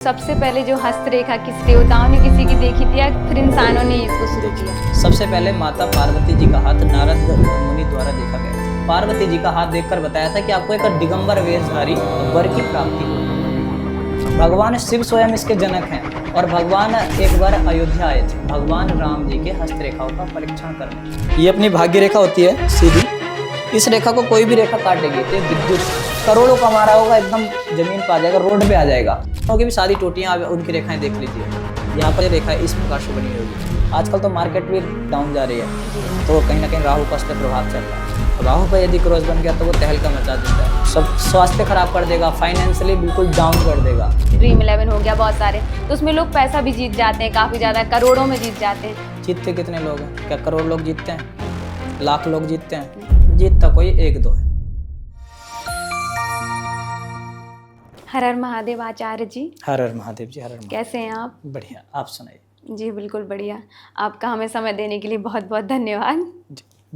सबसे पहले जो हस्तरेखा किस देवताओं ने किसी की देखी थी या फिर इंसानों ने इसको शुरू किया? सबसे पहले माता पार्वती जी का हाथ नारद मुनि द्वारा देखा गया था। पार्वती जी का हाथ देखकर बताया था कि आपको एक दिगंबर वेशधारी वर की प्राप्ति होगी। भगवान शिव स्वयं इसके जनक हैं और भगवान एक बार अयोध्या आए थे भगवान राम जी के हस्तरेखाओं का परीक्षण करने। ये अपनी भाग्य रेखा होती है सीधी, इस रेखा को कोई भी रेखा काटेगी तो विद्युत करोड़ों कमा रहा होगा, एकदम जमीन पे आ जाएगा, रोड पे आ जाएगा। की भी सारी टोटियां उनकी रेखाएं देख लीजिए, यहाँ पर रेखा इस प्रकार से बनी होगी। आजकल तो मार्केट भी डाउन जा रही है, तो कहीं ना कहीं राहु का उस पर प्रभाव चल रहा है। राहु पर यदि क्रॉस बन गया तो वो तहलका मचा देता है, सब स्वास्थ्य खराब कर देगा, फाइनेंशियली बिल्कुल डाउन कर देगा। ड्रीम 11 हो गया बहुत सारे, तो उसमें लोग पैसा भी जीत जाते हैं, काफी ज्यादा करोड़ों में जीत जाते हैं। जीतते कितने लोग हैं? क्या करोड़ लोग जीतते हैं? लाख लोग जीतते हैं? जीतता कोई एक दो है। हर हर महादेव आचार्य जी। हर हर महादेव जी। हर हर महादेव। कैसे हैं आप? बढ़िया, आप सुनाइए। जी बिल्कुल बढ़िया। आपका हमें समय देने के लिए बहुत बहुत धन्यवाद।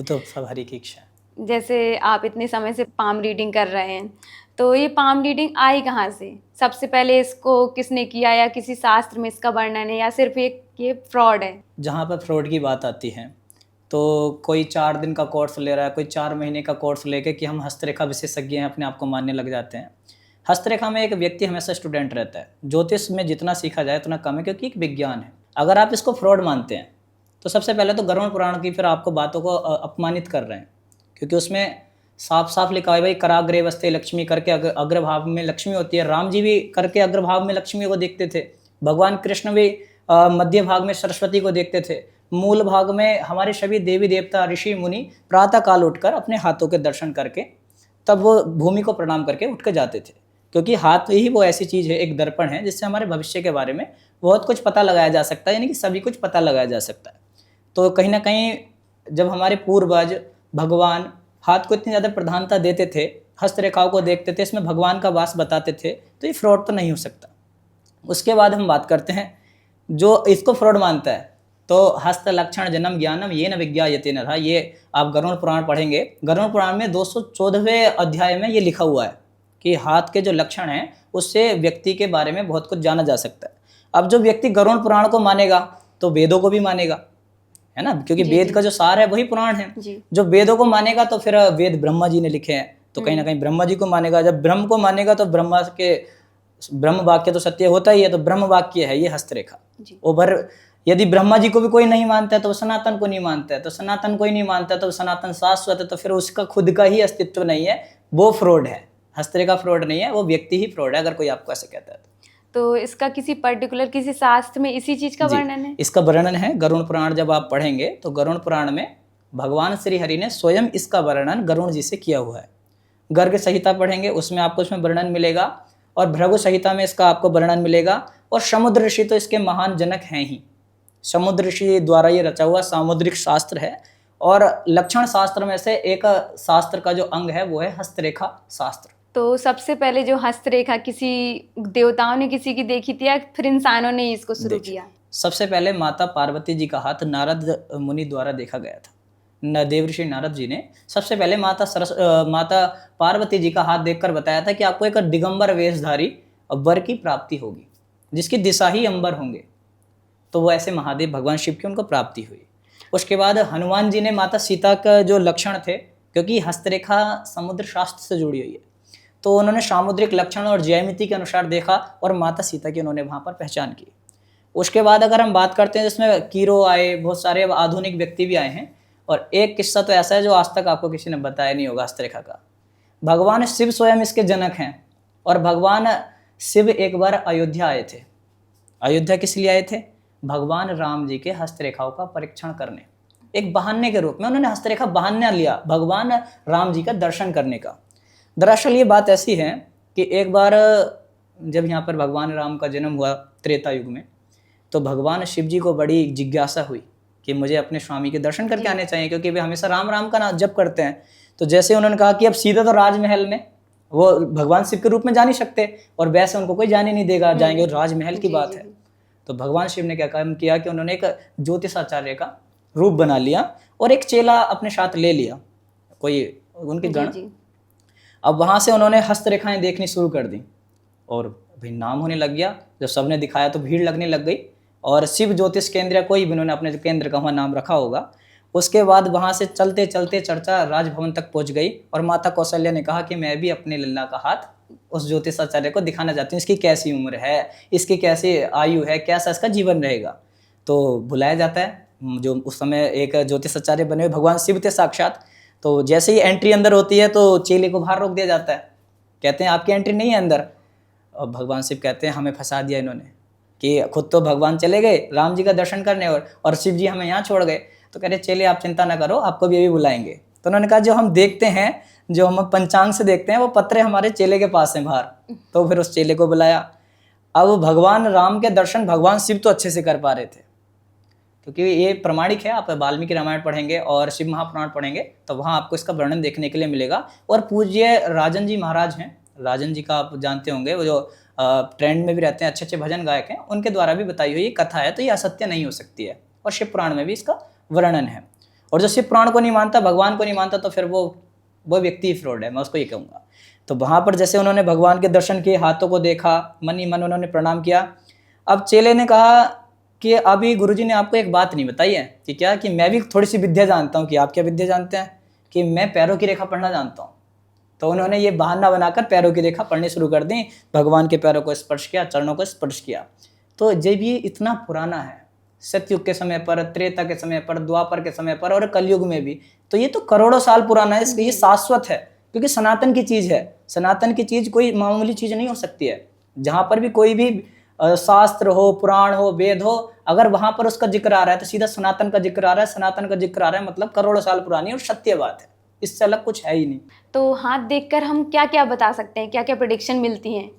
तो सब हरी की इच्छा। जैसे आप इतने समय से पाम रीडिंग कर रहे हैं, तो ये पाम रीडिंग आई कहाँ से? सबसे पहले इसको किसने किया, या किसी शास्त्र में इसका वर्णन है, या सिर्फ एक ये फ्रॉड है? जहाँ पर फ्रॉड की बात आती है तो कोई 4 दिन का कोर्स ले रहा है, कोई 4 महीने का कोर्स लेके कि हम हस्तरेखा विशेषज्ञ हैं अपने आप को मानने लग जाते हैं। हस्तरेखा में एक व्यक्ति हमेशा स्टूडेंट रहता है। ज्योतिष में जितना सीखा जाए उतना कम है, क्योंकि एक विज्ञान है। अगर आप इसको फ्रॉड मानते हैं तो सबसे पहले तो गरुड़ पुराण की फिर आपको बातों को अपमानित कर रहे हैं, क्योंकि उसमें साफ साफ लिखा है भाई कराग्रे वस्ते लक्ष्मी करके अग्रभाव में लक्ष्मी होती है। राम जी भी करके अग्रभाव में लक्ष्मी को देखते थे, भगवान कृष्ण भी मध्य भाग में सरस्वती को देखते थे, मूल भाग में हमारे सभी देवी देवता ऋषि मुनि प्रातः काल उठकर अपने हाथों के दर्शन करके तब वो भूमि को प्रणाम करके उठ के जाते थे, क्योंकि हाथ ही वो ऐसी चीज़ है, एक दर्पण है जिससे हमारे भविष्य के बारे में बहुत कुछ पता लगाया जा सकता है, यानी कि सभी कुछ पता लगाया जा सकता है। तो कहीं ना कहीं जब हमारे पूर्वज भगवान हाथ को इतनी ज़्यादा प्रधानता देते थे, हस्तरेखाओं को देखते थे, इसमें भगवान का वास बताते थे, तो ये फ्रॉड तो नहीं हो सकता। उसके बाद हम बात करते हैं जो इसको फ्रॉड मानता है, तो हस्त लक्षण जन्म ज्ञानम ये न विज्ञायते न था। ये आप गरुड़ पुराण पढ़ेंगे, गरुड़ पुराण में 214वें अध्याय में ये लिखा हुआ है कि हाथ के जो लक्षण हैं उससे व्यक्ति के बारे में बहुत कुछ जाना जा सकता है। अब जो व्यक्ति गरुड़ पुराण को मानेगा तो वेदों को भी मानेगा, है ना, क्योंकि वेद का जो सार है वही पुराण है। जो वेदों को मानेगा तो फिर वेद ब्रह्मा जी ने लिखे हैं, तो कहीं ना कहीं ब्रह्मा जी को मानेगा। जब ब्रह्म को मानेगा तो ब्रह्म वाक्य तो सत्य होता ही है, तो ब्रह्म वाक्य है ये हस्तरेखा। ओवर यदि ब्रह्मा जी को भी कोई नहीं मानता है तो वो सनातन को नहीं मानता है, तो सनातन कोई नहीं मानता है तो सनातन शाश्वत है, तो फिर उसका खुद का ही अस्तित्व नहीं है, वो फ्रॉड है। हस्तरेखा फ्रॉड नहीं है, वो व्यक्ति ही फ्रॉड है, अगर कोई आपको ऐसे कहता है तो इसका किसी पर्टिकुलर किसी शास्त्र में इसी चीज का वर्णन है? इसका वर्णन है गरुड़ पुराण। जब आप पढ़ेंगे तो गरुड़ पुराण में भगवान श्री हरि ने स्वयं इसका वर्णन गरुड़ जी से किया हुआ है। गर्ग संहिता पढ़ेंगे उसमें आपको इसमें वर्णन मिलेगा, और भृगु संहिता में इसका आपको वर्णन मिलेगा, और समुद्र ऋषि तो इसके महान जनक हैं ही। समुद्र ऋषि द्वारा ये रचा हुआ सामुद्रिक शास्त्र है, और लक्षण शास्त्र में से एक शास्त्र का जो अंग है वो है हस्तरेखा शास्त्र। तो सबसे पहले जो हस्तरेखा किसी देवताओं ने किसी की देखी थी या फिर इंसानों ने इसको शुरू किया? सबसे पहले माता पार्वती जी का हाथ नारद मुनि द्वारा देखा गया था। देवर्षि नारद जी ने सबसे पहले माता पार्वती जी का हाथ देखकर बताया था कि आपको एक दिगंबर वेशधारी वर की प्राप्ति होगी, जिसकी दिशा ही अंबर होंगे। तो वो ऐसे महादेव भगवान शिव की उनको प्राप्ति हुई। उसके बाद हनुमान जी ने माता सीता का जो लक्षण थे, क्योंकि हस्तरेखा समुद्र शास्त्र से जुड़ी हुई है, तो उन्होंने सामुद्रिक लक्षण और ज्यामिति के अनुसार देखा और माता सीता की उन्होंने वहाँ पर पहचान की। उसके बाद अगर हम बात करते हैं जिसमें कीरो आए, बहुत सारे आधुनिक व्यक्ति भी आए हैं, और एक किस्सा तो ऐसा है जो आज तक आपको किसी ने बताया नहीं होगा हस्तरेखा का। भगवान शिव स्वयं इसके जनक हैं, और भगवान शिव एक बार अयोध्या आए थे। अयोध्या किस लिए आए थे? भगवान राम जी के हस्तरेखाओं का परीक्षण करने, एक बहाने के रूप में उन्होंने हस्तरेखा बहाना लिया भगवान राम जी का दर्शन करने का। दरअसल ये बात ऐसी है कि एक बार जब यहाँ पर भगवान राम का जन्म हुआ त्रेता युग में, तो भगवान शिव जी को बड़ी जिज्ञासा हुई कि मुझे अपने स्वामी के दर्शन करके आने चाहिए, क्योंकि वे हमेशा राम राम का नाम जप करते हैं। तो जैसे उन्होंने कहा कि अब सीधा तो राजमहल में, वो भगवान शिव के रूप में जा नहीं सकते और वैसे उनको कोई जाने नहीं देगा, जाएंगे राजमहल की बात है। तो भगवान शिव ने क्या काम किया कि उन्होंने एक ज्योतिषाचार्य का रूप बना लिया और एक चेला अपने साथ ले लिया, कोई उनके गण। अब वहाँ से उन्होंने हस्तरेखाएं देखनी शुरू कर दी, और भाई नाम होने लग गया, जब सबने दिखाया तो भीड़ लगने लग गई, और शिव ज्योतिष केंद्र या कोई भी उन्होंने अपने जो केंद्र का वहाँ नाम रखा होगा। उसके बाद वहाँ से चलते चलते चर्चा राजभवन तक पहुँच गई, और माता कौशल्या ने कहा कि मैं भी अपने लल्ला का हाथ उस ज्योतिषाचार्य को दिखाना चाहती हूँ, इसकी कैसी उम्र है, इसकी कैसी आयु है, कैसा इसका जीवन रहेगा। तो बुलाया जाता है, जो उस समय एक ज्योतिषाचार्य बने हुए भगवान शिव थे साक्षात। तो जैसे ही एंट्री अंदर होती है तो चेले को बाहर रोक दिया जाता है, कहते हैं आपकी एंट्री नहीं है अंदर। और भगवान शिव कहते हैं हमें फंसा दिया इन्होंने, कि खुद तो भगवान चले गए राम जी का दर्शन करने, और शिव जी हमें यहाँ छोड़ गए। तो कह रहे चेले आप चिंता ना करो, आपको भी अभी बुलाएंगे। तो उन्होंने कहा जो हम देखते हैं, जो हम पंचांग से देखते हैं, वो पत्रे हमारे चेले के पास हैं बाहर। तो फिर उस चेले को बुलाया। अब भगवान राम के दर्शन भगवान शिव तो अच्छे से कर पा रहे थे, क्योंकि ये प्रमाणिक है, आप वाल्मीकि रामायण पढ़ेंगे और शिव महापुराण पढ़ेंगे तो वहाँ आपको इसका वर्णन देखने के लिए मिलेगा। और पूज्य राजन जी महाराज हैं, राजन जी का आप जानते होंगे, वो जो ट्रेंड में भी रहते हैं, अच्छे अच्छे भजन गायक हैं, उनके द्वारा भी बताई हुई कथा है, तो ये असत्य नहीं हो सकती है। और शिव पुराण में भी इसका वर्णन है। और जो शिव पुराण को नहीं मानता, भगवान को नहीं मानता, तो फिर वो व्यक्ति फ्रॉड है, मैं उसको ये कहूँगा। तो वहाँ पर जैसे उन्होंने भगवान के दर्शन किए, हाथों को देखा, मन ही मन उन्होंने प्रणाम किया। अब चेले ने कहा कि अभी गुरुजी ने आपको एक बात नहीं बताई है, कि क्या, कि मैं भी थोड़ी सी विद्या जानता हूँ। कि आप क्या विद्या जानते हैं? कि मैं पैरों की रेखा पढ़ना जानता हूँ। तो उन्होंने ये बहाना बनाकर पैरों की रेखा पढ़नी शुरू कर दी, भगवान के पैरों को स्पर्श किया, चरणों को स्पर्श किया। तो जब ये इतना पुराना है, सतयुग के समय पर, त्रेता के समय पर, द्वापर के समय पर और कलयुग में भी, तो ये तो करोड़ों साल पुराना है, इसलिए ये शाश्वत है, क्योंकि सनातन की चीज है। सनातन की चीज कोई मामूली चीज नहीं हो सकती है। जहां पर भी कोई भी शास्त्र हो, पुराण हो, वेद हो, अगर वहां पर उसका जिक्र आ रहा है तो सीधा सनातन का जिक्र आ रहा है। सनातन का जिक्र आ रहा है मतलब करोड़ों साल पुरानी और सत्य बात है, इससे अलग कुछ है ही नहीं। तो हाथ देखकर हम क्या क्या बता सकते हैं, क्या क्या प्रेडिक्शन मिलती हैं?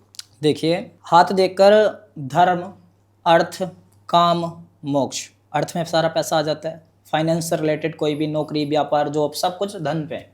देखिए, हाथ देखकर धर्म, अर्थ, काम, मोक्ष। अर्थ में सारा पैसा आ जाता है, फाइनेंस से रिलेटेड कोई भी नौकरी, व्यापार, जॉब, सब कुछ धन पे।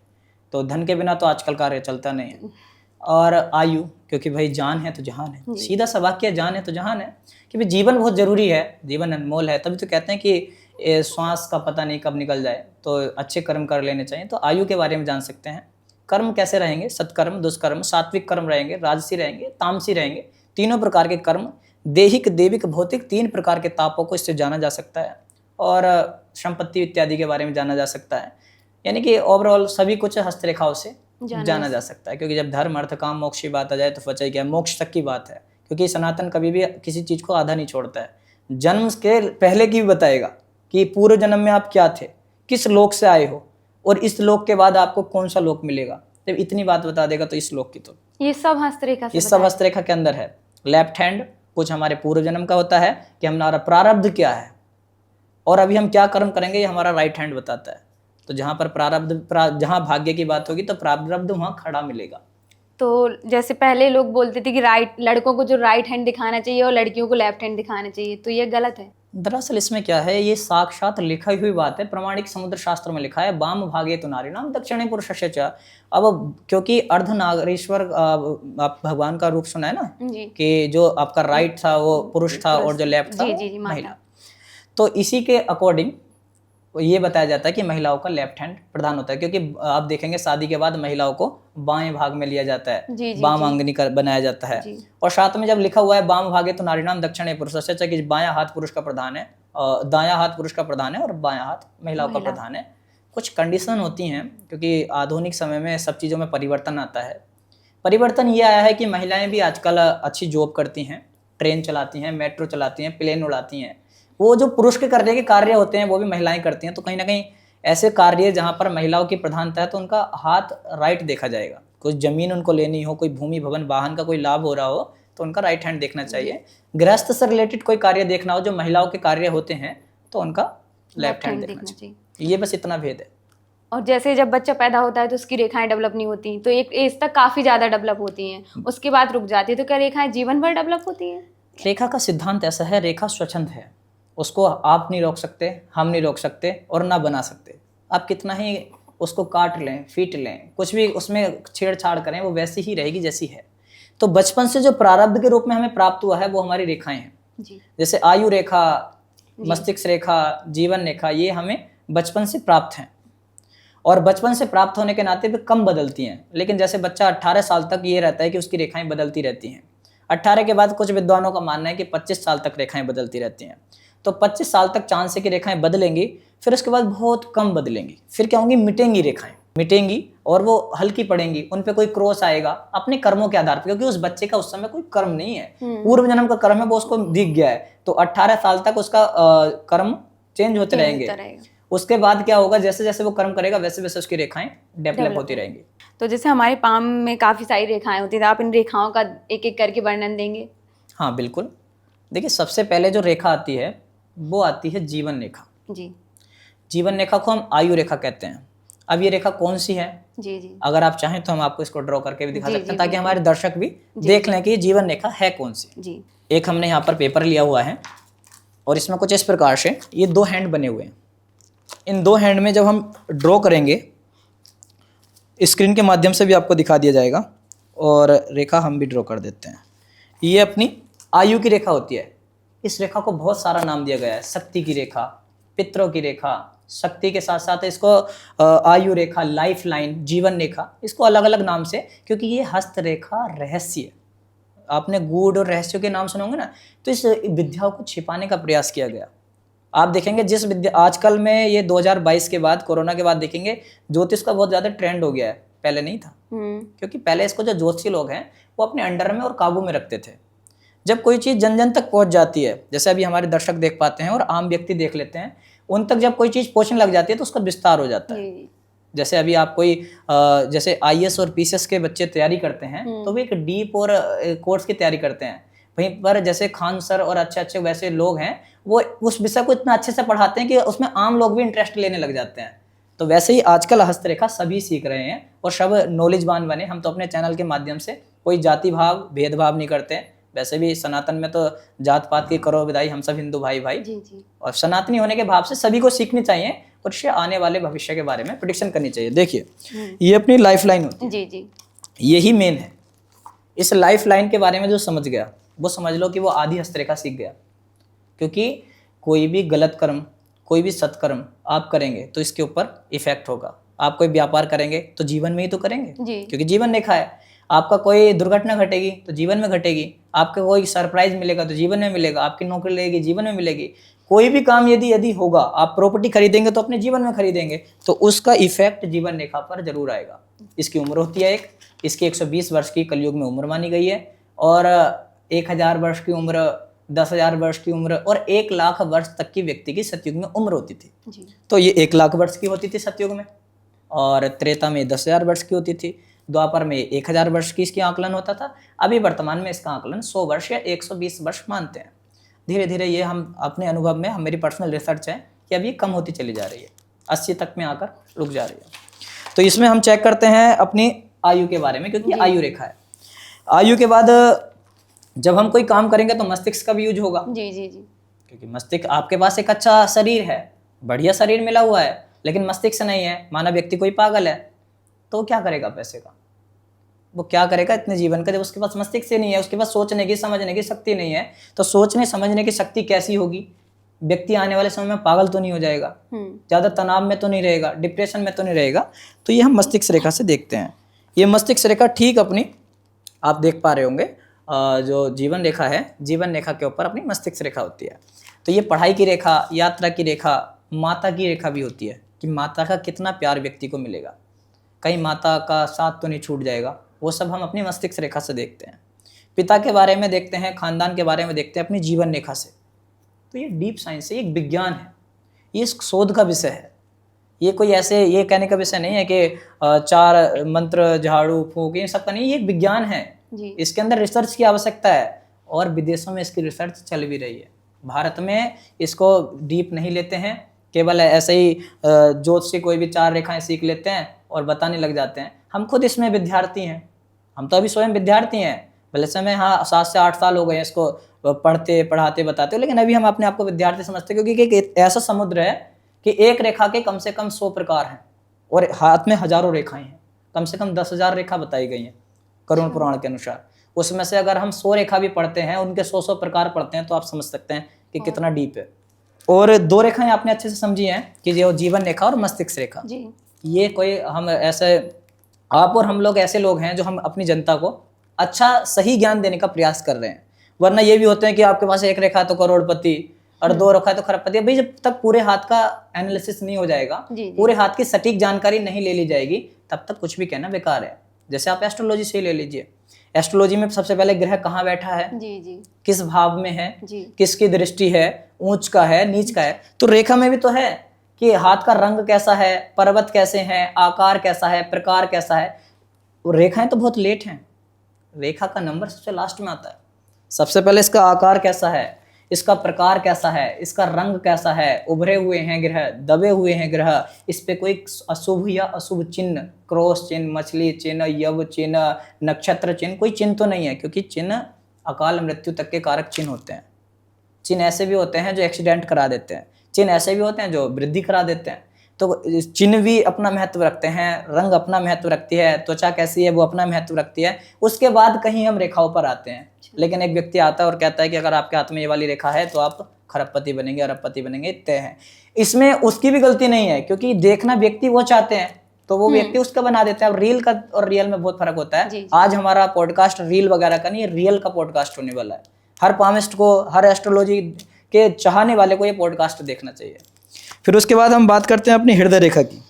तो धन के बिना तो आजकल कार्य चलता नहीं है। और आयु, क्योंकि भाई जान है तो जहान है, सीधा सा वाक्य है, जान है तो जहान है। कि भाई जीवन बहुत जरूरी है, जीवन अनमोल है, तभी तो कहते हैं कि श्वास का पता नहीं कब निकल जाए, तो अच्छे कर्म कर लेने चाहिए। तो आयु के बारे में जान सकते हैं। कर्म कैसे रहेंगे, सत्कर्म, दुष्कर्म, सात्विक कर्म रहेंगे, राजसी रहेंगे, तामसी रहेंगे, तीनों प्रकार के कर्म, देहिक, देविक, भौतिक, 3 प्रकार के तापों को इससे जाना जा सकता है। और संपत्ति इत्यादि के बारे में जाना जा सकता है। यानी कि ओवरऑल सभी कुछ हस्तरेखाओं से जाना जा सकता है। क्योंकि जब धर्म, अर्थ, काम, मोक्ष की बात आ जाए तो बचा क्या, मोक्ष तक की बात है। क्योंकि सनातन कभी भी किसी चीज़ को आधा नहीं छोड़ता है। जन्म के पहले की भी बताएगा कि पूर्व जन्म में आप क्या थे, किस लोक से आए हो, और इस लोक के बाद आपको कौन सा लोक मिलेगा। जब इतनी बात बता देगा तो इस लोक की, तो ये सब हस्तरेखा से, ये सब हस्तरेखा के अंदर है। लेफ्ट हैंड कुछ हमारे पूर्व जन्म का होता है कि हमारा प्रारब्ध क्या है और अभी हम क्या कर्म करेंगे, ये हमारा राइट हैंड बताता है। तो जहाँ पर प्रारब्ध, जहाँ भाग्य की बात होगी तो प्रारब्ध वहाँ खड़ा मिलेगा। तो जैसे पहले लोग बोलते थे कि लड़कों को जो राइट हैंड दिखाना चाहिए और लड़कियों को लेफ्ट हैंड दिखाना चाहिए, तो ये गलत है। दरअसल इसमें क्या है, ये साक्षात लिखी हुई बात है, प्रमाणिक समुद्र शास्त्र में लिखा है, वाम भागे तो नारीणाम दक्षिणे पुरुषस्य च। अब क्योंकि अर्धनारीश्वर, आप भगवान का रूप सुना है ना, कि जो आपका राइट था वो पुरुष था और जो लेफ्ट था महिला। तो इसी के अकॉर्डिंग ये बताया जाता है कि महिलाओं का लेफ्ट हैंड प्रधान होता है। क्योंकि आप देखेंगे शादी के बाद महिलाओं को बाएं भाग में लिया जाता है, वाम अंगनी बनाया जाता है। और साथ में जब लिखा हुआ है वाम भागे तो नारीणाम दक्षिणे पुरुषस्य च, कि बायां हाथ पुरुष का प्रधान है, दायां हाथ पुरुष का प्रधान है और बायां हाथ महिलाओं का प्रधान है। कुछ कंडीशन होती हैं, क्योंकि आधुनिक समय में सब चीज़ों में परिवर्तन आता है। परिवर्तन ये आया है कि महिलाएं भी आजकल अच्छी जॉब करती हैं, ट्रेन चलाती हैं, मेट्रो चलाती हैं, प्लेन उड़ाती हैं। वो जो पुरुष के करने के कार्य होते हैं वो भी महिलाएं करती हैं। तो कहीं ना कहीं ऐसे कार्य जहाँ पर महिलाओं की प्रधानता है तो उनका हाथ राइट देखा जाएगा। कोई जमीन उनको लेनी हो, कोई भूमि, भवन, वाहन का कोई लाभ हो रहा हो तो उनका राइट हैंड देखना चाहिए। गृहस्थ से रिलेटेड कोई कार्य देखना हो जो महिलाओं के कार्य होते हैं तो उनका लेफ्ट हैंड देखना चाहिए। ये बस इतना भेद है। और जैसे जब बच्चा पैदा होता है तो उसकी रेखाएं डेवलप नहीं होती, तो एक एज तक काफी ज्यादा डेवलप होती हैं, उसके बाद रुक जाती है। तो क्या रेखाएं जीवन भर डेवलप होती हैं? रेखा का सिद्धांत ऐसा है, रेखा स्वच्छंद है, उसको आप नहीं रोक सकते, हम नहीं रोक सकते और ना बना सकते। आप कितना ही उसको काट लें, फीट लें, कुछ भी उसमें छेड़छाड़ करें, वो वैसी ही रहेगी जैसी है। तो बचपन से जो प्रारब्ध के रूप में हमें प्राप्त हुआ है वो हमारी रेखाएं हैं जी। जैसे आयु रेखा, मस्तिष्क रेखा, जीवन रेखा, ये हमें बचपन से प्राप्त हैं। और बचपन से प्राप्त होने के नाते भी कम बदलती हैं। लेकिन जैसे बच्चा 18 साल तक ये रहता है कि उसकी रेखाएं बदलती रहती हैं। 18 के बाद कुछ विद्वानों का मानना है कि 25 साल तक रेखाएं बदलती रहती हैं। तो 25 साल तक चांस है कि रेखाएं बदलेंगी, फिर उसके बाद बहुत कम बदलेंगी, फिर क्या होंगी, मिटेंगी, रेखाएं मिटेंगी और वो हल्की पड़ेंगी, उन पे कोई क्रॉस आएगा अपने कर्मों के आधार पर, क्योंकि उस बच्चे का उस समय कोई कर्म नहीं है, पूर्व जन्म का कर्म है, वो उसको दिख गया है। तो 18 साल तक उसका कर्म चेंज होते रहेंगे। उसके बाद क्या होगा, जैसे जैसे वो कर्म करेगा वैसे वैसे उसकी रेखाएं डेवलप होती रहेंगी। तो जैसे हमारे पाम में काफ़ी सारी रेखाएं होती हैं, तो आप इन रेखाओं का एक एक करके वर्णन देंगे? हाँ बिल्कुल। देखिए, सबसे पहले जो रेखा आती है वो आती है जीवन रेखा। जी। जीवन रेखा को हम आयु रेखा कहते हैं। अब ये रेखा कौन सी है, जी जी, अगर आप चाहें तो हम आपको इसको ड्रॉ करके भी दिखा जी, सकते जी, हैं, ताकि बिल्कुल। हमारे दर्शक भी देख लें कि ये जीवन रेखा है कौन सी। जी। एक हमने यहाँ पर पेपर लिया हुआ है और इसमें कुछ इस प्रकार से ये 2 हैंड बने हुए हैं। इन 2 हैंड में जब हम ड्रॉ करेंगे, स्क्रीन के माध्यम से भी आपको दिखा दिया जाएगा, और रेखा हम भी ड्रॉ कर देते हैं। ये अपनी आयु की रेखा होती है। इस रेखा को बहुत सारा नाम दिया गया है, शक्ति की रेखा, पितरों की रेखा, शक्ति के साथ साथ इसको आयु रेखा, लाइफ लाइन, जीवन रेखा, इसको अलग अलग नाम से, क्योंकि ये हस्तरेखा रहस्य, आपने गूढ़ और रहस्यों के नाम सुने होंगे ना, तो इस विद्या को छिपाने का प्रयास किया गया। आप देखेंगे जिस विद्या आजकल में, ये 2022 के बाद, कोरोना के बाद देखेंगे ज्योतिष का बहुत ज़्यादा ट्रेंड हो गया है, पहले नहीं था। क्योंकि पहले इसको जो ज्योतिषी लोग हैं वो अपने अंडर में और काबू में रखते थे। जब कोई चीज़ जन जन तक पहुंच जाती है, जैसे अभी हमारे दर्शक देख पाते हैं और आम व्यक्ति देख लेते हैं, उन तक जब कोई चीज़ पहुंचने लग जाती है तो उसका विस्तार हो जाता है। जैसे अभी आप कोई जैसे IAS और PCS के बच्चे तैयारी करते हैं तो वो एक डीप और कोर्स की तैयारी करते हैं। वहीं पर जैसे खान सर और अच्छे अच्छे वैसे लोग हैं, वो उस विषय को इतना अच्छे से पढ़ाते हैं कि उसमें आम लोग भी इंटरेस्ट लेने लग जाते हैं। तो वैसे ही आजकल हस्तरेखा सभी सीख रहे हैं और सब नॉलेजवान बने। हम तो अपने चैनल के माध्यम से कोई जाति भाव भेदभाव नहीं करते हैं। वैसे भी सनातन में तो जात पात की करो विदाई, हम सब हिंदू भाई भाई। जी जी। और सनातनी होने के भाव से सभी को सीखनी चाहिए और इससे आने वाले भविष्य के बारे में प्रेडिक्शन करनी चाहिए। देखिए, ये अपनी लाइफ लाइन होती है। जी जी। यही मेन है। इस लाइफ लाइन के बारे में जो समझ गया वो समझ लो कि वो आधी हस्तरेखा सीख गया। क्योंकि कोई भी गलत कर्म, कोई भी सत्कर्म आप करेंगे तो इसके ऊपर इफेक्ट होगा। आप कोई व्यापार करेंगे तो जीवन में ही तो करेंगे, क्योंकि जीवन रेखा है। आपका कोई दुर्घटना घटेगी तो जीवन में घटेगी, आपका कोई सरप्राइज मिलेगा तो जीवन में मिलेगा, आपकी नौकरी लगेगी जीवन में मिलेगी। कोई भी काम यदि होगा, आप प्रॉपर्टी खरीदेंगे तो अपने जीवन में खरीदेंगे, तो उसका इफेक्ट जीवन रेखा पर जरूर आएगा। इसकी उम्र होती है इसकी 120 वर्ष की कलयुग में उम्र मानी गई है, और 1000 वर्ष की उम्र, 10,000 वर्ष की उम्र और 1 लाख वर्ष तक की व्यक्ति की सतयुग में उम्र होती थी। तो ये 1 लाख वर्ष की होती थी सतयुग में, और त्रेता में 10,000 वर्ष की होती थी, द्वापर में 1000 वर्ष की इसकी आकलन होता था। अभी वर्तमान में इसका आकलन 100 वर्ष या 120 वर्ष मानते हैं। धीरे धीरे ये हम अपने अनुभव में, मेरी पर्सनल रिसर्च है कि अब ये कम होती चली जा रही है, 80 तक में आकर रुक जा रही है। तो इसमें हम चेक करते हैं अपनी आयु के बारे में, क्योंकि आयु रेखा है। आयु के बाद जब हम कोई काम करेंगे तो मस्तिष्क का भी यूज होगा। जी जी जी। क्योंकि मस्तिष्क, आपके पास एक अच्छा शरीर है, बढ़िया शरीर मिला हुआ है, लेकिन मस्तिष्क नहीं है, मानव व्यक्ति कोई पागल है, तो क्या करेगा पैसे का? वो क्या करेगा इतने जीवन का, जब उसके पास मस्तिष्क से नहीं है, उसके पास सोचने की समझने की शक्ति नहीं है। तो सोचने समझने की शक्ति कैसी होगी? व्यक्ति आने वाले समय में पागल तो नहीं हो जाएगा, ज़्यादा तनाव में तो नहीं रहेगा, डिप्रेशन में तो नहीं रहेगा। तो ये हम मस्तिष्क रेखा से देखते हैं। ये मस्तिष्क रेखा ठीक अपनी, आप देख पा रहे होंगे, जो जीवन रेखा है, जीवन रेखा के ऊपर अपनी मस्तिष्क रेखा होती है। तो ये पढ़ाई की रेखा, यात्रा की रेखा, माता की रेखा भी होती है कि माता का कितना प्यार व्यक्ति को मिलेगा, कहीं माता का साथ तो नहीं छूट जाएगा। वो सब हम अपनी मस्तिष्क रेखा से देखते हैं। पिता के बारे में देखते हैं, खानदान के बारे में देखते हैं अपनी जीवन रेखा से। तो ये डीप साइंस है, ये एक विज्ञान है, ये शोध का विषय है। ये कोई ऐसे ये कहने का विषय नहीं है कि 4 मंत्र, झाड़ू, फूंक, ये सब का नहीं, ये एक विज्ञान है। इसके अंदर रिसर्च की आवश्यकता है, और विदेशों में इसकी रिसर्च चल भी रही है। भारत में इसको डीप नहीं लेते हैं, केवल ऐसे ही ज्योतिष से कोई भी 4 रेखाएं सीख लेते हैं और बताने लग जाते हैं। हम खुद इसमें विद्यार्थी हैं, हम तो अभी स्वयं विद्यार्थी हैं। भले समय हाँ 7 से 8 साल हो गए इसको पढ़ते पढ़ाते बताते, लेकिन अभी हम अपने आप को विद्यार्थी समझते हैं, क्योंकि एक ऐसा समुद्र है कि एक रेखा के कम से कम 100 प्रकार हैं और हाथ में हजारों रेखाएं हैं। कम से कम 10,000 रेखा बताई गई हैं करुण पुराण के अनुसार। उसमें से अगर हम 100 रेखा भी पढ़ते हैं, उनके 100 प्रकार पढ़ते हैं, तो आप समझ सकते हैं कि कितना डीप है। और 2 रेखाएं आपने अच्छे से समझी हैं कि जो जीवन रेखा और मस्तिष्क रेखा, ये कोई हम ऐसे, आप और हम लोग ऐसे लोग हैं जो हम अपनी जनता को अच्छा सही ज्ञान देने का प्रयास कर रहे हैं। वरना ये भी होते हैं कि आपके पास एक रेखा तो करोड़पति और दो रेखा तो खरबपति। भाई जब तक पूरे हाथ का एनालिसिस नहीं हो जाएगा, पूरे हाथ की सटीक जानकारी नहीं ले ली जाएगी, तब तक कुछ भी कहना बेकार है। जैसे आप एस्ट्रोलॉजी से ही ले लीजिए, एस्ट्रोलॉजी में सबसे पहले ग्रह कहाँ बैठा है, किस भाव में है, किसकी दृष्टि है, ऊंच का है, नीच का है। तो रेखा में भी तो है कि हाथ का रंग कैसा है, पर्वत कैसे हैं, आकार कैसा है, प्रकार कैसा है। रेखाएं तो बहुत लेट हैं, रेखा का नंबर सबसे लास्ट में आता है। सबसे पहले इसका आकार कैसा है, इसका प्रकार कैसा है, इसका रंग कैसा है, उभरे हुए हैं ग्रह, दबे हुए हैं ग्रह, इस पे कोई अशुभ या अशुभ चिन्ह, क्रॉस चिन्ह, मछली चिन्ह, यव चिन्ह, नक्षत्र चिन्ह, कोई चिन्ह तो नहीं है, क्योंकि चिन्ह अकाल मृत्यु तक के कारक चिन्ह होते हैं। चिन्ह ऐसे भी होते हैं जो एक्सीडेंट करा देते हैं, चिन्ह ऐसे भी होते हैं जो वृद्धि करा देते हैं। तो चिन्ह भी अपना महत्व रखते हैं, रंग अपना महत्व रखती है, त्वचा कैसी है वो अपना महत्व रखती है। उसके बाद कहीं हम रेखाओं पर आते हैं। लेकिन एक व्यक्ति आता है और कहता है कि अगर आपके हाथ में ये वाली रेखा है तो आप खरबपति बनेंगे, अरबपति बनेंगे, तय है। इसमें उसकी भी गलती नहीं है, क्योंकि देखना व्यक्ति वो चाहते हैं तो वो व्यक्ति उसका बना देता है। अब रील का और रियल में बहुत फर्क होता है। आज हमारा पॉडकास्ट रील वगैरह का नहीं, रियल का पॉडकास्ट होने वाला है। हर पामिस्ट को, हर एस्ट्रोलॉजी के चाहने वाले को ये पॉडकास्ट देखना चाहिए। फिर उसके बाद हम बात करते हैं अपनी हृदय रेखा की।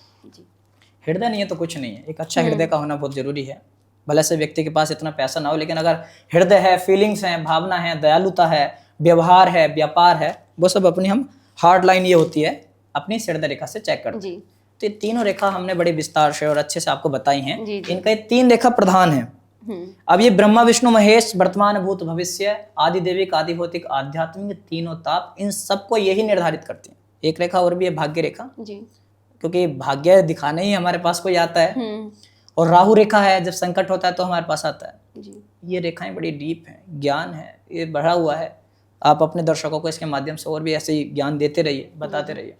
हृदय नहीं है तो कुछ नहीं है। एक अच्छा हृदय का होना बहुत जरूरी है। भले से व्यक्ति के पास इतना पैसा ना हो, लेकिन अगर हृदय है, फीलिंग्स हैं, भावना है, दयालुता है, व्यवहार है, व्यापार है, वो सब अपनी हम हार्ड लाइन ये होती है अपनी हृदय रेखा से चेक करते हैं। तो ये तीनों रेखा हमने बड़े विस्तार से और अच्छे से आपको बताई हैं। इनका ये 3 रेखा प्रधान है। अब ये ब्रह्मा विष्णु महेश, वर्तमान भूत भविष्य, आदि देविक, आदि भौतिक, आध्यात्मिक, तीनों ताप, इन सबको यही निर्धारित करती है। एक रेखा और भी है भाग्य रेखा, क्योंकि भाग्य दिखाने ही हमारे पास कोई आता है। और राहु रेखा है, जब संकट होता है तो हमारे पास आता है। ये रेखाएं बड़ी डीप हैं, ज्ञान है, ये बढ़ा हुआ है। आप अपने दर्शकों को इसके माध्यम से और भी ऐसे ही ज्ञान देते रहिए, बताते रहिए।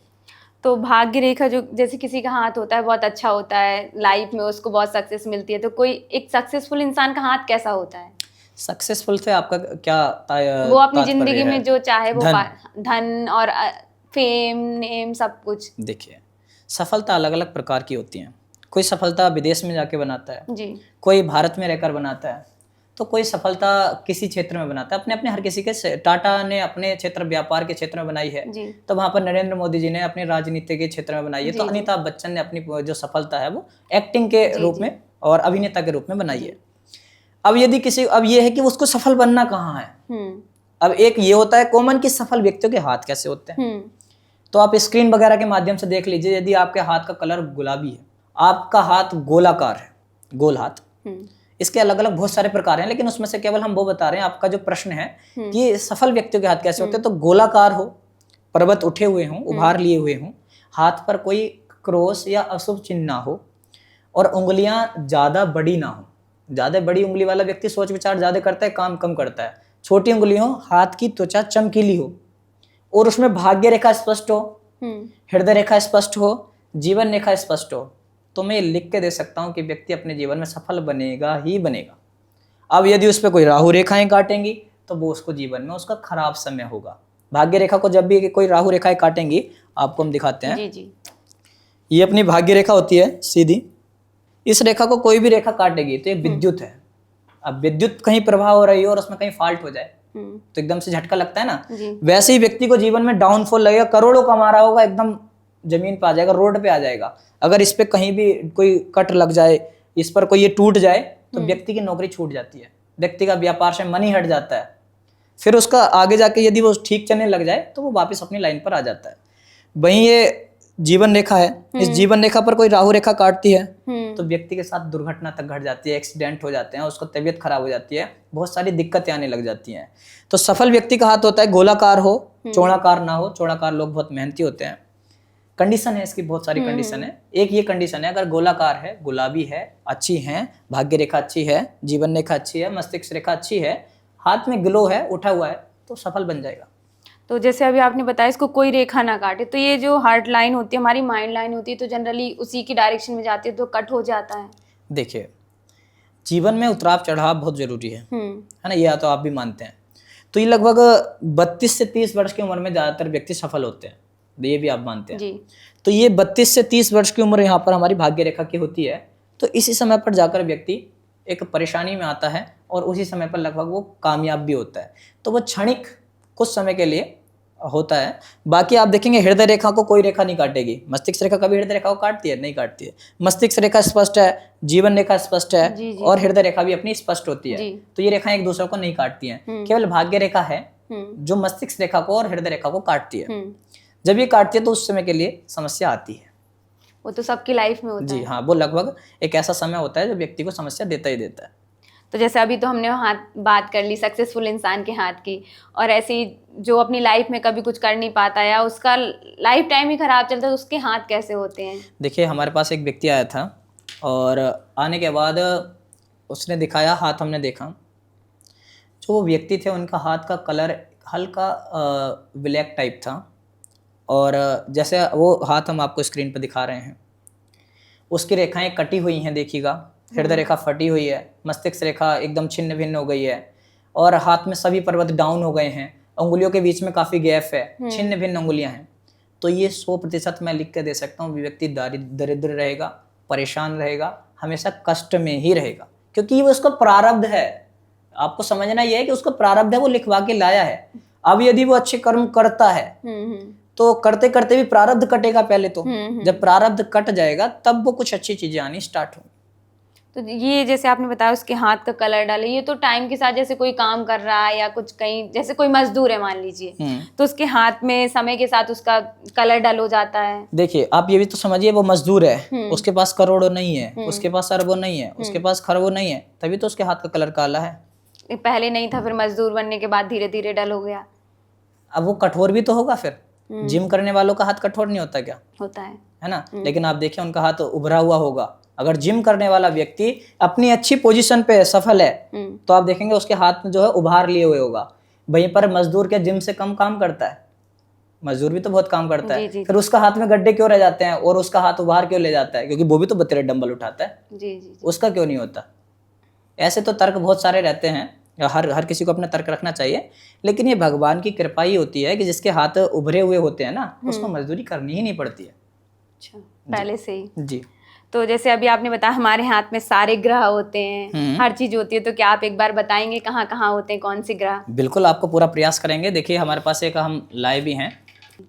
तो भाग्य रेखा जो जैसे किसी का हाथ होता है बहुत अच्छा होता है, लाइफ में उसको बहुत सक्सेस मिलती है, तो कोई एक सक्सेसफुल इंसान का हाथ कैसा होता है? सक्सेसफुल से आपका क्या वो अपनी जिंदगी में जो चाहे वो धन और फेम, नेम, सब कुछ। देखिए, सफलता अलग अलग प्रकार की होती है। कोई सफलता विदेश में जाके बनाता है जी, कोई भारत में रहकर बनाता है, तो कोई सफलता किसी क्षेत्र में बनाता है। अपने अपने हर किसी के, टाटा ने अपने क्षेत्र व्यापार के क्षेत्र में बनाई है, तो वहां पर नरेंद्र मोदी जी ने अपनी राजनीति के क्षेत्र में बनाई है। तो अमिताभ बच्चन ने अपनी जो सफलता है वो एक्टिंग के रूप में और अभिनेता के रूप में बनाई है। अब यदि किसी, अब ये है कि उसको सफल बनना कहाँ है। अब एक ये होता है कॉमन कि सफल व्यक्तियों के हाथ कैसे होते हैं। तो आप स्क्रीन वगैरह के माध्यम से देख लीजिए, यदि आपके हाथ का कलर गुलाबी है, आपका हाथ गोलाकार है, गोल हाथ, इसके अलग अलग बहुत सारे प्रकार हैं, लेकिन उसमें से केवल हम वो बता रहे हैं। आपका जो प्रश्न है कि सफल व्यक्तियों के हाथ कैसे होते हैं, तो गोलाकार हो, पर्वत उठे हुए हों, उभार लिए हुए हों, हाथ पर कोई क्रॉस या अशुभ चिन्ह ना हो, और उंगलियां ज्यादा बड़ी ना हो। ज्यादा बड़ी उंगली वाला व्यक्ति सोच विचार ज्यादा करता है, काम कम करता है। छोटी उंगली हो, हाथ की त्वचा चमकीली हो, और उसमें भाग्य रेखा स्पष्ट हो, हृदय रेखा स्पष्ट हो, जीवन रेखा स्पष्ट हो, तो मैं लिख के दे सकता हूं कि व्यक्ति अपने जीवन में सफल बनेगा ही बनेगा। अब यदि उस पर कोई राहु रेखाएं काटेंगी तो वो उसको जीवन में उसका खराब समय होगा। भाग्य रेखा को जब भी कोई राहु रेखाएं काटेंगी, आपको हम दिखाते हैं। जी। ये अपनी भाग्य रेखा होती है सीधी। इस रेखा को कोई भी रेखा काटेगी तो ये विद्युत है। अब विद्युत कहीं प्रभाव हो रही हो और उसमें कहीं फॉल्ट हो जाए तो एकदम से झटका लगता है ना। वैसे ही व्यक्ति को जीवन में डाउनफॉल लगेगा, करोड़ों कमा रहा होगा, एकदम जमीन पे आ जाएगा, रोड पे आ जाएगा। अगर इस पे कहीं भी कोई कट लग जाए, इस पर कोई ये टूट जाए, तो व्यक्ति की नौकरी छूट जाती है, व्यक्ति का व्यापार से मनी हट जाता है। फिर उसका आगे जाके यदि वो ठीक चलने लग जाए तो वो वापस अपनी लाइन पर आ जाता है। वहीं ये जीवन रेखा है, इस जीवन रेखा पर कोई राहु रेखा काटती है तो व्यक्ति के साथ दुर्घटना तक घट जाती है, एक्सीडेंट हो जाते हैं, उसको तबीयत खराब हो जाती है, बहुत सारी दिक्कतें आने लग जाती हैं। तो सफल व्यक्ति का हाथ होता है गोलाकार हो, चौड़ाकार ना हो। चौड़ाकार लोग बहुत मेहनती होते हैं। कंडीशन है इसकी, बहुत सारी कंडीशन है। एक ये कंडीशन है, अगर गोलाकार है, गुलाबी है, अच्छी है, भाग्य रेखा अच्छी है, जीवन रेखा अच्छी है, मस्तिष्क रेखा अच्छी है, हाथ में ग्लो है, उठा हुआ है, तो सफल बन जाएगा। तो जैसे अभी आपने बताया इसको कोई रेखा ना काटे, तो ये जो हार्ट लाइन होती है, हमारी माइंड लाइन होती है, तो जनरली उसी की डायरेक्शन में जाती है तो कट हो जाता है। देखिए, जीवन में उतराव चढ़ाव बहुत जरूरी है ना, यह तो आप भी मानते हैं। तो ये लगभग 32 से 30 वर्ष की उम्र में ज्यादातर व्यक्ति सफल होते हैं, ये भी आप मानते हैं जी। तो ये 32 से 30 वर्ष की उम्र यहाँ पर हमारी भाग्य रेखा की होती है। तो इसी समय पर जाकर व्यक्ति एक परेशानी में आता है और उसी समय पर लगभग वो कामयाब भी होता है। तो वो क्षणिक कुछ समय के लिए होता है। बाकी आप देखेंगे हृदय रेखा को कोई रेखा नहीं काटेगी। मस्तिष्क रेखा कभी हृदय रेखा को काटती है? नहीं काटती है। मस्तिष्क रेखा स्पष्ट है, जीवन रेखा स्पष्ट है जी जी और हृदय रेखा भी अपनी स्पष्ट होती है। जी। तो ये रेखाएं एक दूसरे को नहीं काटती हैं। केवल भाग्य रेखा है जो मस्तिष्क रेखा को और हृदय रेखा को काटती है। जब ये काटती है तो उस समय के लिए समस्या आती है। वो तो सबकी लाइफ में होता जी है। हाँ, वो लगभग एक ऐसा समय होता है जो व्यक्ति को समस्या देता ही देता है। तो जैसे अभी तो हमने हाथ बात कर ली सक्सेसफुल इंसान के हाथ की, और ऐसी जो अपनी लाइफ में कभी कुछ कर नहीं पाता या उसका लाइफ टाइम ही खराब चलता है, उसके हाथ कैसे होते हैं? देखिए, हमारे पास एक व्यक्ति आया था और आने के बाद उसने दिखाया, हाथ हमने देखा। जो वो व्यक्ति थे उनका हाथ का कलर हल्का ब्लैक टाइप था और जैसे वो हाथ हम आपको स्क्रीन पर दिखा रहे हैं, उसकी रेखाएं कटी हुई हैं, देखिएगा। हृदय रेखा फटी हुई है, मस्तिष्क रेखा एकदम छिन्न भिन्न हो गई है और हाथ में सभी पर्वत डाउन हो गए हैं। अंगुलियों के बीच में काफ़ी गैप है, छिन्न भिन्न अंगुलियां हैं। तो ये 100% मैं लिख के दे सकता हूँ, व्यक्ति दरिद्र रहेगा, परेशान रहेगा, हमेशा कष्ट में ही रहेगा, क्योंकि वो उसका प्रारब्ध है। आपको समझना यह है कि उसका प्रारब्ध है, वो लिखवा के लाया है। अब यदि वो अच्छे कर्म करता है तो करते करते भी प्रारब्ध कटेगा पहले तो। जब प्रारब्ध कट जाएगा तब वो कुछ अच्छी चीजें आनी स्टार्ट होंगी। तो ये जैसे आपने बताया उसके हाथ का कलर डाले, ये तो टाइम के साथ जैसे कोई काम कर रहा है या कुछ कहीं, जैसे कोई मजदूर है मान लीजिए, तो उसके हाथ में समय के साथ उसका कलर डल हो जाता है। देखिए, आप ये भी तो समझिए, वो मजदूर है, उसके पास करोड़ों नहीं है, उसके पास अरबों नहीं है, उसके पास खरबों नहीं है, तभी तो उसके हाथ का कलर काला है। पहले नहीं था, फिर मजदूर बनने के बाद धीरे धीरे डल हो गया। अब वो कठोर भी तो होगा फिर। जिम करने वालों का हाथ कठोर नहीं होता क्या? होता है ना? लेकिन आप देखिए उनका हाथ उभरा हुआ होगा। अगर जिम करने वाला व्यक्ति अपनी अच्छी पोजीशन पे सफल है तो आप देखेंगे उसके हाथ में जो है उभार लिए हुए होगा। वहीं पर मजदूर के जिम से कम काम करता है? मजदूर भी तो बहुत काम करता है। फिर उसका हाथ में गड्ढे क्यों रह जाते हैं और उसका हाथ उभार क्यों ले जाता है? क्योंकि वो भी तो बतेरे डंबल उठाता है। जी। उसका क्यों नहीं होता? ऐसे तो तर्क बहुत सारे रहते हैं, हर किसी को अपना तर्क रखना चाहिए, लेकिन ये भगवान की कृपा ही होती है कि जिसके हाथ उभरे हुए होते हैं ना, उसको मजदूरी करनी ही नहीं पड़ती है। अच्छा, पहले से ही। जी। तो जैसे अभी आपने बताया हमारे हाथ में सारे ग्रह होते हैं, हर चीज होती है, तो क्या आप एक बार बताएंगे कहाँ कहाँ होते हैं, कौन से ग्रह? बिल्कुल, आपको पूरा प्रयास करेंगे। देखिए, हमारे पास एक हम लाए भी हैं,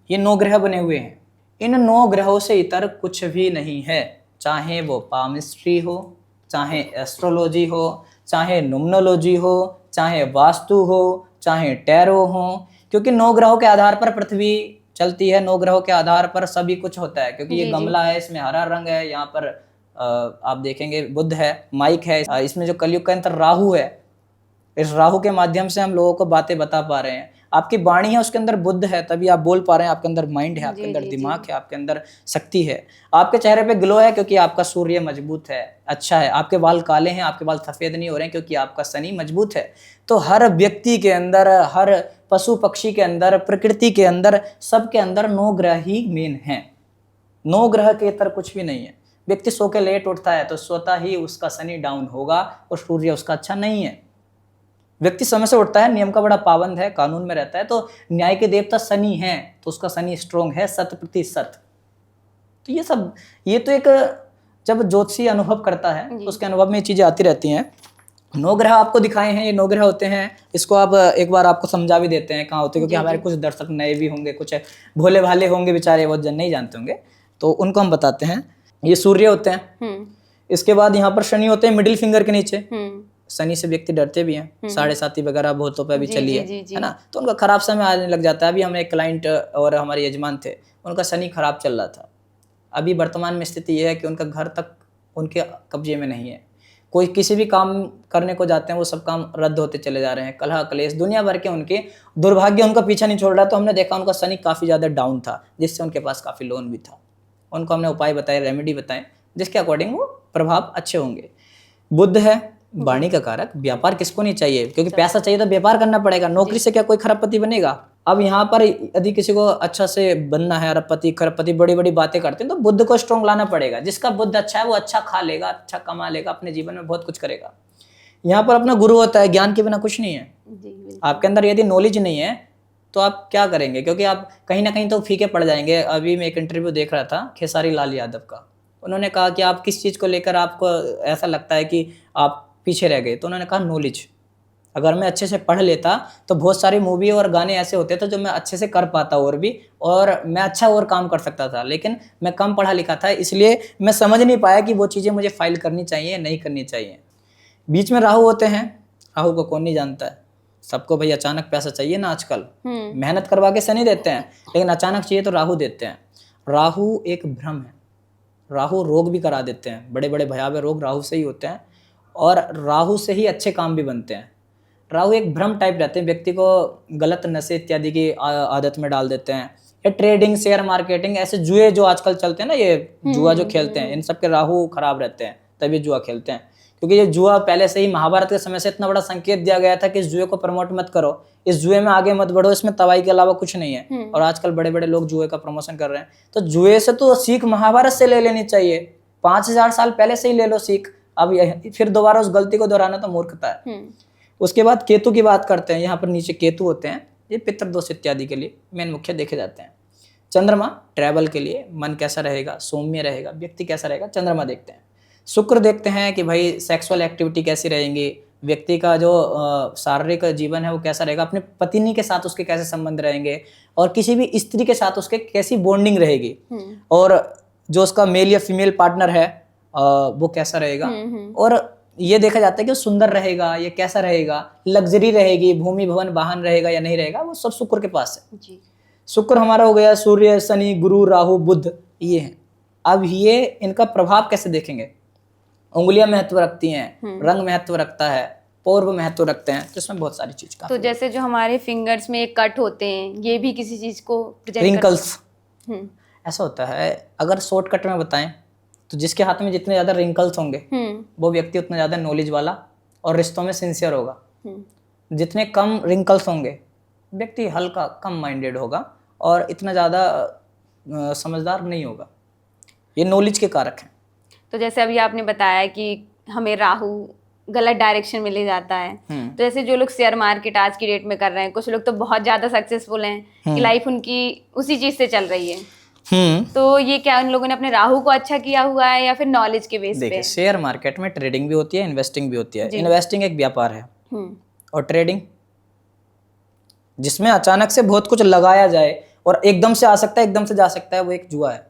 ये 9 ग्रह बने हुए हैं। इन 9 ग्रहों से इतर कुछ भी नहीं है, चाहे वो पामिस्ट्री हो, चाहे एस्ट्रोलॉजी हो, चाहे न्यूमरोलॉजी हो, चाहे वास्तु हो, चाहे टैरो हो, क्योंकि 9 ग्रहों के आधार पर पृथ्वी चलती है, 9 ग्रहों के आधार पर सभी कुछ होता है। क्योंकि ये गमला है, इसमें हरा रंग है, यहाँ पर आप देखेंगे बुध है, माइक है, इसमें जो कलयुग का यंत्र राहु है, इस राहु के माध्यम से हम लोगों को बातें बता पा रहे हैं। आपकी वाणी है, उसके अंदर बुद्ध है, तभी आप बोल पा रहे हैं। आपके अंदर माइंड है, आपके अंदर दिमाग है, आपके अंदर शक्ति है। आपके चेहरे पे ग्लो है क्योंकि आपका सूर्य मजबूत है, अच्छा है। आपके बाल काले हैं, आपके बाल सफेद नहीं हो रहे हैं क्योंकि आपका शनि मजबूत है। तो हर व्यक्ति के अंदर, हर पशु पक्षी के अंदर, प्रकृति के अंदर, सबके अंदर 9 ग्रह ही मेन हैं। 9 ग्रह के इतर कुछ भी नहीं है। व्यक्ति सो के लेट उठता है तो स्वतः ही उसका शनि डाउन होगा और सूर्य उसका अच्छा नहीं है। व्यक्ति समय से उठता है, नियम का बड़ा पाबंद है, कानून में रहता है, तो न्याय के देवता शनि है, तो उसका शनि स्ट्रोंग है 100%। तो ये तो एक जब ज्योतिषी अनुभव करता है तो उसके अनुभव में ये चीजें आती रहती हैं। 9 ग्रह आपको दिखाए हैं, ये 9 ग्रह होते हैं। इसको आप एक बार आपको समझा भी देते हैं कहाँ होते हैं, क्योंकि हमारे कुछ दर्शक नए भी होंगे, कुछ भोले भाले होंगे बेचारे, बहुत जन नहीं जानते होंगे, तो उनको हम बताते हैं। ये सूर्य होते हैं, इसके बाद यहाँ पर शनि होते हैं मिडिल फिंगर के नीचे। शनि से व्यक्ति डरते भी हैं, 7.5 वगैरह बहुतों पे अभी चली है ना, तो उनका खराब समय आने लग जाता है। अभी हम एक क्लाइंट और हमारे यजमान थे, उनका शनि खराब चल रहा था। अभी वर्तमान में स्थिति यह है कि उनका घर तक उनके कब्जे में नहीं है। कोई किसी भी काम करने को जाते हैं, वो सब काम रद्द होते चले जा रहे हैं। कलह कलेश दुनिया भर के उनके दुर्भाग्य उनका पीछा नहीं छोड़ रहा। तो हमने देखा उनका शनि काफ़ी ज़्यादा डाउन था, जिससे उनके पास काफ़ी लोन भी था। उनको हमने उपाय बताए, रेमेडी बताए, जिसके अकॉर्डिंग वो प्रभाव अच्छे होंगे। बुध है वाणी का कारक। व्यापार किसको नहीं चाहिए, क्योंकि पैसा चाहिए तो व्यापार करना पड़ेगा। नौकरी से क्या कोई खरबपति बनेगा? अब यहाँ पर यदि किसी को अच्छा से बनना है, अरबपति खरबपति बड़ी बड़ी बातें करते हैं, तो बुद्ध को स्ट्रॉन्ग लाना पड़ेगा। जिसका बुद्ध अच्छा है वो अच्छा खा लेगा, अच्छा कमा लेगा, अपने जीवन में बहुत कुछ करेगा। यहाँ पर अपना गुरु होता है, ज्ञान के बिना कुछ नहीं है। आपके अंदर यदि नॉलेज नहीं है तो आप क्या करेंगे, क्योंकि आप कहीं ना कहीं तो फीके पड़ जाएंगे। अभी मैं एक इंटरव्यू देख रहा था खेसारी लाल यादव का, उन्होंने कहा कि आप किस चीज़ को लेकर आपको ऐसा लगता है कि आप पीछे रह गए। तो उन्होंने कहा नॉलेज, अगर मैं अच्छे से पढ़ लेता तो बहुत सारी मूवी और गाने ऐसे होते थे जो मैं अच्छे से कर पाता और भी, और मैं अच्छा और काम कर सकता था। लेकिन मैं कम पढ़ा लिखा था, इसलिए मैं समझ नहीं पाया कि वो चीज़ें मुझे फाइल करनी चाहिए या नहीं करनी चाहिए। बीच में राहु होते हैं, राहु को कौन नहीं जानता है, सबको भाई अचानक पैसा चाहिए ना आजकल, मेहनत करवा के शनि देते हैं, लेकिन अचानक चाहिए तो राहु देते हैं। राहु एक भ्रम है, राहु रोग भी करा देते हैं, बड़े बड़े भयावह रोग राहु से ही होते हैं, और राहु से ही अच्छे काम भी बनते हैं। राहु एक भ्रम टाइप रहते हैं, व्यक्ति को गलत नशे इत्यादि की आदत में डाल देते हैं। ये ट्रेडिंग, शेयर मार्केटिंग, ऐसे जुए जो आजकल चलते हैं ना, ये जुआ जो खेलते हैं, इन सब के राहु खराब रहते हैं, तभी जुआ खेलते हैं। क्योंकि ये जुआ पहले से ही महाभारत के समय से इतना बड़ा संकेत दिया गया था कि इस जुए को प्रमोट मत करो, इस जुए में आगे मत बढ़ो, इसमें तबाही के अलावा कुछ नहीं है। और आजकल बड़े बड़े लोग जुए का प्रमोशन कर रहे हैं। तो जुए से तो सीख महाभारत से ले लेनी चाहिए, 5000 साल पहले से ही ले लो सीख। अब फिर दोबारा उस गलती को दोहराना तो मूर्खता है। उसके बाद केतु की बात करते हैं। यहाँ पर नीचे केतु होते हैं, ये पितृदोष इत्यादि के लिए मेन मुख्य देखे जाते हैं। चंद्रमा ट्रैवल के लिए, मन कैसा रहेगा, सौम्य रहेगा, व्यक्ति कैसा रहेगा, चंद्रमा देखते हैं। शुक्र देखते हैं कि भाई सेक्सुअल एक्टिविटी कैसी रहेंगी, व्यक्ति का जो शारीरिक जीवन है वो कैसा रहेगा, अपने पत्नी के साथ उसके कैसे संबंध रहेंगे, और किसी भी स्त्री के साथ उसके कैसी बॉन्डिंग रहेगी, और जो उसका मेल या फीमेल पार्टनर है वो कैसा रहेगा। और ये देखा जाता है कि वो सुंदर रहेगा, ये कैसा रहेगा, लग्जरी रहेगी, भूमि भवन वाहन रहेगा या नहीं रहेगा, वो सब शुक्र के पास है जी। शुक्र हमारा हो गया, सूर्य, शनि, गुरु, राहु, बुध, ये हैं। अब ये इनका प्रभाव कैसे देखेंगे। उंगलियां महत्व रखती हैं, रंग महत्व रखता है, पौर्व महत्व रखते हैं, तो इसमें बहुत सारी चीज का। तो जैसे जो हमारे फिंगर्स में एक कट होते हैं, ये भी किसी चीज को रिंकल्स, ऐसा होता है। अगर शॉर्टकट में बताएं तो जिसके हाथ में जितने ज्यादा रिंकल्स होंगे वो व्यक्ति उतना ज्यादा नॉलेज वाला और रिश्तों में सिंसियर होगा। जितने कम रिंकल्स होंगे व्यक्ति हल्का कम माइंडेड होगा और इतना ज्यादा समझदार नहीं होगा। ये नॉलेज के कारक हैं। तो जैसे अभी आपने बताया कि हमें राहु गलत डायरेक्शन में ले जाता है, तो जैसे जो लोग शेयर मार्केट आज की डेट में कर रहे हैं, कुछ लोग तो बहुत ज्यादा सक्सेसफुल हैं कि लाइफ उनकी उसी चीज से चल रही है। तो ये क्या उन लोगों ने अपने राहु को अच्छा किया हुआ है या फिर नॉलेज के बेस पे? देखिए, शेयर मार्केट में ट्रेडिंग भी होती है, इन्वेस्टिंग भी होती है। इन्वेस्टिंग एक व्यापार है और ट्रेडिंग जिसमें अचानक से बहुत कुछ लगाया जाए और एकदम से आ सकता है, एकदम से जा सकता है, वो एक जुआ है।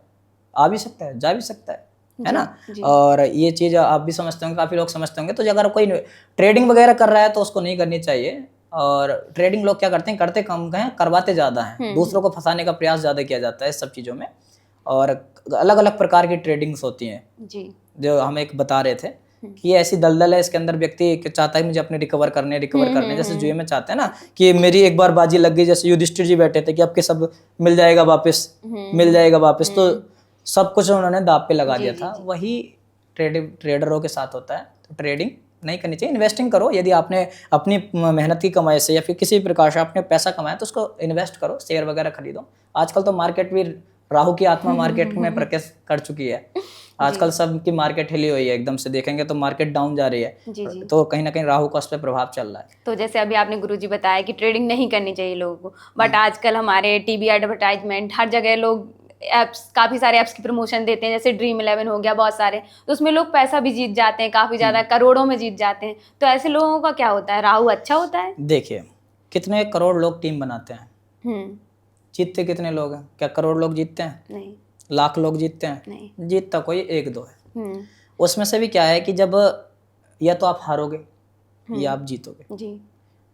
आ भी सकता है, जा भी सकता है ना। और ये चीज आप भी समझते होंगे, काफी लोग समझते होंगे। तो अगर कोई ट्रेडिंग वगैरह कर रहा है तो उसको नहीं करनी चाहिए। और ट्रेडिंग लोग क्या करते हैं, करते कम हैं, करवाते ज्यादा हैं। दूसरों को फंसाने का प्रयास ज्यादा किया जाता है इस सब चीजों में। और अलग अलग प्रकार की ट्रेडिंग्स होती हैं जी, जो हम एक बता रहे थे कि ये ऐसी दलदल है, इसके अंदर व्यक्ति चाहता है मुझे अपने रिकवर करने जैसे जुए में चाहते हैं ना कि मेरी एक बार बाजी लग गई, जैसे युधिष्ठिर जी बैठे थे कि आपके सब मिल जाएगा वापस, तो सब कुछ उन्होंने दांव पे लगा दिया था। वही ट्रेडरों के साथ होता है। तो ट्रेडिंग नहीं करनी चाहिए, इन्वेस्टिंग करो। यदि आपने अपनी मेहनत की कमाई से या फिर किसी भी प्रकार से आपने पैसा कमाया तो उसको इन्वेस्ट करो, शेयर वगैरह खरीदो। आजकल तो मार्केट भी राहु की आत्मा मार्केट में प्रवेश कर चुकी है। आजकल सबकी मार्केट हिली हुई है, एकदम से देखेंगे तो मार्केट डाउन जा रही है। जी। तो कहीं ना कहीं राहु का उस पर प्रभाव चल रहा है। तो जैसे अभी आपने गुरुजी बताया कि ट्रेडिंग नहीं करनी चाहिए लोगों को, बट आजकल हमारे टीवी एडवर्टाइजमेंट हर जगह लोग एप्स, काफी सारे एप्स की प्रमोशन देते हैं, जैसे ड्रीम 11 हो गया, बहुत सारे, तो उसमें लोग पैसा भी जीत जाते हैं, काफी ज्यादा करोड़ों में जीत जाते हैं। तो ऐसे लोगों का क्या होता है, राहु अच्छा होता है? देखिए, कितने करोड़ लोग टीम बनाते हैं, जीतते कितने लोग हैं? क्या करोड़ लोग जीतते हैं? नहीं। लाख लोग जीतते हैं? नहीं। जीतता कोई एक दो है। उसमें से भी क्या है कि जब या तो आप हारोगे या आप जीतोगे जी।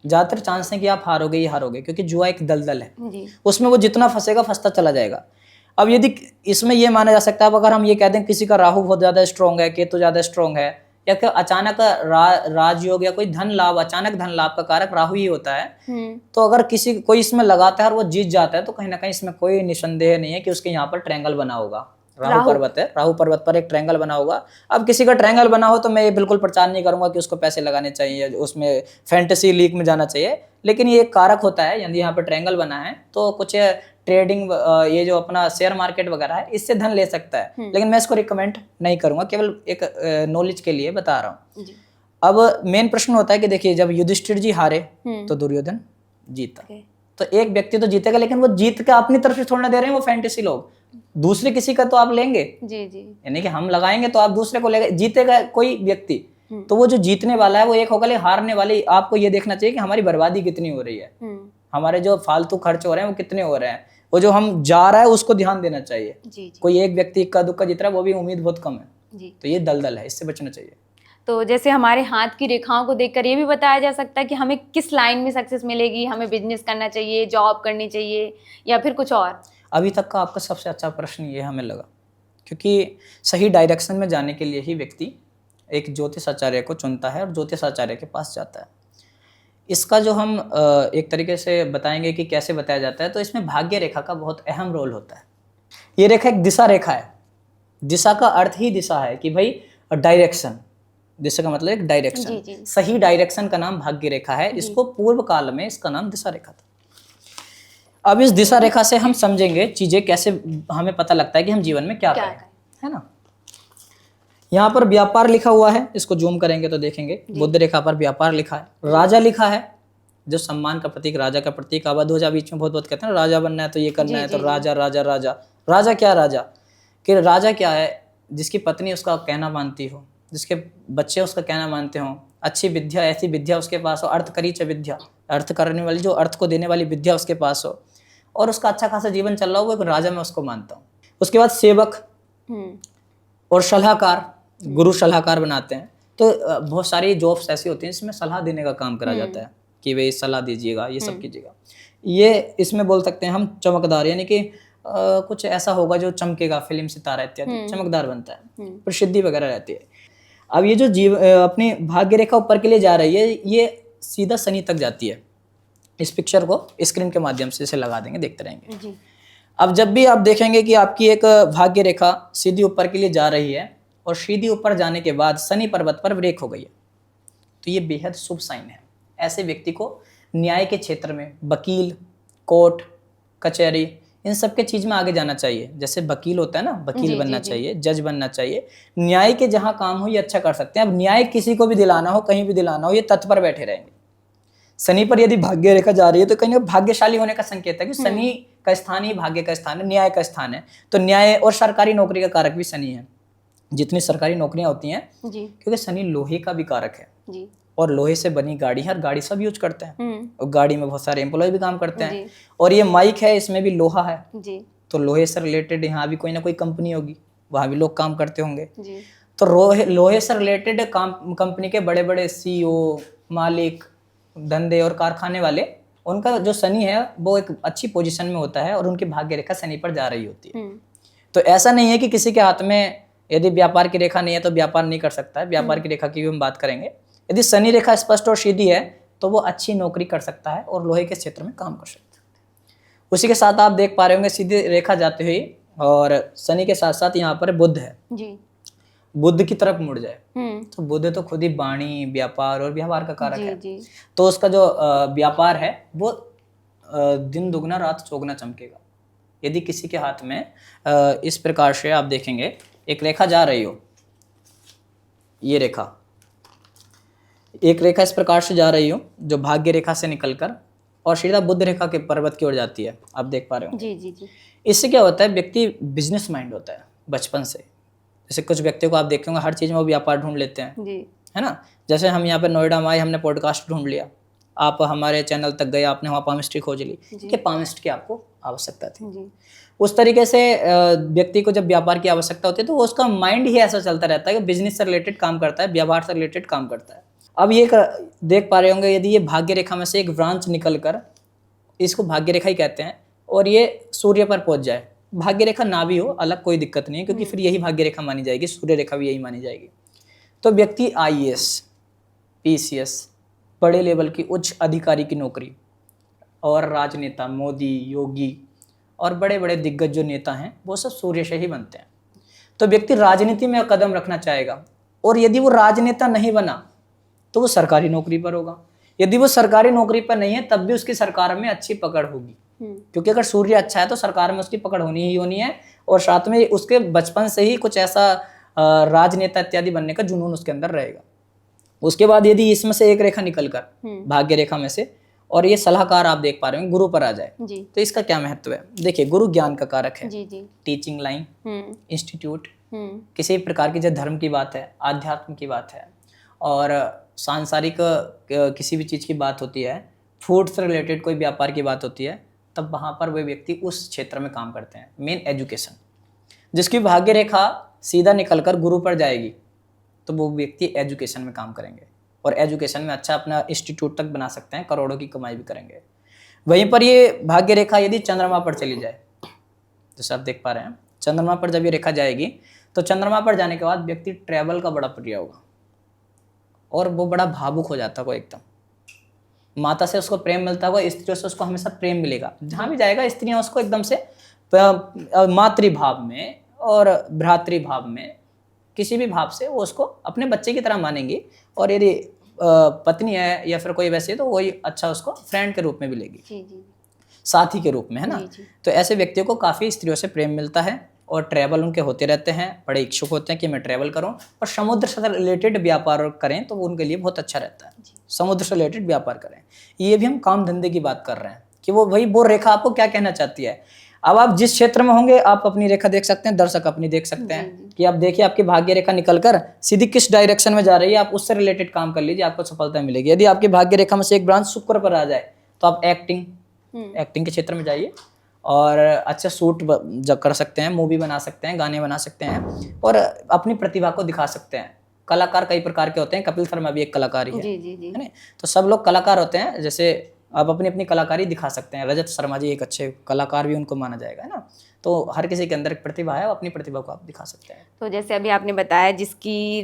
ज्यादातर चांस है कि आप हारोगे ही हारोगे, क्योंकि जुआ एक दलदल है जी। उसमें वो जितना फंसेगा फंसता चला जाएगा। अब यदि इसमें ये माना जा सकता है, अगर हम ये कह दें किसी का राहु बहुत ज्यादा स्ट्रॉन्ग है, केतु ज्यादा स्ट्रॉन्ग है, या कि अचानक राजयोग या कोई धन लाभ, अचानक धन लाभ का कारक राहु ही होता है, तो अगर कोई इसमें लगाता है और वो जीत जाता है तो कहीं ना कहीं इसमें कोई निसंदेह नहीं है कि उसके यहाँ पर ट्रायंगल बना होगा। राहु पर्वत है, राहु पर्वत पर एक ट्रायंगल बना होगा। अब किसी का ट्रायंगल बना हो तो मैं ये बिल्कुल प्रचार नहीं करूंगा कि उसको पैसे लगाने चाहिए, उसमें फैंटेसी लीग में जाना चाहिए, लेकिन ये एक कारक होता है। यदि यहाँ पर ट्रायंगल बना है तो कुछ ट्रेडिंग, ये जो अपना शेयर मार्केट वगैरह है, इससे धन ले सकता है, लेकिन मैं इसको रिकमेंड नहीं करूंगा, केवल एक नॉलेज के लिए बता रहा हूँ। अब मेन प्रश्न होता है कि देखिए, जब युधिष्ठिर जी हारे तो दुर्योधन जीता। तो एक व्यक्ति तो जीतेगा, लेकिन वो जीत का अपनी तरफ से थोड़ा दे रहे हैं वो फैंटेसी लोग, दूसरे किसी का तो आप लेंगे जी जी, यानी कि हम लगाएंगे तो आप दूसरे को लेंगे, जीतेगा कोई व्यक्ति। तो वो जो जीतने वाला है वो एक होगा, लेकिन हारने वाले आपको ये देखना चाहिए कि हमारी बर्बादी कितनी हो रही है, हमारे जो फालतू खर्च हो रहे हैं वो कितने हो रहे हैं, वो जो हम जा रहा है उसको ध्यान देना चाहिए। जी। कोई एक व्यक्ति इक्का दुक्का जीत रहा है वो भी उम्मीद बहुत कम है जी। तो ये दलदल है, इससे बचना चाहिए। तो जैसे हमारे हाथ की रेखाओं को देखकर ये भी बताया जा सकता है कि हमें किस लाइन में सक्सेस मिलेगी, हमें बिजनेस करना चाहिए, जॉब करनी चाहिए या फिर कुछ और? अभी तक का आपका सबसे अच्छा प्रश्न ये हमें लगा, क्योंकि सही डायरेक्शन में जाने के लिए ही व्यक्ति एक ज्योतिष आचार्य को चुनता है और ज्योतिष आचार्य के पास जाता है। इसका जो हम एक तरीके से बताएंगे कि कैसे बताया जाता है, तो इसमें भाग्य रेखा का बहुत अहम रोल होता है। ये रेखा एक दिशा रेखा है। दिशा का अर्थ ही दिशा है कि भाई डायरेक्शन, दिशा का मतलब एक डायरेक्शन। सही डायरेक्शन का नाम भाग्य रेखा है। इसको पूर्व काल में इसका नाम दिशा रेखा था। अब इस दिशा रेखा से हम समझेंगे चीजें कैसे, हमें पता लगता है कि हम जीवन में क्या करें, है ना। यहाँ पर व्यापार लिखा हुआ है, इसको जूम करेंगे तो देखेंगे बुध रेखा पर व्यापार लिखा है। राजा लिखा है, जो सम्मान का प्रतीक, राजा का प्रतीक। अवध हो जा बीच में बहुत बहुत कहते हैं ना, राजा बनना है तो ये करना है, तो राजा राजा राजा राजा क्या, राजा कि राजा क्या है, जिसकी पत्नी उसका कहना मानती हो, जिसके बच्चे उसका कहना मानते हो, अच्छी विद्या, ऐसी विद्या उसके पास हो, अर्थ करी च विद्या, अर्थ करने वाली, जो अर्थ को देने वाली विद्या उसके पास हो, और उसका अच्छा खासा जीवन चल रहा हो, वो एक राजा मैं उसको मानता हूँ। उसके बाद सेवक और सलाहकार, गुरु सलाहकार बनाते हैं। तो बहुत सारी जॉब्स ऐसी होती हैं जिसमें सलाह देने का काम करा जाता है कि भाई सलाह दीजिएगा, ये सब कीजिएगा। ये इसमें बोल सकते हैं हम चमकदार, यानी कि कुछ ऐसा होगा जो चमकेगा, फिल्म सितारा इत्यादि, चमकदार बनता है, प्रसिद्धि वगैरह रहती है। अब ये जो अपनी भाग्य रेखा ऊपर के लिए जा रही है, ये सीधा शनि तक जाती है। इस पिक्चर को स्क्रीन के माध्यम से इसे लगा देंगे, देखते रहेंगे जी। अब जब भी आप देखेंगे कि आपकी एक भाग्य रेखा सीधी ऊपर के लिए जा रही है और सीधी ऊपर जाने के बाद शनि पर्वत पर ब्रेक हो गई है, तो ये बेहद शुभ साइन है। ऐसे व्यक्ति को न्याय के क्षेत्र में, वकील, कोर्ट कचहरी, इन सब के चीज में आगे जाना चाहिए। जैसे वकील होता है ना, वकील बनना चाहिए, जज बनना चाहिए। न्याय के जहां काम हो ये अच्छा कर सकते हैं। अब न्याय किसी को भी दिलाना हो, कहीं भी दिलाना हो, ये तत्पर बैठे रहेंगे। शनि पर यदि भाग्य रेखा जा रही है तो कहीं भाग्यशाली होने का संकेत है कि शनि का स्थान ही भाग्य का स्थान है, न्याय का स्थान है। तो न्याय और सरकारी नौकरी का कारक भी शनि है। जितनी सरकारी नौकरियां होती हैं, क्योंकि शनि लोहे का भी कारक है जी। और लोहे से बनी गाड़ी है, और गाड़ी सब यूज करते हैं, और गाड़ी में बहुत सारे एम्प्लॉय भी काम करते हैं। और ये माइक है, इसमें भी लोहा है जी। तो लोहे से रिलेटेड यहाँ भी कोई ना कोई कंपनी होगी, वहां भी लोग काम करते होंगे जी। तो लोहे से रिलेटेड कंपनी के बड़े बड़े CEO, मालिक, धंधे और कारखाने वाले, उनका जो शनि है वो एक अच्छी पोजीशन में होता है और उनकी भाग्य रेखा शनि पर जा रही होती है। तो ऐसा नहीं है कि किसी के हाथ में यदि व्यापार की रेखा नहीं है तो व्यापार नहीं कर सकता है। व्यापार की रेखा की भी हम बात करेंगे। यदि शनि रेखा स्पष्ट और सीधी है तो वो अच्छी नौकरी कर सकता है और लोहे के क्षेत्र में काम कर सकता है। उसी के साथ आप देख पा रहे होंगे सीधी रेखा जाते हुए, और शनि के साथ साथ यहाँ पर बुध है जी। बुध की तरफ मुड़ जाए तो बुध तो खुद ही वाणी, व्यापार और व्यवहार का कारक है जी। तो उसका जो व्यापार है वो दिन दुगना रात चौगुना चमकेगा। यदि किसी के हाथ में इस प्रकार से आप देखेंगे एक रेखा जा रही हो, ये रेखा, एक रेखा इस प्रकार से जा रही हो जो भाग्य रेखा से निकलकर और सीधा बुध रेखा के पर्वत की ओर जाती है, आप देख पा रहे हो जी जी जी। इससे क्या होता है, व्यक्ति बिजनेस माइंड होता है बचपन से। जैसे कुछ व्यक्तियों को आप देखेंगे हर चीज में वो व्यापार ढूंढ लेते हैं जी। है ना। जैसे हम यहाँ पे नोएडा में आए, हमने पॉडकास्ट ढूंढ लिया, आप हमारे चैनल तक गए, आपने वहाँ पामिस्ट्री खोज ली कि पामिस्ट की आपको आवश्यकता थी जी। उस तरीके से व्यक्ति को जब व्यापार की आवश्यकता होती है तो उसका माइंड ही ऐसा चलता रहता है कि बिजनेस से रिलेटेड काम करता है, व्यवहार से रिलेटेड काम करता है। अब ये देख पा रहे होंगे, यदि ये भाग्य रेखा में से एक ब्रांच निकलकर, इसको भाग्य रेखा ही कहते हैं, और ये सूर्य पर पहुंच जाए, भाग्य रेखा ना भी हो अलग कोई दिक्कत नहीं है, क्योंकि फिर यही भाग्य रेखा मानी जाएगी, सूर्य रेखा भी यही मानी जाएगी। तो व्यक्ति IAS, PCS, बड़े लेवल की उच्च अधिकारी की नौकरी, और राजनेता, मोदी, योगी और बड़े बड़े दिग्गज जो नेता हैं वो सब सूर्य से ही बनते हैं। तो व्यक्ति राजनीति में कदम रखना चाहेगा, और यदि वो राजनेता नहीं बना तो वो सरकारी नौकरी पर होगा। यदि वो सरकारी नौकरी पर नहीं है तब भी उसकी सरकार में अच्छी पकड़ होगी, क्योंकि अगर सूर्य अच्छा है तो सरकार में उसकी पकड़ होनी ही होनी है, और साथ में उसके बचपन से ही कुछ ऐसा राजनेता इत्यादि बनने का जुनून उसके अंदर रहेगा। उसके बाद यदि इसमें से एक रेखा निकलकर भाग्य रेखा में से, और ये सलाहकार आप देख पा रहे हैं गुरु पर आ जाए जी। तो इसका क्या महत्व है। देखिए, गुरु ज्ञान का कारक है जी जी। टीचिंग लाइन, इंस्टीट्यूट, किसी प्रकार की जो धर्म की बात है, आध्यात्म की बात है, और सांसारिक किसी भी चीज़ की बात होती है, फूड से रिलेटेड कोई व्यापार की बात होती है, तब वहाँ पर वे व्यक्ति उस क्षेत्र में काम करते हैं। मेन एजुकेशन, जिसकी भाग्य रेखा सीधा निकलकर गुरु पर जाएगी तो वो व्यक्ति एजुकेशन में काम करेंगे और एजुकेशन में अच्छा अपना इंस्टीट्यूट तक बना सकते हैं, करोड़ों की कमाई भी करेंगे। वहीं पर ये भाग्य रेखा यदि चंद्रमा पर चली जाए, जैसे आप देख पा रहे हैं चंद्रमा पर जब ये रेखा जाएगी तो चंद्रमा पर जाने के बाद व्यक्ति ट्रैवल का बड़ा प्रिय होगा और वो बड़ा भावुक हो जाता होगा एकदम। माता से उसको प्रेम मिलता होगा, स्त्रियों से उसको हमेशा प्रेम मिलेगा। जहाँ भी जाएगा स्त्रियाँ उसको एकदम से मातृभाव में और भ्रातृभाव में, किसी भी भाव से वो उसको अपने बच्चे की तरह मानेंगी। और यदि पत्नी है या फिर कोई वैसे, तो वही अच्छा उसको फ्रेंड के रूप में भी लेगी, जी जी साथी के रूप में, है ना। जी जी। तो ऐसे व्यक्तियों को काफ़ी स्त्रियों से प्रेम मिलता है और ट्रैवल उनके होते रहते हैं, बड़े इच्छुक होते हैं कि मैं ट्रैवल करूं और समुद्र से रिलेटेड व्यापार करें तो वो उनके लिए बहुत अच्छा रहता है। समुद्र से रिलेटेड व्यापार करें, ये भी हम काम धंधे की बात कर रहे हैं कि वो रेखा आपको क्या कहना चाहती है। अब आप जिस क्षेत्र में होंगे आप अपनी रेखा देख सकते हैं, दर्शक अपनी देख सकते हैं कि आप देखिए आपकी भाग्य रेखा निकलकर सीधी किस डायरेक्शन में जा रही है, आप उससे रिलेटेड काम कर लीजिए, आपको सफलता मिलेगी। यदि आपकी भाग्य रेखा में से एक ब्रांच शुक्र पर आ जाए तो आप एक्टिंग के क्षेत्र में जाइए और अच्छे शूट कर सकते हैं, मूवी बना सकते हैं, गाने बना सकते हैं और अपनी प्रतिभा को दिखा सकते हैं। कलाकार कई प्रकार के होते हैं, कपिल शर्मा भी एक कलाकार ही है, जी जी जी। है ना। तो सब लोग कलाकार होते हैं, जैसे आप अपनी अपनी कलाकारी दिखा सकते हैं। रजत शर्मा जी एक अच्छे कलाकार भी उनको माना जाएगा, है ना। तो हर किसी के अंदर एक प्रतिभा है, अपनी प्रतिभा को आप दिखा सकते हैं। तो जैसे अभी आपने बताया जिसकी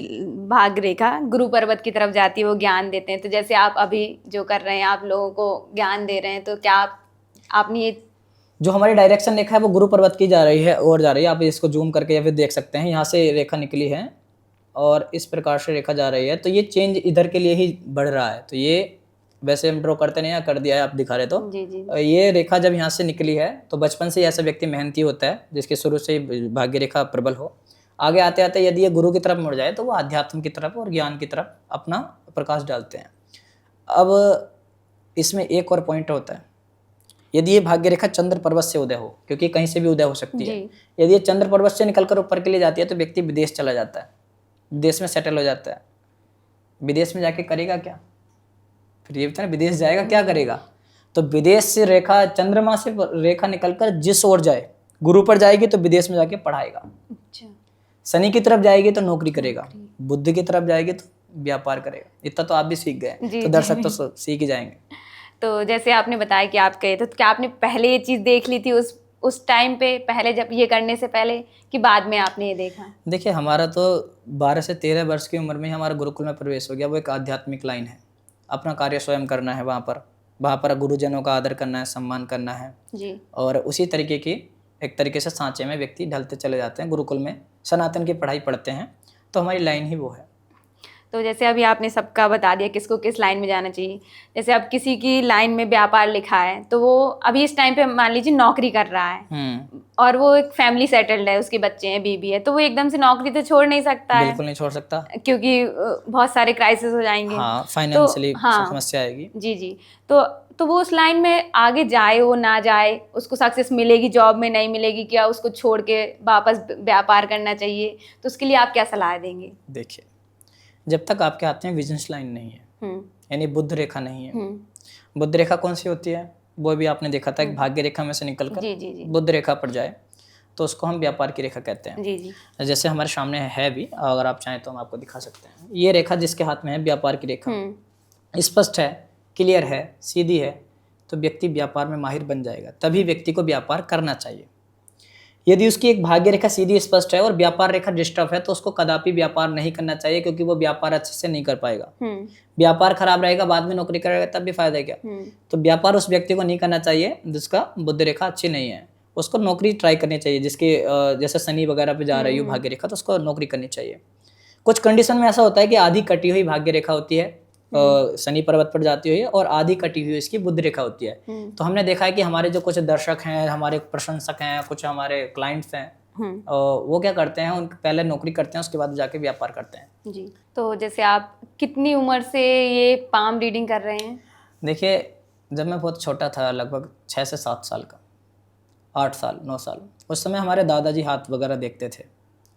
भाग्य रेखा गुरु पर्वत की तरफ जाती है वो ज्ञान देते हैं, तो जैसे आप अभी जो कर रहे हैं आप लोगों को ज्ञान दे रहे हैं, तो क्या आपने ये जो हमारी डायरेक्शन रेखा है वो गुरु पर्वत की जा रही है और जा रही है। आप इसको जूम करके या फिर देख सकते हैं, यहाँ से रेखा निकली है और इस प्रकार से रेखा जा रही है, तो ये चेंज इधर के लिए ही बढ़ रहा है। तो ये वैसे हम ड्रॉ करते नहीं, कर दिया है आप दिखा रहे तो जी जी ये रेखा जब यहाँ से निकली है तो बचपन से ऐसा व्यक्ति मेहनती होता है जिसके शुरू से ही भाग्य रेखा प्रबल हो। आगे आते आते यदि ये गुरु की तरफ मुड़ जाए तो वो अध्यात्म की तरफ और ज्ञान की तरफ अपना प्रकाश डालते हैं। अब इसमें एक और पॉइंट होता है, यदि ये भाग्य रेखा चंद्र पर्वत से उदय हो, क्योंकि कहीं से भी उदय हो सकती है, यदि ये चंद्र पर्वत से निकलकर ऊपर के लिए जाती है तो व्यक्ति विदेश चला जाता है, विदेश में सेटल हो जाता है। विदेश में जाके करेगा क्या, फिर ये ना विदेश जाएगा क्या करेगा। तो विदेश से रेखा, चंद्रमा से रेखा निकलकर जिस ओर जाए, गुरु पर जाएगी तो विदेश में जाके पढ़ाएगा, अच्छा, शनि की तरफ जाएगी तो नौकरी करेगा, बुध की तरफ जाएगी तो व्यापार करेगा। इतना तो आप भी सीख गए, तो दर्शक तो सीख ही जाएंगे। तो जैसे आपने बताया कि आप गए, तो क्या आपने पहले ये चीज़ देख ली थी उस टाइम पे, पहले जब ये करने से पहले, कि बाद में आपने ये देखा? देखिए हमारा तो 12 से 13 वर्ष की उम्र में ही हमारा गुरुकुल में प्रवेश हो गया। वो एक आध्यात्मिक लाइन है, अपना कार्य स्वयं करना है, वहाँ पर गुरुजनों का आदर करना है, सम्मान करना है जी। और उसी तरीके की एक तरीके से सांचे में व्यक्ति ढलते चले जाते हैं। गुरुकुल में सनातन की पढ़ाई पढ़ते हैं, तो हमारी लाइन ही वो है। तो जैसे अभी आपने सबका बता दिया किसको किस लाइन में जाना चाहिए। जैसे अब किसी की लाइन में व्यापार लिखा है तो वो अभी इस टाइम पे मान लीजिए नौकरी कर रहा है और वो एक फैमिली सेटल्ड है, उसके बच्चे हैं, बीबी है, तो वो एकदम से नौकरी तो छोड़ नहीं सकता है। बिल्कुल नहीं छोड़ सकता, क्योंकि बहुत सारे क्राइसिस हो जाएंगे। हाँ, फाइनेंशियली समस्या आएगी। जी जी। तो वो उस लाइन में आगे जाए वो ना जाए, उसको सक्सेस मिलेगी, जॉब में नहीं मिलेगी, क्या उसको छोड़ के वापस व्यापार करना चाहिए, तो उसके लिए आप क्या सलाह देंगे? देखिए, जब तक आपके हाथ में बिजनेस लाइन नहीं है, यानी बुध रेखा नहीं है। बुध रेखा कौन सी होती है, वो भी आपने देखा था, एक भाग्य रेखा में से निकलकर बुध रेखा पर जाए तो उसको हम व्यापार की रेखा कहते हैं। जी जी। जैसे हमारे सामने है भी, अगर आप चाहें तो हम आपको दिखा सकते हैं। ये रेखा जिसके हाथ में है व्यापार की रेखा, स्पष्ट है, क्लियर है, सीधी है, तो व्यक्ति व्यापार में माहिर बन जाएगा। तभी व्यक्ति को व्यापार करना चाहिए। यदि उसकी एक भाग्य रेखा सीधी स्पष्ट है और व्यापार रेखा डिस्टर्ब है तो उसको कदापि व्यापार नहीं करना चाहिए, क्योंकि वो व्यापार अच्छे से नहीं कर पाएगा। व्यापार खराब रहेगा, बाद में नौकरी करेगा तब भी फायदा क्या। तो व्यापार उस व्यक्ति को नहीं करना चाहिए जिसका बुध रेखा अच्छी नहीं है, उसको नौकरी ट्राई करनी चाहिए। जिसके जैसे शनि वगैरह पे जा रही हो भाग्य रेखा, तो उसको नौकरी करनी चाहिए। कुछ कंडीशन में ऐसा होता है कि आधी कटी हुई भाग्य रेखा होती है, शनि पर्वत पर जाती हुई है, और आधी कटी हुई इसकी बुध रेखा होती है। तो हमने देखा है कि हमारे जो कुछ दर्शक हैं, हमारे प्रशंसक हैं, कुछ हमारे क्लाइंट्स हैं, वो क्या करते हैं, उन पहले नौकरी करते हैं, उसके बाद जाके व्यापार करते हैं। जी। तो जैसे आप कितनी उम्र से ये पाम रीडिंग कर रहे हैं? देखिए, जब मैं बहुत छोटा था, लगभग 6 से 7 साल का, 8 साल 9 साल, उस समय हमारे दादाजी हाथ वगैरह देखते थे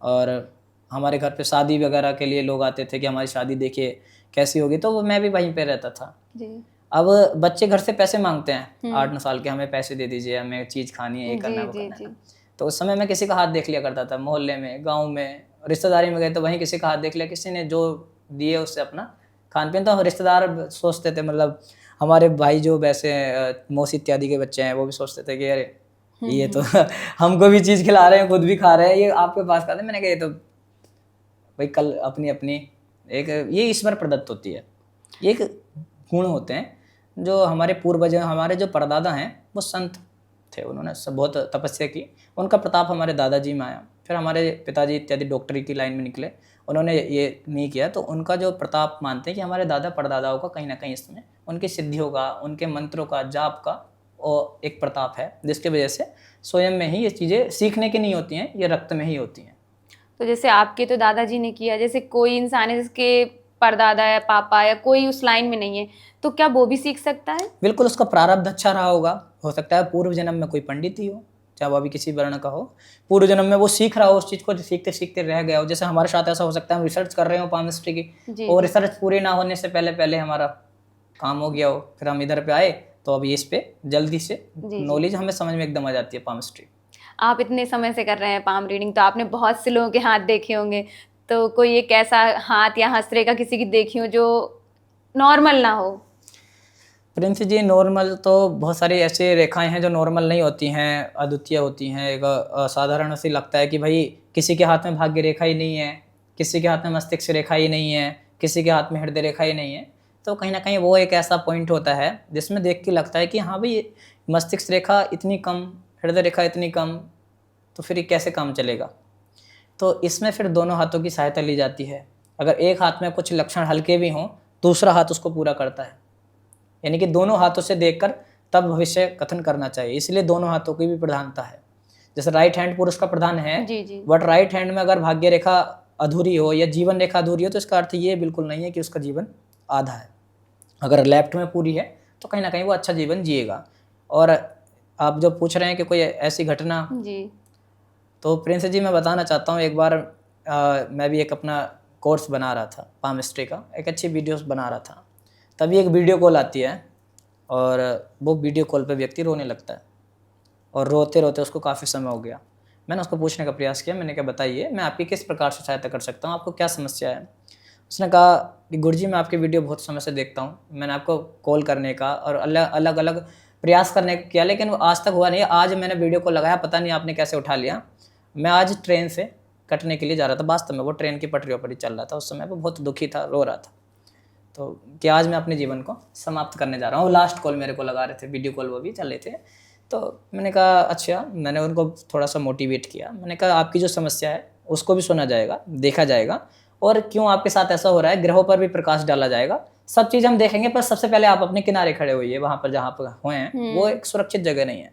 और हमारे घर पे शादी वगैरह के लिए लोग आते थे कि हमारी शादी देखिए कैसी होगी, तो मैं भी वहीं पे रहता था। जी अब बच्चे घर से पैसे मांगते हैं 8-9 साल के, हमें पैसे दे दीजिए, हमें चीज़ खानी है, ये करना है, वो जी करना जी है। तो उस समय मैं किसी का हाथ देख लिया करता था, मोहल्ले में, गाँव में, रिश्तेदारी में गए तो वहीं किसी का हाथ देख लिया, किसी ने जो दिए उससे अपना खान पीन। तो रिश्तेदार सोचते थे, मतलब हमारे भाई जो वैसे मौसी इत्यादि के बच्चे हैं वो भी सोचते थे कि अरे ये तो हमको भी चीज़ खिला रहे हैं, खुद भी खा रहे हैं, ये आपके पास खाते हैं। मैंने कहा ये तो भाई कल अपनी अपनी एक ये ईश्वर प्रदत्त होती है, ये एक गुण होते हैं जो हमारे पूर्वज, हमारे जो परदादा हैं वो संत थे, उन्होंने सब बहुत तपस्या की, उनका प्रताप हमारे दादाजी में आया। फिर हमारे पिताजी इत्यादि डॉक्टरी की लाइन में निकले, उन्होंने ये नहीं किया, तो उनका जो प्रताप मानते हैं कि हमारे दादा परदादाओं का कहीं ना कहीं इसमें उनकी सिद्धियों का, उनके मंत्रों का, जाप का और एक प्रताप है, जिसकी वजह से स्वयं में ही ये चीज़ें सीखने की नहीं होती हैं, ये रक्त में ही होती हैं। तो जैसे आपके तो दादाजी ने किया, जैसे कोई इंसान है जिसके परदादा या पापा या कोई उस लाइन में नहीं है, तो क्या वो भी सीख सकता है? बिल्कुल, उसका प्रारब्ध अच्छा रहा होगा, हो सकता है पूर्व जन्म में कोई पंडित ही हो, चाहे वो अभी किसी वर्ण का हो, पूर्व जन्म में वो सीख रहा हो, उस चीज़ को सीखते सीखते रह गया हो। जैसे हमारे साथ ऐसा हो सकता है, हम रिसर्च कर रहे हो पामिस्ट्री की, और रिसर्च पूरी ना होने से पहले पहले हमारा काम हो गया हो, फिर हम इधर पे आए तो अभी इस पे जल्दी से नॉलेज हमें समझ में एकदम आ जाती है पामिस्ट्री। आप इतने समय से कर रहे हैं पाम रीडिंग, तो आपने बहुत से लोगों के हाथ देखे होंगे, तो कोई एक ऐसा हाथ या हस्तरेखा किसी की देखी हो जो नॉर्मल ना हो? प्रिंस जी, नॉर्मल तो बहुत सारी ऐसी रेखाएं हैं जो नॉर्मल नहीं होती हैं, अद्वितीय होती हैं। एक असाधारण सी लगता है कि भाई किसी के हाथ में भाग्य रेखा ही नहीं है, किसी के हाथ में मस्तिष्क रेखा ही नहीं है, किसी के हाथ में हृदय रेखा ही नहीं है। तो कहीं ना कहीं वो एक ऐसा पॉइंट होता है जिसमें देख के लगता है कि हाँ भाई, मस्तिष्क रेखा इतनी कम, हृदय रेखा इतनी कम, तो फिर ये कैसे काम चलेगा। तो इसमें फिर दोनों हाथों की सहायता ली जाती है। अगर एक हाथ में कुछ लक्षण हल्के भी हों, दूसरा हाथ उसको पूरा करता है, यानी कि दोनों हाथों से देखकर तब भविष्य कथन करना चाहिए, इसलिए दोनों हाथों की भी प्रधानता है। जैसे राइट हैंड पुरुष का प्रधान है, बट राइट हैंड में अगर भाग्य रेखा अधूरी हो या जीवन रेखा अधूरी हो, तो इसका अर्थ ये बिल्कुल नहीं है कि उसका जीवन आधा है। अगर लेफ्ट में पूरी है तो कहीं ना कहीं वो अच्छा जीवन जिएगा। और आप जो पूछ रहे हैं कि कोई ऐसी घटना जी, तो प्रिंस जी मैं बताना चाहता हूँ, एक बार मैं भी एक अपना कोर्स बना रहा था पामिस्ट्री का, एक अच्छी वीडियोस बना रहा था, तभी एक वीडियो कॉल आती है और वो वीडियो कॉल पे व्यक्ति रोने लगता है, और रोते रोते उसको काफ़ी समय हो गया। मैंने उसको पूछने का प्रयास किया, मैंने कहा बताइए मैं आपकी किस प्रकार से सहायता कर सकता हूँ, आपको क्या समस्या है। उसने कहा कि गुरुजी मैं आपके वीडियो बहुत समय से देखता हूँ, मैंने आपको कॉल करने का और अलग अलग प्रयास करने का किया, लेकिन वो आज तक हुआ नहीं। आज मैंने वीडियो कॉल लगाया, पता नहीं आपने कैसे उठा लिया। मैं आज ट्रेन से कटने के लिए जा रहा था, वास्तव में वो ट्रेन की पटरियों पर ही चल रहा था, उस समय वो बहुत दुखी था, रो रहा था। तो कि आज मैं अपने जीवन को समाप्त करने जा रहा हूँ। लास्ट कॉल मेरे को लगा रहे थे, वीडियो कॉल वो भी चल रहे थे। तो मैंने कहा अच्छा, मैंने उनको थोड़ा सा मोटिवेट किया, मैंने कहा आपकी जो समस्या है उसको भी सुना जाएगा, देखा जाएगा, और क्यों आपके साथ ऐसा हो रहा है ग्रहों पर भी प्रकाश डाला जाएगा, सब चीज़ हम देखेंगे, पर सबसे पहले आप अपने किनारे खड़े होइए, वहाँ पर जहाँ पर हुए हैं वो एक सुरक्षित जगह नहीं है।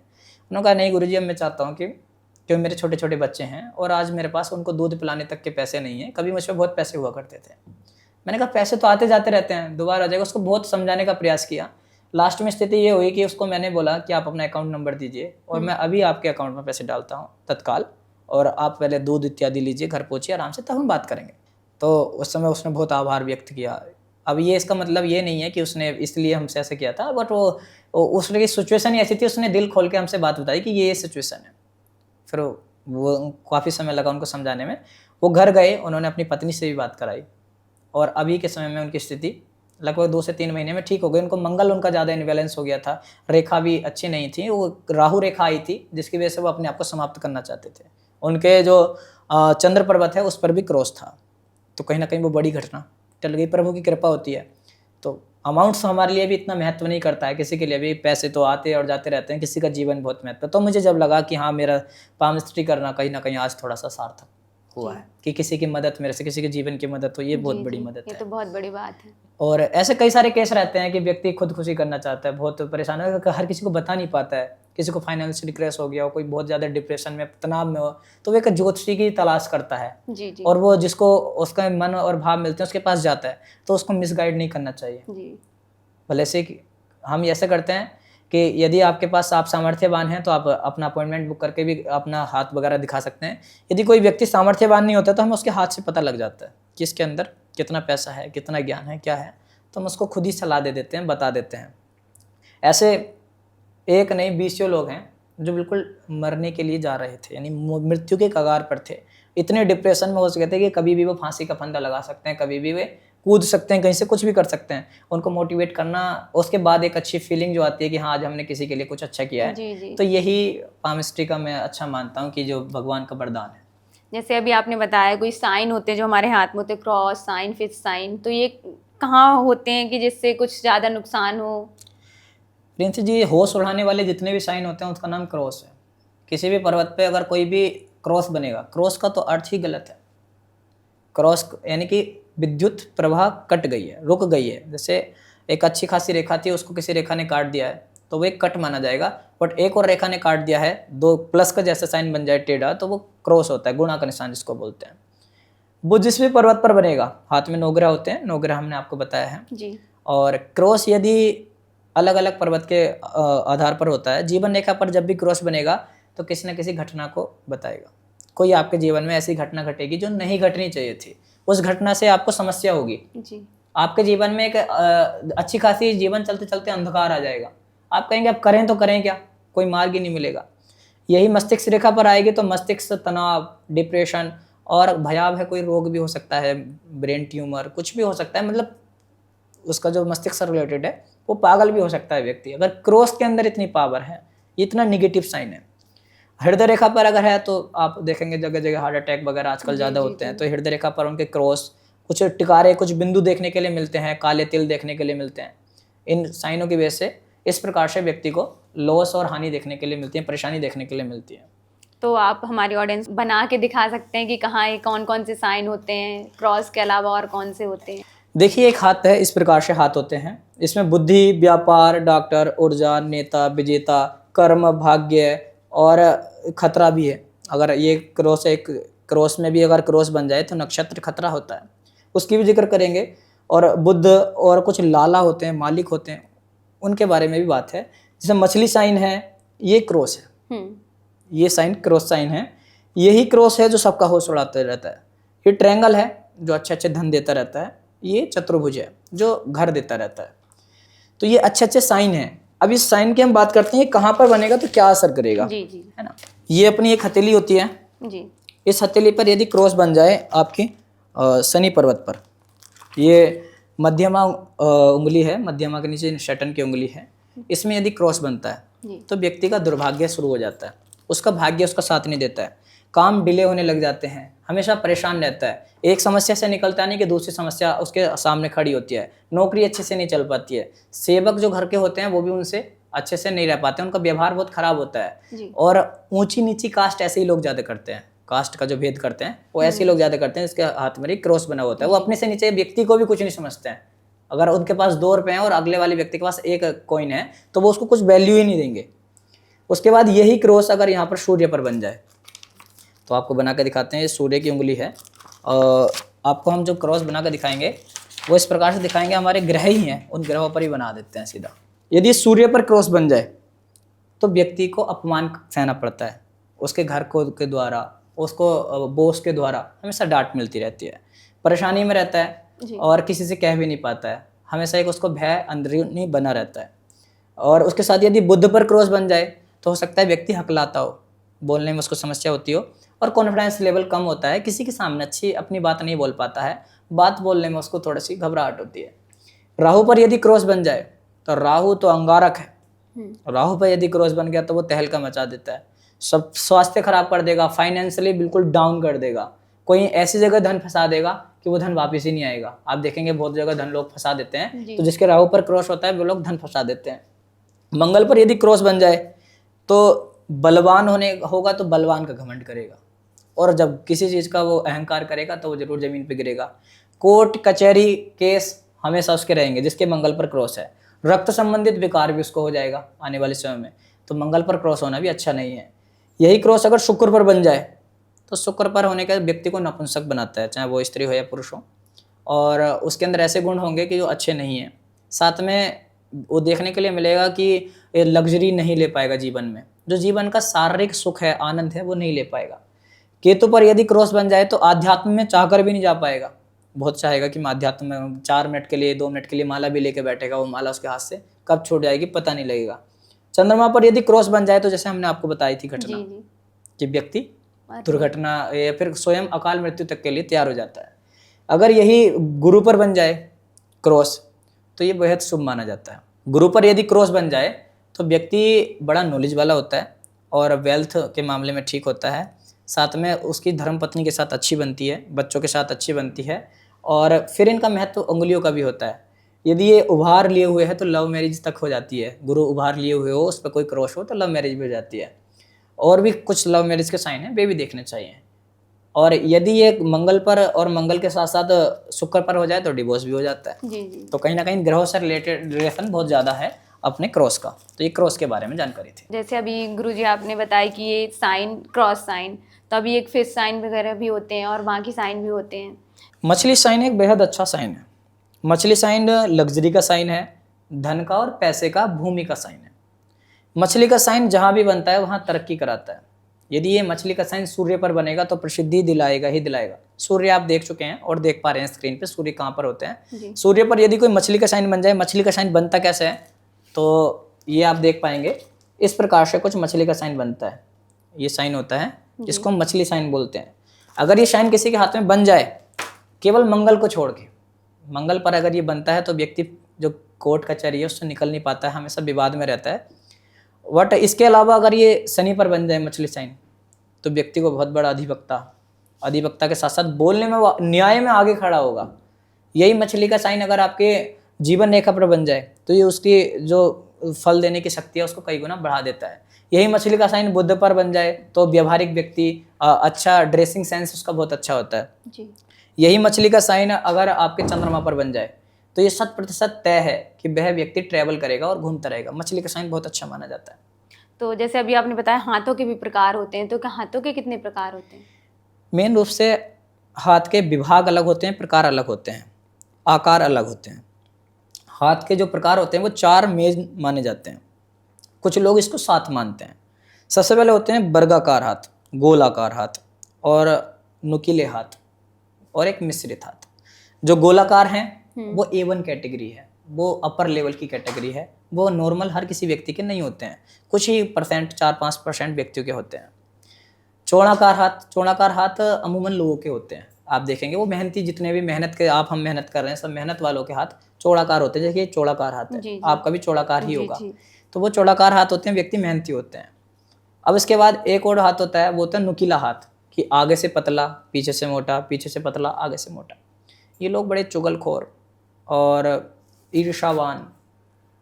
उन्होंने कहा नहीं गुरुजी, अब मैं चाहता हूँ कि जो मेरे छोटे छोटे बच्चे हैं और आज मेरे पास उनको दूध पिलाने तक के पैसे नहीं हैं, कभी मुझ पर बहुत पैसे हुआ करते थे। मैंने कहा पैसे तो आते जाते रहते हैं, दोबारा आ जाएगा। उसको बहुत समझाने का प्रयास किया, लास्ट में स्थिति ये हुई कि उसको मैंने बोला कि आप अपना अकाउंट नंबर दीजिए और मैं अभी आपके अकाउंट में पैसे डालता हूँ तत्काल, और आप पहले दूध इत्यादि लीजिए, घर पहुँचिए आराम से, तब हम बात करेंगे। तो उस समय उसने बहुत आभार व्यक्त किया। अब ये इसका मतलब ये नहीं है कि उसने इसलिए हमसे ऐसे किया था, बट वो उसकी सिचुएशन ही ऐसी थी, उसने दिल खोल के हमसे बात बताई कि ये सिचुएशन है। फिर वो काफ़ी समय लगा उनको समझाने में। वो घर गए, उन्होंने अपनी पत्नी से भी बात कराई, और अभी के समय में उनकी स्थिति लगभग 2 से 3 महीने में ठीक हो गई। उनको मंगल उनका ज़्यादा इनबैलेंस हो गया था, रेखा भी अच्छी नहीं थी, वो राहु रेखा आई थी जिसकी वजह से वो अपने आप को समाप्त करना चाहते थे। उनके जो चंद्र पर्वत है उस पर भी क्रॉस था, तो कहीं ना कहीं वो बड़ी घटना टल गई। प्रभु की कृपा होती है। तो अमाउंट्स हमारे लिए भी इतना महत्व नहीं करता है, किसी के लिए भी पैसे तो आते और जाते रहते हैं, किसी का जीवन बहुत महत्व। तो मुझे जब लगा कि हाँ मेरा पामिस्ट्री करना कहीं ना कहीं आज थोड़ा सा सार्थक हुआ है कि किसी की मदद, मेरे से किसी के जीवन की मदद हो, ये बहुत बड़ी मदद है। ये तो बहुत बड़ी बात है। और ऐसे कई सारे केस रहते हैं कि व्यक्ति खुदकुशी करना चाहता है, बहुत परेशान है, हर किसी को बता नहीं पाता है, किसी को फाइनेंशियल क्रैश हो गया हो, कोई बहुत ज़्यादा डिप्रेशन में, तनाव में हो, तो वो एक ज्योतिषी की तलाश करता है। जी जी। और वो जिसको उसका मन और भाव मिलते हैं उसके पास जाता है, तो उसको मिसगाइड नहीं करना चाहिए। जी। भले से कि हम ऐसे करते हैं कि यदि आपके पास आप सामर्थ्यवान हैं तो आप अपना अपॉइंटमेंट बुक करके भी अपना हाथ वगैरह दिखा सकते हैं। यदि कोई व्यक्ति सामर्थ्यवान नहीं होता तो हमें उसके हाथ से पता लग जाता है कि इसके अंदर कितना पैसा है, कितना ज्ञान है, क्या है, तो हम उसको खुद ही सलाह दे देते हैं, बता देते हैं। ऐसे एक नहीं 20 लोग हैं जो बिल्कुल मरने के लिए जा रहे थे, यानी मृत्यु के कगार पर थे, इतने डिप्रेशन में हो चुके थे कि कभी भी वो फांसी का फंदा लगा सकते हैं, कभी भी वे कूद सकते हैं, कहीं से कुछ भी कर सकते हैं। उनको मोटिवेट करना, उसके बाद एक अच्छी फीलिंग जो आती है कि हाँ आज हमने किसी के लिए कुछ अच्छा किया है, जी। तो यही पामिस्ट्री का मैं अच्छा मानता हूँ कि जो भगवान का वरदान है। जैसे अभी आपने बताया कोई साइन होते हैं जो हमारे हाथ में होते हैं, क्रॉस साइन, फिश साइन, तो ये कहाँ होते हैं कि जिससे कुछ ज़्यादा नुकसान हो? प्रिंस जी, होश उड़ाने वाले जितने भी साइन होते हैं उसका नाम क्रॉस है। किसी भी पर्वत पे अगर कोई भी क्रॉस बनेगा, क्रॉस का तो अर्थ ही गलत है। क्रॉस यानी कि विद्युत प्रवाह कट गई है, रुक गई है। जैसे एक अच्छी खासी रेखा थी, उसको किसी रेखा ने काट दिया है तो वो एक कट माना जाएगा, बट एक और रेखा ने काट दिया है, दो प्लस का जैसा साइन बन जाए टेढ़ा, तो वो क्रॉस होता है, गुणा का निशान जिसको बोलते हैं। वो जिस भी पर्वत पर बनेगा, हाथ में नौग्रह होते हैं, नौग्रह हमने आपको बताया है जी। और क्रॉस यदि अलग अलग पर्वत के आधार पर होता है, जीवन रेखा पर जब भी क्रॉस बनेगा तो किसी न किसी घटना को बताएगा। कोई आपके जीवन में ऐसी घटना घटेगी जो नहीं घटनी चाहिए थी, उस घटना से आपको समस्या होगी जी। आपके जीवन में। एक अच्छी खासी जीवन चलते चलते अंधकार आ जाएगा, आप कहेंगे अब करें तो करें क्या, कोई मार्ग ही नहीं मिलेगा। यही मस्तिष्क रेखा पर आएगी तो मस्तिष्क तनाव, डिप्रेशन और भयावह कोई रोग भी हो सकता है, ब्रेन ट्यूमर, कुछ भी हो सकता है, मतलब उसका जो मस्तिष्क से रिलेटेड है वो पागल भी हो सकता है व्यक्ति, अगर क्रॉस के अंदर इतनी पावर है, इतना निगेटिव साइन है। हृदय रेखा पर अगर है तो आप देखेंगे जगह जगह हार्ट अटैक वगैरह आजकल ज़्यादा होते हैं, तो हृदय रेखा पर उनके क्रॉस, कुछ टिकारे, कुछ बिंदु देखने के लिए मिलते हैं, काले तिल देखने के लिए मिलते हैं। इन साइनों की वजह से इस प्रकार से व्यक्ति को लॉस और हानि देखने के लिए मिलती है, परेशानी देखने के लिए मिलती है। तो आप हमारी ऑडियंस बना के दिखा सकते हैं कि कहाँ ये कौन कौन से साइन होते हैं, क्रॉस के अलावा और कौन से होते हैं? देखिए, एक हाथ है, इस प्रकार से हाथ होते हैं, इसमें बुद्धि, व्यापार, डॉक्टर, ऊर्जा, नेता, विजेता, कर्म, भाग्य और खतरा भी है। अगर ये क्रॉस, एक क्रॉस में भी अगर क्रॉस बन जाए तो नक्षत्र खतरा होता है, उसकी भी जिक्र करेंगे। और बुद्ध और कुछ लाला होते हैं, मालिक होते हैं, उनके बारे में भी बात है। जैसे मछली साइन है, ये क्रॉस है, ये साइन क्रॉस साइन है, यही क्रॉस है जो सबका होश उड़ाते रहता है। ये ट्रायंगल है जो अच्छे अच्छे धन देता रहता है, ये चतुर्भुज है जो घर देता रहता है। तो ये अच्छे अच्छे साइन हैं। अब इस साइन की हम बात करते हैं कहाँ पर बनेगा तो क्या असर करेगा, जी, है ना। ये अपनी एक हथेली होती है जी। इस हथेली पर यदि क्रॉस बन जाए आपकी शनि पर्वत पर, ये मध्यमा उंगली है, मध्यमा के नीचे शटन की उंगली है, इसमें यदि क्रॉस बनता है तो व्यक्ति का दुर्भाग्य शुरू हो जाता है, उसका भाग्य उसका साथ नहीं देता है, काम डिले होने लग जाते हैं, हमेशा परेशान रहता है, एक समस्या से निकलता नहीं कि दूसरी समस्या उसके सामने खड़ी होती है, नौकरी अच्छे से नहीं चल पाती है, सेवक जो घर के होते हैं वो भी उनसे अच्छे से नहीं रह पाते, उनका व्यवहार बहुत खराब होता है। और ऊंची नीची कास्ट ऐसे ही लोग ज़्यादा करते हैं, कास्ट का जो भेद करते हैं वो ऐसे ही लोग ज़्यादा करते हैं जिसके हाथ में क्रॉस बना होता है, वो अपने से नीचे व्यक्ति को भी कुछ नहीं समझते हैं। अगर उनके पास 2 रुपये हैं और अगले वाले व्यक्ति के पास 1 कॉइन है तो वो उसको कुछ वैल्यू ही नहीं देंगे। उसके बाद यही क्रॉस अगर यहाँ पर सूर्य पर बन जाए तो आपको बना कर दिखाते हैं, ये सूर्य की उंगली है, और आपको हम जो क्रॉस बना कर दिखाएंगे वो इस प्रकार से दिखाएंगे, हमारे ग्रह ही हैं, उन ग्रहों पर ही बना देते हैं सीधा। यदि सूर्य पर क्रॉस बन जाए तो व्यक्ति को अपमान सहना पड़ता है, उसके घर को के द्वारा, उसको बॉस के द्वारा हमेशा डांट मिलती रहती है, परेशानी में रहता है और किसी से कह भी नहीं पाता है, हमेशा एक उसको भय अंदरूनी बना रहता है। और उसके साथ यदि बुध पर क्रॉस बन जाए तो हो सकता है व्यक्ति हकलाता हो, बोलने में उसको समस्या होती हो और कॉन्फिडेंस लेवल कम होता है, किसी के सामने अच्छी अपनी बात नहीं बोल पाता है, बात बोलने में उसको थोड़ी सी घबराहट होती है। राहु पर यदि क्रॉस बन जाए तो राहु तो अंगारक है, राहु पर यदि क्रॉस बन गया तो वो तहलका मचा देता है, सब स्वास्थ्य खराब कर देगा, फाइनेंशियली बिल्कुल डाउन कर देगा, कोई ऐसी जगह धन फंसा देगा कि वो धन वापस ही नहीं आएगा। आप देखेंगे बहुत जगह धन लोग फंसा देते हैं, तो जिसके राहु पर क्रॉस होता है वो लोग धन फंसा देते हैं। मंगल पर यदि क्रॉस बन जाए तो बलवान होगा तो बलवान का घमंड करेगा, और जब किसी चीज़ का वो अहंकार करेगा तो वो जरूर जमीन पे गिरेगा। कोर्ट कचहरी केस हमेशा उसके रहेंगे जिसके मंगल पर क्रॉस है। रक्त संबंधित विकार भी उसको हो जाएगा आने वाले समय में, तो मंगल पर क्रॉस होना भी अच्छा नहीं है। यही क्रॉस अगर शुक्र पर बन जाए तो शुक्र पर होने का व्यक्ति को नपुंसक बनाता है, चाहे वो स्त्री हो या पुरुष हो, और उसके अंदर ऐसे गुण होंगे कि जो अच्छे नहीं हैं। साथ में वो देखने के लिए मिलेगा कि लग्जरी नहीं ले पाएगा जीवन में, जो जीवन का शारीरिक सुख है, आनंद है, वो नहीं ले पाएगा। केतु पर यदि क्रॉस बन जाए तो आध्यात्म में चाहकर भी नहीं जा पाएगा। बहुत चाहेगा कि मैं अध्यात्म में 4 मिनट के लिए 2 मिनट के लिए माला भी लेके बैठेगा, वो माला उसके हाथ से कब छूट जाएगी पता नहीं लगेगा। चंद्रमा पर यदि क्रॉस बन जाए तो जैसे हमने आपको बताई थी घटना कि व्यक्ति दुर्घटना या फिर स्वयं अकाल मृत्यु तक के लिए तैयार हो जाता है। अगर यही गुरु पर बन जाए क्रॉस तो ये बेहद शुभ माना जाता है। गुरु पर यदि क्रॉस बन जाए तो व्यक्ति बड़ा नॉलेज वाला होता है और वेल्थ के मामले में ठीक होता है, साथ में उसकी धर्मपत्नी के साथ अच्छी बनती है, बच्चों के साथ अच्छी बनती है। और फिर इनका महत्व उंगलियों का भी होता है। यदि ये उभार लिए हुए है तो लव मैरिज तक हो जाती है। गुरु उभार लिए हुए हो, उस पर कोई क्रॉस हो तो लव मैरिज भी हो जाती है। और भी कुछ लव मैरिज के साइन हैं, वे भी देखने चाहिए। और यदि ये मंगल पर और मंगल के साथ साथ शुक्र पर हो जाए तो डिवोर्स भी हो जाता है। जी। तो कहीं ना कहीं ग्रहों से रिलेटेड रिलेशन बहुत ज़्यादा है अपने क्रॉस का। तो ये क्रॉस के बारे में जानकारी थी। जैसे अभी गुरुजी आपने बताया कि ये साइन क्रॉस साइन, तो अभी एक फिश साइन वगैरह भी होते हैं और बाकी साइन भी होते हैं। मछली साइन एक बेहद अच्छा साइन है। मछली साइन लग्जरी का साइन है, धन का और पैसे का, भूमि का साइन है। मछली का साइन जहाँ भी बनता है वहाँ तरक्की कराता है। यदि ये मछली का साइन सूर्य पर बनेगा तो प्रसिद्धि दिलाएगा ही दिलाएगा। सूर्य आप देख चुके हैं और देख पा रहे हैं स्क्रीन पे सूर्य कहाँ पर होते हैं। सूर्य पर यदि कोई मछली का साइन बन जाए, मछली का साइन बनता कैसे है तो ये आप देख पाएंगे। इस प्रकार से कुछ मछली का साइन बनता है। ये साइन होता है जिसको हम मछली साइन बोलते हैं। अगर ये साइन किसी के हाथ में बन जाए, केवल मंगल को छोड़ के, मंगल पर अगर ये बनता है तो व्यक्ति जो कोर्ट कचहरी है उससे निकल नहीं पाता है, हमेशा विवाद में रहता है। बट इसके अलावा अगर ये शनि पर बन जाए मछली साइन तो व्यक्ति को बहुत बड़ा अधिवक्ता के साथ साथ बोलने में, न्याय में आगे खड़ा होगा। यही मछली का साइन अगर आपके जीवन रेखा पर बन जाए तो ये उसकी जो फल देने की शक्ति है उसको कई गुना बढ़ा देता है। यही मछली का साइन बुध पर बन जाए तो व्यवहारिक व्यक्ति, अच्छा ड्रेसिंग सेंस उसका बहुत अच्छा होता है जी। यही मछली का साइन अगर आपके चंद्रमा पर बन जाए तो ये 100% तय है कि वह व्यक्ति ट्रैवल करेगा और घूमता रहेगा। मछली का साइन बहुत अच्छा माना जाता है। तो जैसे अभी आपने बताया हाथों के भी प्रकार होते हैं, तो क्या हाथों के कितने प्रकार होते हैं? मेन रूप से हाथ के विभाग अलग होते हैं, प्रकार अलग होते हैं, आकार अलग होते हैं। हाथ के जो प्रकार होते हैं वो 4 मेन माने जाते हैं। कुछ लोग इसको 7 मानते हैं। सबसे पहले होते हैं वर्गाकार हाथ, गोलाकार हाथ और नुकीले हाथ और एक मिश्रित हाथ। जो गोलाकार हैं वो A1 कैटेगरी है, वो अपर लेवल की कैटेगरी है। वो नॉर्मल हर किसी व्यक्ति के नहीं होते हैं, कुछ ही परसेंट 4-5% व्यक्तियों के होते हैं। चौड़ाकार हाथ अमूमन लोगों के होते हैं। आप देखेंगे वो मेहनती, जितने भी मेहनत के हम मेहनत कर रहे हैं, सब मेहनत वालों के हाथ चौड़ाकार होते हैं। देखिए चौड़ाकार हाथ है, जी। आपका भी चौड़ाकार ही होगा। तो वो चौड़ाकार हाथ होते हैं, व्यक्ति मेहनती होते हैं। अब इसके बाद एक और हाथ होता है, वो होता है नुकीला हाथ, कि आगे से पतला, पीछे से मोटा, पीछे से पतला, आगे से मोटा। ये लोग बड़े चुगलखोर और ईर्ष्यावान,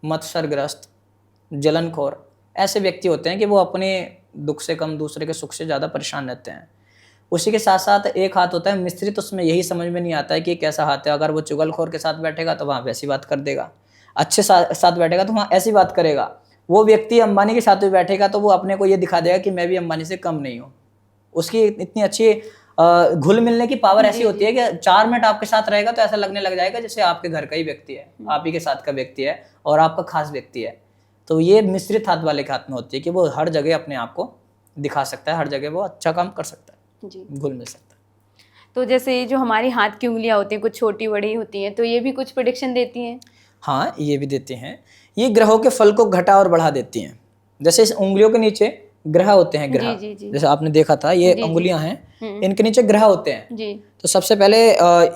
मत्सरग्रस्त, जलनखोर ऐसे व्यक्ति होते हैं कि वो अपने दुख से कम दूसरे के सुख से ज़्यादा परेशान रहते हैं। उसी के साथ साथ एक हाथ होता है मिश्रित, उसमें यही समझ में नहीं आता है कि कैसा हाथ है। अगर वो चुगलखोर के साथ बैठेगा तो वहाँ वैसी बात कर देगा, अच्छे साथ बैठेगा तो वहाँ ऐसी बात करेगा। वो व्यक्ति अंबानी के साथ भी बैठेगा तो वो अपने को ये दिखा देगा कि मैं भी अंबानी से कम नहीं हूँ। उसकी इतनी अच्छी घुल मिलने की पावर ऐसी होती है कि 4 मिनट आपके साथ रहेगा तो ऐसा लगने लग जाएगा जैसे आपके घर का ही व्यक्ति है, आप ही के साथ का व्यक्ति है और आपका खास व्यक्ति है। तो ये मिश्रित हाथ वाले के हाथ में होती है कि वो हर जगह अपने आप को दिखा सकता है, हर जगह वो अच्छा काम कर सकता है जी, घुल मिल सकता है। तो जैसे जो हमारी हाथ की उंगलियां होती हैं कुछ छोटी बड़ी होती हैं, तो ये भी कुछ प्रेडिक्शन देती हैं? हाँ, ये भी देती हैं। ये ग्रहों के फल को घटा और बढ़ा देती हैं। जैसे इस उंगलियों के नीचे ग्रह होते हैं, ग्रह जी। जैसे आपने देखा था ये उंगलियां हैं, इनके नीचे ग्रह होते हैं जी। तो सबसे पहले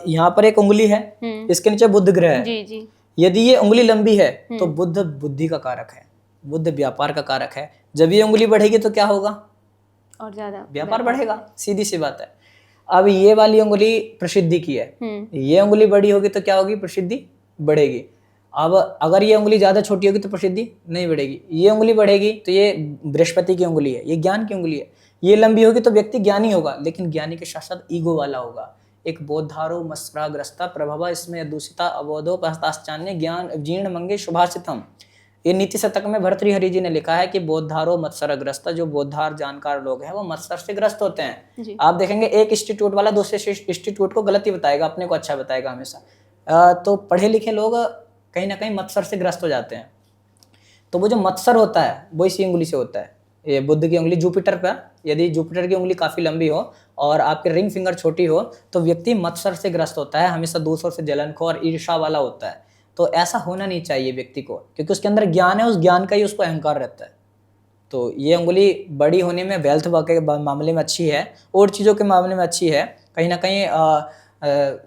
यहाँ पर एक उंगली है, इसके नीचे बुध ग्रह है जी। यदि ये उंगली लंबी है तो बुध बुद्धि का कारक है, बुध व्यापार का कारक है। जब ये उंगली बढ़ेगी तो क्या होगा? और ज्यादा व्यापार बढ़ेगा, सीधी सी बात है। अब ये वाली उंगली प्रसिद्धि की है, ये उंगली बड़ी होगी तो क्या होगी? प्रसिद्धि बढ़ेगी। अब अगर ये उंगली ज्यादा छोटी होगी तो प्रसिद्धि नहीं बढ़ेगी। ये उंगली बढ़ेगी तो ये बृहस्पति की उंगली है, ये ज्ञान की उंगली है। ये लंबी होगी तो व्यक्ति ज्ञानी होगा, लेकिन ज्ञानी के साथ साथ ईगो वाला होगा। एक बोधारो मत्सराग्रस्ता प्रभव इसमें दूषिता अबोधो पहस्ताश्चान्य ज्ञान जीर्ण मंगे शुभाषितम। ये नीति शतक में भर्तृहरि जी ने लिखा है कि बोधारो मत्सरग्रस्ता, जो बोधार जानकार लोग हैं वो मत्सर से ग्रस्त होते हैं। आप देखेंगे एक इंस्टीट्यूट वाला दूसरे इंस्टीट्यूट को गलत ही बताएगा, अपने को अच्छा बताएगा हमेशा। तो पढ़े लिखे लोग कहीं ना कहीं मत्सर से ग्रस्त हो जाते हैं। तो वो जो मत्सर होता है वो इसी उंगली से होता है। ये बुध की उंगली जुपिटर पर, यदि जुपिटर की उंगली काफ़ी लंबी हो और आपके रिंग फिंगर छोटी हो तो व्यक्ति मत्सर से ग्रस्त होता है, हमेशा दूसरों से जलनखोर और ईर्ष्या वाला होता है। तो ऐसा होना नहीं चाहिए व्यक्ति को, क्योंकि उसके अंदर ज्ञान है, उस ज्ञान का ही उसको अहंकार रहता है। तो ये उंगली बड़ी होने में, वेल्थ के मामले में अच्छी है, और चीज़ों के मामले में अच्छी है, कहीं ना कहीं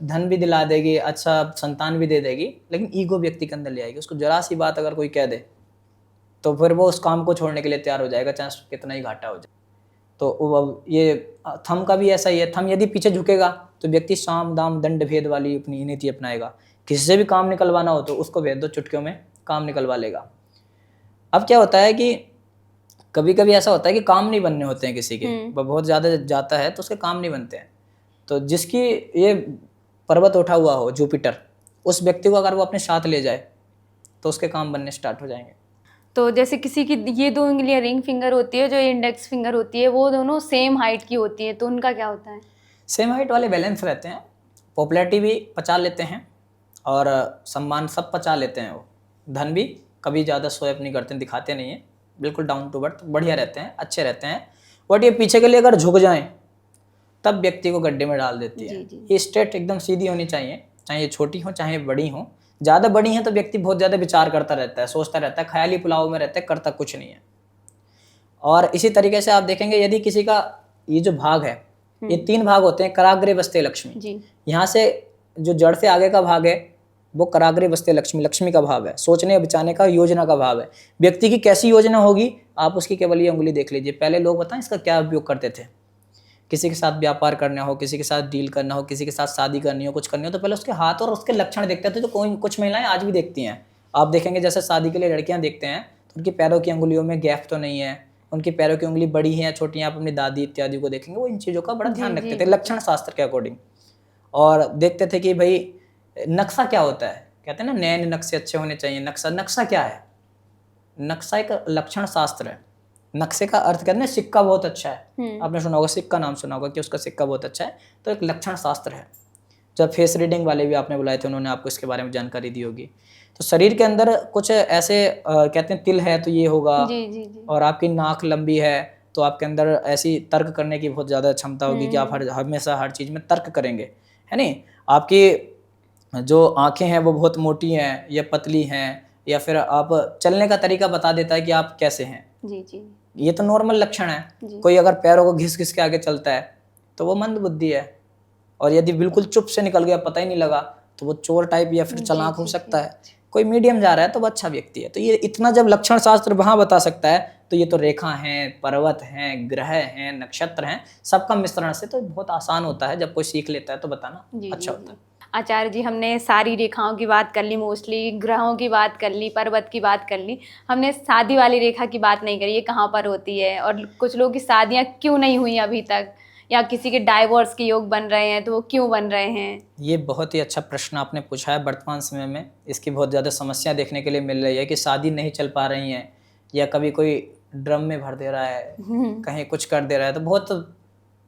धन भी दिला देगी, अच्छा संतान भी दे देगी, लेकिन ईगो व्यक्ति के अंदर ले आएगी। उसको जरा सी बात अगर कोई कह दे तो फिर वो उस काम को छोड़ने के लिए तैयार हो जाएगा, चाहे कितना ही घाटा हो जाए। तो ये थम का भी ऐसा ही है। थम यदि पीछे झुकेगा तो व्यक्ति साम दाम दंड भेद वाली अपनी नीति अपनाएगा। किसी से भी काम निकलवाना हो तो उसको भेज दो, चुटकियों में काम निकलवा लेगा। अब क्या होता है कि कभी कभी ऐसा होता है कि काम नहीं बनने होते हैं किसी के, वह बहुत ज़्यादा जाता है तो उसके काम नहीं बनते हैं। तो जिसकी ये पर्वत उठा हुआ हो जुपिटर, उस व्यक्ति को अगर वो अपने साथ ले जाए तो उसके काम बनने स्टार्ट हो जाएंगे। तो जैसे किसी की ये 2 उंगलियां रिंग फिंगर होती है, जो इंडेक्स फिंगर होती है, वो दोनों सेम हाइट की होती है, तो उनका क्या होता है? सेम हाइट वाले बैलेंस रहते हैं, पॉपुलैरिटी भी पचा लेते हैं और सम्मान सब पचा लेते हैं। वो धन भी कभी ज़्यादा स्वैप नहीं करते, दिखाते नहीं हैं, बिल्कुल डाउन टू बर्थ, बढ़िया रहते हैं, अच्छे रहते हैं। बट ये पीछे के लिए अगर झुक जाएं तब व्यक्ति को गड्ढे में डाल देती है। ये स्ट्रेट एकदम सीधी होनी चाहिए, चाहे ये छोटी हो चाहे बड़ी हो। ज़्यादा बड़ी है तो व्यक्ति बहुत ज़्यादा विचार करता रहता है, सोचता रहता है, ख्याली पुलाव में रहता है, करता कुछ नहीं है। और इसी तरीके से आप देखेंगे यदि किसी का ये जो भाग है, ये 3 भाग होते हैं, कराग्रे बस्ते लक्ष्मी। यहाँ से जो जड़ से आगे का भाग है वो कराग्रे बस्ते लक्ष्मी, लक्ष्मी का भाव है, सोचने बचाने का, योजना का भाव है। व्यक्ति की कैसी योजना होगी आप उसकी केवल ये उंगली देख लीजिए। पहले लोग बताएं इसका क्या उपयोग करते थे। किसी के साथ व्यापार करना हो, किसी के साथ डील करना हो, किसी के साथ शादी करनी हो, कुछ करनी हो, तो पहले उसके हाथ और उसके लक्षण देखते थे। तो कुछ महिलाएं आज भी देखती हैं, आप देखेंगे जैसे शादी के लिए लड़कियां देखते हैं तो उनकी पैरों की अंगुलियों में गैप तो नहीं है, उनकी पैरों की उंगली बड़ी है या छोटी है। आप अपनी दादी इत्यादि को देखेंगे, वो इन चीज़ों का बड़ा ध्यान रखते थे लक्षण शास्त्र के अकॉर्डिंग। और देखते थे कि भाई नक्शा क्या होता है, कहते हैं ना नैन नक्शे अच्छे होने चाहिए। नक्शा क्या है? नक्शा एक लक्षण शास्त्र है। नक्शे का अर्थ कहते हैं सिक्का बहुत अच्छा है, आपने सुना होगा, सिक्का नाम सुना होगा कि उसका सिक्का बहुत अच्छा है, तो एक लक्षण शास्त्र है। जब फेस रीडिंग वाले भी आपने बुलाए थे, उन्होंने आपको इसके बारे में जानकारी दी होगी। तो शरीर के अंदर कुछ ऐसे कहते हैं तिल है तो ये होगा, और आपकी नाक लंबी है तो आपके अंदर ऐसी तर्क करने की बहुत ज़्यादा क्षमता होगी कि आप हमेशा हर चीज़ में तर्क करेंगे, है नहीं। आपकी जो आँखें हैं वो बहुत मोटी हैं या पतली हैं, या फिर आप चलने का तरीका बता देता है कि आप कैसे हैं। ये तो नॉर्मल लक्षण है। कोई अगर पैरों को घिस घिस के आगे चलता है तो वो मंद बुद्धि है, और यदि बिल्कुल चुप से निकल गया, पता ही नहीं लगा, तो वो चोर टाइप या फिर चालाक हो सकता है। कोई मीडियम जा रहा है तो वो अच्छा व्यक्ति है। तो ये इतना जब लक्षण शास्त्र वहाँ बता सकता है, तो ये तो रेखा हैं, पर्वत हैं, ग्रह हैं, नक्षत्र हैं, सबका मिश्रण से तो बहुत आसान होता है। जब कोई सीख लेता है तो बताना अच्छा होता है। आचार्य जी, हमने सारी रेखाओं की बात कर ली, मोस्टली ग्रहों की बात कर ली, पर्वत की बात कर ली, हमने शादी वाली रेखा की बात नहीं करी, ये कहाँ पर होती है, और कुछ लोगों की शादियाँ क्यों नहीं हुई अभी तक, या किसी के डाइवोर्स के योग बन रहे हैं तो वो क्यों बन रहे हैं? ये बहुत ही अच्छा प्रश्न आपने पूछा है। वर्तमान समय में इसकी बहुत ज़्यादा समस्या देखने के लिए मिल रही है कि शादी नहीं चल पा रही हैं, या कभी कोई ड्रम में भर दे रहा है, कहीं कुछ कर दे रहा है, तो बहुत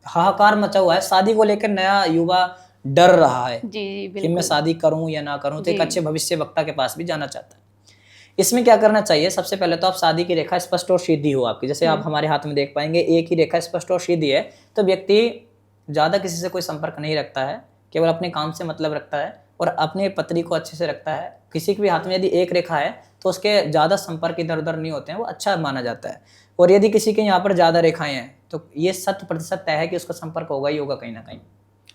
हाहाकार मचा हुआ है। शादी को लेकर नया युवा डर रहा है कि मैं शादी करूं या ना करूं, तो एक अच्छे भविष्य वक्ता के पास भी जाना चाहता है। इसमें क्या करना चाहिए? सबसे पहले तो आप शादी की रेखा स्पष्ट और सीधी हो आपकी, जैसे आप हमारे हाथ में देख पाएंगे एक ही रेखा स्पष्ट और सीधी है, तो व्यक्ति ज़्यादा किसी से कोई संपर्क नहीं रखता है, केवल अपने काम से मतलब रखता है और अपने पत्नी को अच्छे से रखता है। किसी के भी हाथ में यदि एक रेखा है तो उसके ज़्यादा संपर्क इधर उधर नहीं होते हैं, वो अच्छा माना जाता है। और यदि किसी के यहाँ पर ज़्यादा रेखाएं हैं तो ये 100% तय है कि उसका संपर्क होगा ही होगा कहीं ना कहीं।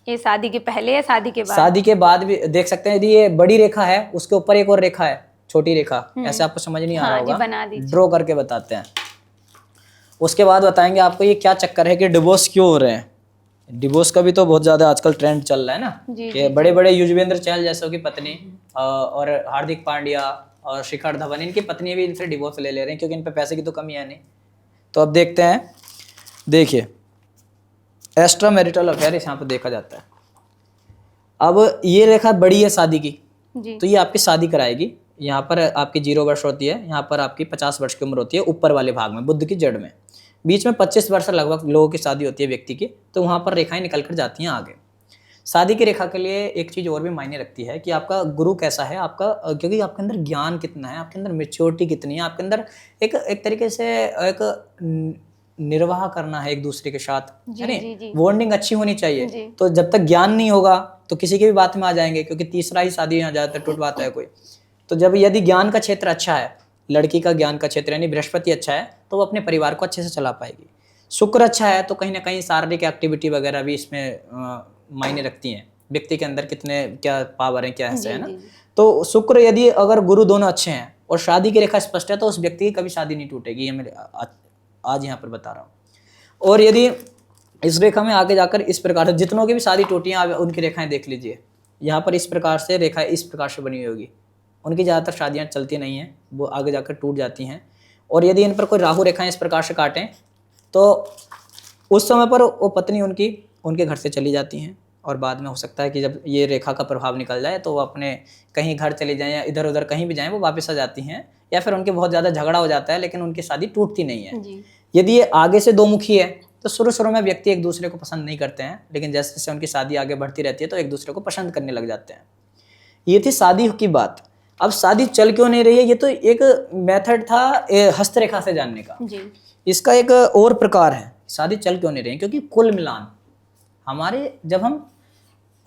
ये शादी के पहले या शादी के बाद? शादी के बाद भी देख सकते हैं। यदि ये बड़ी रेखा है उसके ऊपर एक और रेखा है छोटी रेखा, ऐसे आपको समझ नहीं आ रहा होगा, ड्रॉ करके बताते हैं। उसके बाद बताएंगे आपको ये क्या चक्कर है कि डिवोर्स क्यों हो रहे हैं। डिवोर्स का भी तो बहुत ज्यादा आजकल ट्रेंड चल रहा है ना, कि बड़े बड़े युजवेंद्र चहल जैसों की पत्नी और हार्दिक पांड्या और शिखर धवन, इनकी पत्नी भी इनसे डिवोर्स ले रहे हैं क्योंकि इन पे पैसे की तो कमी है नहीं। तो अब देखते हैं, देखिए एक्स्ट्रा मैरिटल अफेयर यहाँ पर देखा जाता है। अब ये रेखा बड़ी है शादी की, तो ये आपकी शादी कराएगी। यहाँ पर आपकी 0 वर्ष होती है, यहाँ पर आपकी 50 वर्ष की उम्र होती है ऊपर वाले भाग में बुध की जड़ में। बीच में 25 वर्ष लगभग लोगों की शादी होती है व्यक्ति की, तो वहाँ पर रेखाएं निकल कर जाती हैं आगे। शादी की रेखा के लिए एक चीज़ और भी मायने रखती है कि आपका गुरु कैसा है, आपका क्योंकि आपके अंदर ज्ञान कितना है, आपके अंदर मेच्योरिटी कितनी है, आपके अंदर एक तरीके से एक निर्वाह करना है एक दूसरे के साथ, है नहीं, बॉन्डिंग अच्छी होनी चाहिए। तो जब तक ज्ञान नहीं होगा तो किसी की भी बात में आ जाएंगे, क्योंकि तीसरा ही शादी यहाँ ज़्यादातर टूटवाता है कोई। तो जब यदि ज्ञान का क्षेत्र अच्छा है, लड़की का ज्ञान का क्षेत्र यानी बृहस्पति अच्छा है, तो वो अपने परिवार को अच्छे से चला पाएगी। शुक्र अच्छा है तो कहीं ना कहीं शारीरिक एक्टिविटी वगैरह भी इसमें मायने रखती हैं, व्यक्ति के अंदर कितने क्या पावर है, क्या है ना। तो शुक्र यदि अगर गुरु दोनों अच्छे हैं और शादी की रेखा स्पष्ट है तो उस व्यक्ति की कभी शादी नहीं टूटेगी, ये मैं आज यहाँ पर बता रहा हूँ। और यदि इस रेखा में आगे जाकर इस प्रकार से जितनों की भी शादी टूटी हैं उनकी रेखाएं देख लीजिए, यहाँ पर इस प्रकार से रेखा इस प्रकार से बनी हुई होगी, उनकी ज़्यादातर शादियाँ चलती नहीं हैं, वो आगे जाकर टूट जाती हैं। और यदि इन पर कोई राहु रेखाएं इस प्रकार से काटें तो उस समय पर वो पत्नी उनके घर से चली जाती हैं, और बाद में हो सकता है कि जब ये रेखा का प्रभाव निकल जाए तो वो अपने कहीं घर चले जाएं या इधर उधर कहीं भी जाएं, वो वापस आ जाती हैं, या फिर उनके बहुत ज़्यादा झगड़ा हो जाता है लेकिन उनकी शादी टूटती नहीं है। यदि ये आगे से दो मुखी है तो शुरू में व्यक्ति एक दूसरे को पसंद नहीं करते हैं, लेकिन जैसे जैसे उनकी शादी आगे बढ़ती रहती है तो एक दूसरे को पसंद करने लग जाते हैं। ये थी शादी की बात। अब शादी चल क्यों नहीं रही है, ये तो एक मेथड था हस्तरेखा से जानने का। इसका एक और प्रकार है, शादी चल क्यों नहीं रही है, क्योंकि कुल मिलान हमारे, जब हम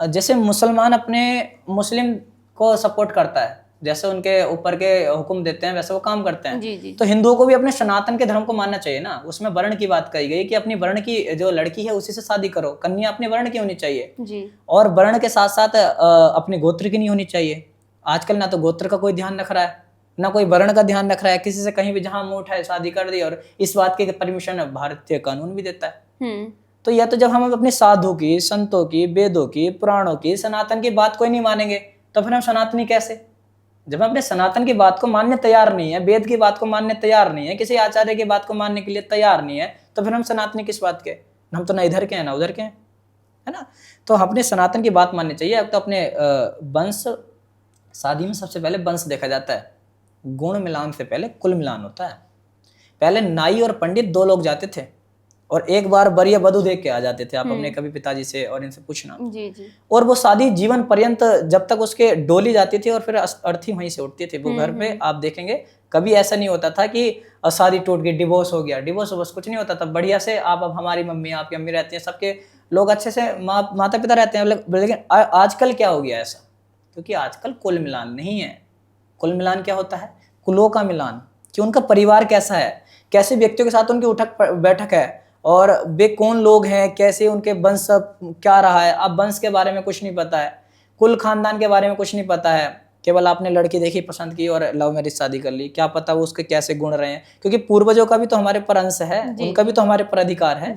जैसे मुसलमान अपने मुस्लिम को सपोर्ट करता है, जैसे उनके ऊपर के हुक्म देते हैं वैसे वो काम करते हैं, तो हिंदुओं को भी अपने सनातन के धर्म को मानना चाहिए ना। उसमें वर्ण की बात कही गई कि अपनी वर्ण की जो लड़की है उसी से शादी करो, कन्या अपने वर्ण की होनी चाहिए और वर्ण के साथ साथ अपने गोत्र की नहीं होनी चाहिए। आजकल ना तो गोत्र का कोई ध्यान रख रहा है, ना कोई वर्ण का ध्यान रख रहा है, किसी से कहीं भी जहां मुंह उठाए शादी कर दी, और इस बात की परमिशन भारतीय कानून भी देता है। तो या तो जब हम अपने साधु की, संतों की, वेदों की, पुराणों की, सनातन की बात कोई नहीं मानेंगे तो फिर हम सनातनी कैसे? जब हम अपने सनातन की बात को मानने तैयार नहीं है, वेद की बात को मानने तैयार नहीं है, किसी आचार्य की बात को मानने के लिए तैयार नहीं है, तो फिर हम सनातनी किस बात के? हम तो ना इधर के हैं ना उधर के हैं, है ना। तो अपने सनातन की बात माननी चाहिए। अब तो अपने वंश, शादी में सबसे पहले वंश देखा जाता है, गुण मिलान से पहले कुल मिलान होता है। पहले नाई और पंडित दो लोग जाते थे और एक बार वरीय वधू देख के आ जाते थे। आप अपने कभी पिताजी से और इनसे पूछना। और वो शादी जीवन पर्यंत जब तक उसके डोली जाती थी और फिर अर्थी वहीं से उठती थी। वो घर पे आप देखेंगे कभी ऐसा नहीं होता था कि शादी टूट गई, डिवोर्स हो गया, डिवोर्स कुछ नहीं होता था। बढ़िया से आप, अब हमारी मम्मी, आपकी अम्मी रहती हैं, सबके लोग अच्छे से माता पिता रहते हैं। लेकिन आजकल क्या हो गया ऐसा? क्योंकि आजकल कुल मिलान नहीं है। कुल मिलान क्या होता है? कुलों का मिलान, कि उनका परिवार कैसा है, कैसे व्यक्तियों के साथ उनकी उठक बैठक है, और वे कौन लोग हैं, कैसे उनके वंश क्या रहा है। अब वंश के बारे में कुछ नहीं पता है, कुल खानदान के बारे में कुछ नहीं पता है। केवल आपने लड़की देखी, पसंद की और लव मैरिज शादी कर ली। क्या पता वो उसके कैसे गुण रहे हैं, क्योंकि पूर्वजों का भी तो हमारे पर अंश है, उनका भी तो हमारे पर अधिकार है।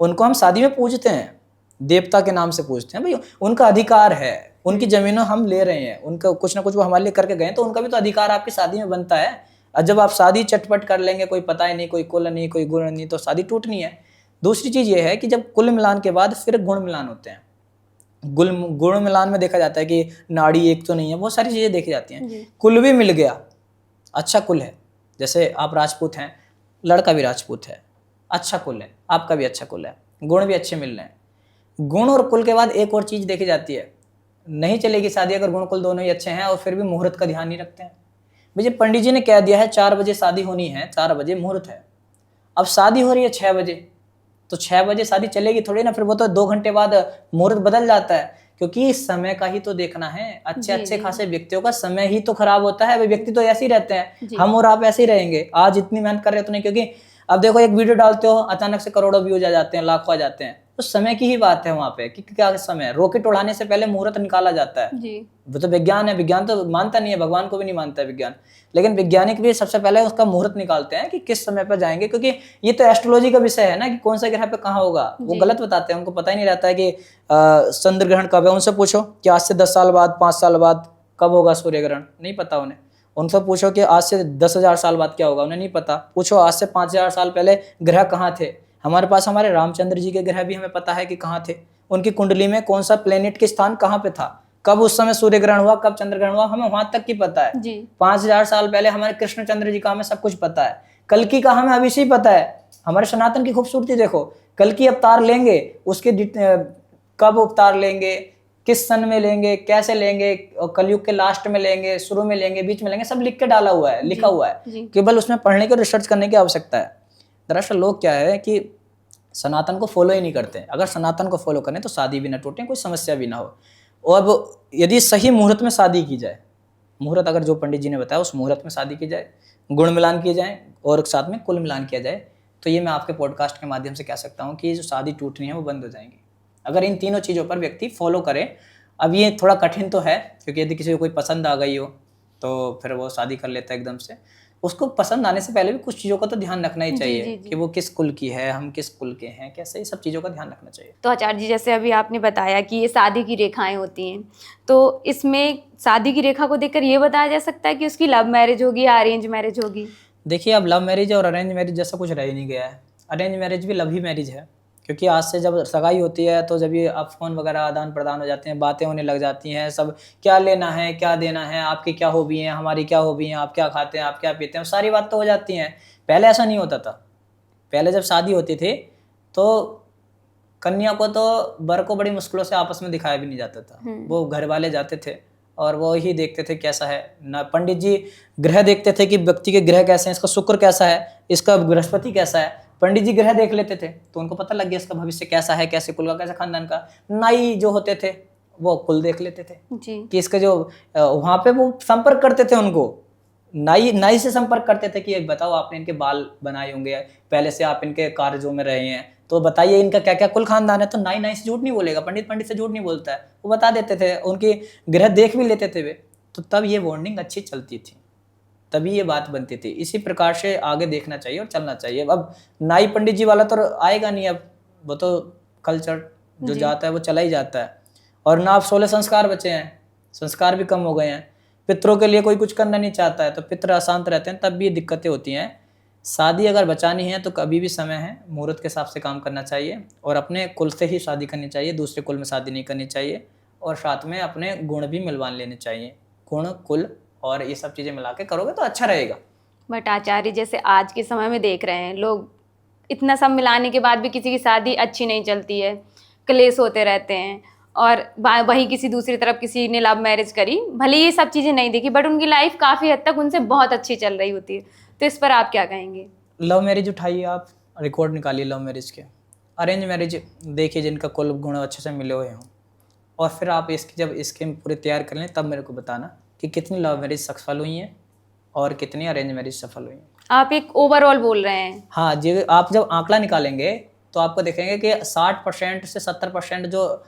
उनको हम शादी में पूजते हैं, देवता के नाम से पूजते हैं। भाई उनका अधिकार है, उनकी जमीनों हम ले रहे हैं, उनका कुछ ना कुछ वो हमारे लिए करके गए, तो उनका भी तो अधिकार आपकी शादी में बनता है। और जब आप शादी चटपट कर लेंगे, कोई पता ही नहीं, कोई कुल नहीं, कोई गुण नहीं, तो शादी टूटनी है। दूसरी चीज ये है कि जब कुल मिलान के बाद फिर गुण मिलान होते हैं। गुण मिलान में देखा जाता है कि नाड़ी एक तो नहीं है, बहुत सारी चीजें देखी जाती हैं। कुल भी मिल गया, अच्छा कुल है, जैसे आप राजपूत हैं, लड़का भी राजपूत है, अच्छा कुल है, आपका भी अच्छा कुल है, गुण भी अच्छे मिल रहे हैं। गुण और कुल के बाद एक और चीज देखी जाती है, नहीं चलेगी शादी अगर गुण कुल दोनों ही अच्छे हैं और फिर भी मुहूर्त का ध्यान नहीं रखते हैं। भैया पंडित जी ने कह दिया है 4 बजे शादी होनी है, 4 बजे मुहूर्त है, अब शादी हो रही है 6 बजे, तो 6 बजे शादी चलेगी थोड़ी ना, फिर वो तो 2 घंटे बाद मुहूर्त बदल जाता है, क्योंकि समय का ही तो देखना है। अच्छे खासे व्यक्तियों का समय ही तो खराब होता है। वे व्यक्ति तो ऐसे ही रहते हैं, हम और आप ऐसे ही रहेंगे। आज इतनी मेहनत कर रहे हो तो नहीं, क्योंकि अब देखो एक वीडियो डालते हो, अचानक से करोड़ों व्यूज आ जाते हैं, लाखों आ जाते हैं, तो समय की ही बात है वहां पे कि क्या समय। रॉकेट उड़ाने से पहले मुहूर्त निकाला जाता है। वो तो विज्ञान है, विज्ञान तो मानता नहीं है, भगवान को भी नहीं मानता है विज्ञान, लेकिन वैज्ञानिक भी सबसे पहले उसका मुहूर्त निकालते हैं कि किस समय पर जाएंगे, क्योंकि ये तो एस्ट्रोलॉजी का विषय है ना, कि कौन सा ग्रह पे कहाँ होगा। वो गलत बताते हैं, उनको पता ही नहीं रहता है कि चंद्र ग्रहण कब है। उनसे पूछो कि आज से 10 साल बाद, 5 साल बाद कब होगा सूर्य ग्रहण, नहीं पता उन्हें। उनसे पूछो कि आज से 10,000 साल बाद क्या होगा, उन्हें नहीं पता। पूछो आज से 5,000 साल पहले ग्रह कहाँ थे। हमारे पास हमारे रामचंद्र जी के ग्रह भी हमें पता है कि कहाँ थे, उनकी कुंडली में कौन सा प्लेनेट के स्थान कहाँ पे था, कब उस समय सूर्य ग्रहण हुआ, कब चंद्र ग्रहण हुआ, हमें वहां तक की पता है। 5,000 साल पहले हमारे कृष्णचंद्र जी का हमें सब कुछ पता है। कल्कि का हमें अभी से ही पता है। हमारे सनातन की खूबसूरती देखो, कल्कि अवतार लेंगे, उसके कब अवतार लेंगे, किस सन में लेंगे, कैसे लेंगे, कलयुग के लास्ट में लेंगे, शुरू में लेंगे, बीच में लेंगे, सब लिख के डाला हुआ है, लिखा हुआ है। केवल उसमें पढ़ने की रिसर्च करने की आवश्यकता है। दरअसल लोग क्या है कि सनातन को फॉलो ही नहीं करते। अगर सनातन को फॉलो करें तो शादी भी ना टूटे, कोई समस्या भी ना हो। और यदि सही मुहूर्त में शादी की जाए, मुहूर्त अगर जो पंडित जी ने बताया उस मुहूर्त में शादी की जाए, गुण मिलान किए जाए और साथ में कुल मिलान किया जाए, तो ये मैं आपके पॉडकास्ट के माध्यम से कह सकता हूँ कि जो शादी टूटनी है वो बंद हो जाएंगी, अगर इन तीनों चीज़ों पर व्यक्ति फॉलो करे। अब ये थोड़ा कठिन तो है, क्योंकि यदि किसी को कोई पसंद आ गई हो तो फिर वो शादी कर लेता है एकदम से। उसको पसंद आने से पहले भी कुछ चीज़ों का तो ध्यान रखना ही चाहिए कि वो किस कुल की है, हम किस कुल के हैं, कैसे, ये सब चीज़ों का ध्यान रखना चाहिए। तो आचार्य जी, जैसे अभी आपने बताया कि ये शादी की रेखाएं होती हैं, तो इसमें शादी की रेखा को देखकर ये बताया जा सकता है कि उसकी लव मैरिज होगी या अरेंज मैरिज होगी? देखिए, अब लव मैरिज और अरेंज मैरिज जैसा कुछ रह ही नहीं गया है। अरेंज मैरिज भी लव ही मैरिज है, क्योंकि आज से जब सगाई होती है तो जब ये आप फ़ोन वगैरह आदान प्रदान हो जाते हैं, बातें होने लग जाती हैं, सब क्या लेना है, क्या देना है, आपकी क्या हॉबी है, हमारी क्या हॉबी है, आप क्या खाते हैं, आप क्या पीते हैं, सारी बात तो हो जाती हैं। पहले ऐसा नहीं होता था। पहले जब शादी होती थी तो कन्या को तो वर को बड़ी मुश्किलों से आपस में दिखाया भी नहीं जाता था। वो घर वाले जाते थे और वो ही देखते थे कैसा है ना, पंडित जी ग्रह देखते थे कि व्यक्ति के ग्रह कैसे हैं, इसका शुक्र कैसा है, इसका बृहस्पति कैसा है। पंडित जी ग्रह देख लेते थे तो उनको पता लग गया इसका भविष्य कैसा है, कैसे कुल का, कैसे खानदान का। नाई जो होते थे वो कुल देख लेते थे कि इसका जो वहां पे वो संपर्क करते थे, उनको नाई से संपर्क करते थे कि बताओ आपने इनके बाल बनाए होंगे, पहले से आप इनके कार्यों में रहे हैं, तो बताइए इनका क्या क्या कुल खानदान है। तो नाई से झूठ नहीं बोलेगा, पंडित से झूठ नहीं बोलता है, वो बता देते थे, उनकी ग्रह देख भी लेते थे वे। तो तब ये बॉन्डिंग अच्छी चलती थी, तभी ये बात बनती थी। इसी प्रकार से आगे देखना चाहिए और चलना चाहिए। अब नाई पंडित जी वाला तो आएगा नहीं, अब वो तो कल्चर जो जाता है वो चला ही जाता है। और ना अब 16 संस्कार बचे हैं, संस्कार भी कम हो गए हैं। पितरों के लिए कोई कुछ करना नहीं चाहता है, तो पितर अशांत रहते हैं, तब भी दिक्कतें होती हैं। शादी अगर बचानी है तो कभी भी समय है, मुहूर्त के हिसाब से काम करना चाहिए और अपने कुल से ही शादी करनी चाहिए, दूसरे कुल में शादी नहीं करनी चाहिए। और साथ में अपने गुण भी मिलवान लेने चाहिए, गुण, कुल और ये सब चीज़ें मिला के करोगे तो अच्छा रहेगा। बट आचार्य, जैसे आज के समय में देख रहे हैं लोग, इतना सब मिलाने के बाद भी किसी की शादी अच्छी नहीं चलती है, क्लेश होते रहते हैं। और वहीं किसी दूसरी तरफ किसी ने लव मैरिज करी, भले ये सब चीज़ें नहीं देखी, बट उनकी लाइफ काफ़ी हद तक उनसे बहुत अच्छी चल रही होती है। तो इस पर आप क्या कहेंगे? लव मैरिज उठाइए, आप रिकॉर्ड निकालिए लव मैरिज के, अरेंज मैरिज देखिए जिनका कुल गुण अच्छे से मिले हुए हों, और फिर आप इसकी जब स्कीम पूरी तैयार कर लें तब मेरे को बताना कि कितनी लव मैरिज सफल हुई हैं और कितनी अरेंज मैरिज सफल हुई हैं। आप एक ओवरऑल बोल रहे हैं? हाँ जी, आप जब आंकड़ा निकालेंगे तो आपको देखेंगे कि 60% से 70% जो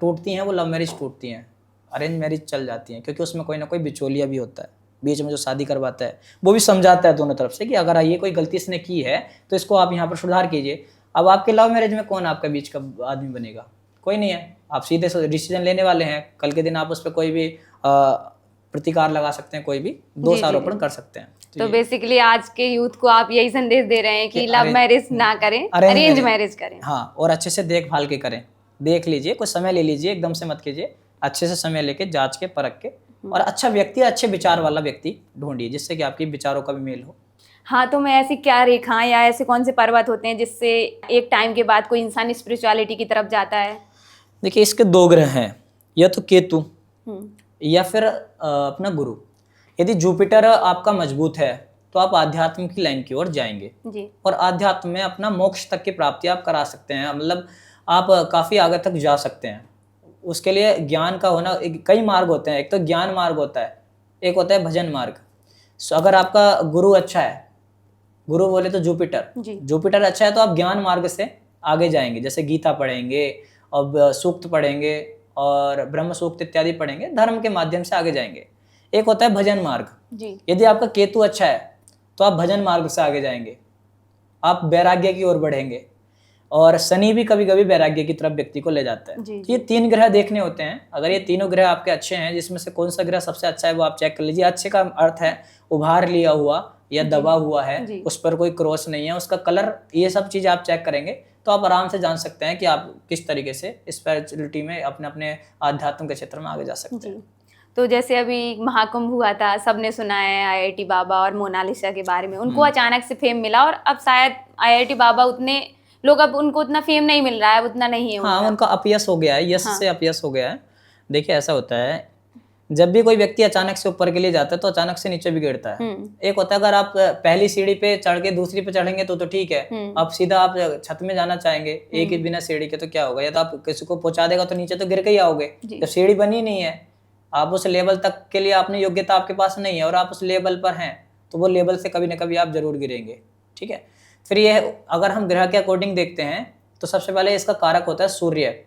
टूटती हैं वो लव मैरिज टूटती हैं, अरेंज मैरिज चल जाती हैं, क्योंकि उसमें कोई ना कोई बिचौलिया भी होता है बीच में जो शादी करवाता है, वो भी समझाता है दोनों तरफ से कि अगर ये कोई गलती इसने की है तो इसको आप यहाँ पर सुधार कीजिए। अब आपके लव मैरिज में कौन आपके बीच का आदमी बनेगा? कोई नहीं है। आप सीधे डिसीजन लेने वाले हैं, कल के दिन आप उस पर कोई भी प्रतिकार लगा सकते हैं, कोई भी दोष आरोपण कर सकते हैं। तो बेसिकली आज के यूथ को आप यही संदेश दे रहे हैं कि लव मैरिज ना करें, अरेंज मैरिज करें। हाँ, और अच्छे से देखभाल के करें, देख लीजिए, कुछ समय ले लीजिए, एकदम से मत कीजिए, अच्छे से समय लेके जांच के परख के, और अच्छा व्यक्ति, अच्छे विचार वाला व्यक्ति ढूंढिए जिससे कि आपके विचारों का भी मेल हो। हाँ, तो मैं ऐसी क्या रेखाएं या ऐसे कौन से पर्वत होते हैं जिससे एक टाइम के बाद कोई इंसान स्पिरिचुअलिटी की तरफ जाता है? देखिए, इसके 2 ग्रह हैं, या तो केतु या फिर अपना गुरु। यदि जुपिटर आपका मजबूत है तो आप आध्यात्म की लाइन की ओर जाएंगे जी। और आध्यात्म में अपना मोक्ष तक की प्राप्ति आप करा सकते हैं, मतलब आप काफ़ी आगे तक जा सकते हैं। उसके लिए ज्ञान का होना, कई मार्ग होते हैं। एक तो ज्ञान मार्ग होता है, एक होता है भजन मार्ग। अगर आपका गुरु अच्छा है, गुरु बोले तो जुपिटर अच्छा है, तो आप ज्ञान मार्ग से आगे जाएंगे, जैसे गीता पढ़ेंगे और सूक्त पढ़ेंगे और ब्रह्म सूक्त इत्यादि पढ़ेंगे, धर्म के माध्यम से आगे जाएंगे। एक होता है भजन मार्ग जी। यदि आपका केतु अच्छा है तो आप भजन मार्ग से आगे जाएंगे, आप वैराग्य की ओर बढ़ेंगे। और शनि भी कभी कभी वैराग्य की तरफ व्यक्ति को ले जाता है। तो ये 3 ग्रह देखने होते हैं। अगर ये तीनों ग्रह आपके अच्छे हैं, जिसमें से कौन सा ग्रह सबसे अच्छा है वो आप चेक कर लीजिए। अच्छे का अर्थ है उभार लिया हुआ या दबा हुआ है, उस पर कोई क्रॉस नहीं है, उसका कलर, ये सब चीज़ आप चेक करेंगे तो आप आराम से जान सकते हैं कि आप किस तरीके से स्पिरिचुअलिटी में अपने अपने आध्यात्म के क्षेत्र में आगे जा सकते हैं। तो जैसे अभी महाकुंभ हुआ था, सबने सुना है IIT बाबा और मोनालिसा के बारे में, उनको अचानक से फेम मिला और अब शायद IIT बाबा उतने लोग अब उनको उतना फेम नहीं मिल रहा है, उतना नहीं है हाँ, उनका। उनका अपयश हो गया है, यश से अपयश हो गया है। देखिए ऐसा होता है, जब भी कोई व्यक्ति अचानक से ऊपर के लिए जाता है तो अचानक से नीचे भी गिरता है। एक होता है अगर आप पहली सीढ़ी पे चढ़ के दूसरी पे चढ़ेंगे तो ठीक है, अब सीधा आप छत में जाना चाहेंगे एक ही बिना सीढ़ी के, तो क्या होगा, या तो आप किसी को पहुंचा देगा तो नीचे तो गिर के ही आओगे। जब सीढ़ी बनी नहीं है, आप उस लेवल तक के लिए आपने योग्यता आपके पास नहीं है और आप उस लेवल पर हैं, तो वो लेवल से कभी ना कभी आप जरूर गिरेंगे। ठीक है, फिर ये अगर हम ग्रह के अकॉर्डिंग देखते हैं तो सबसे पहले इसका कारक होता है सूर्य।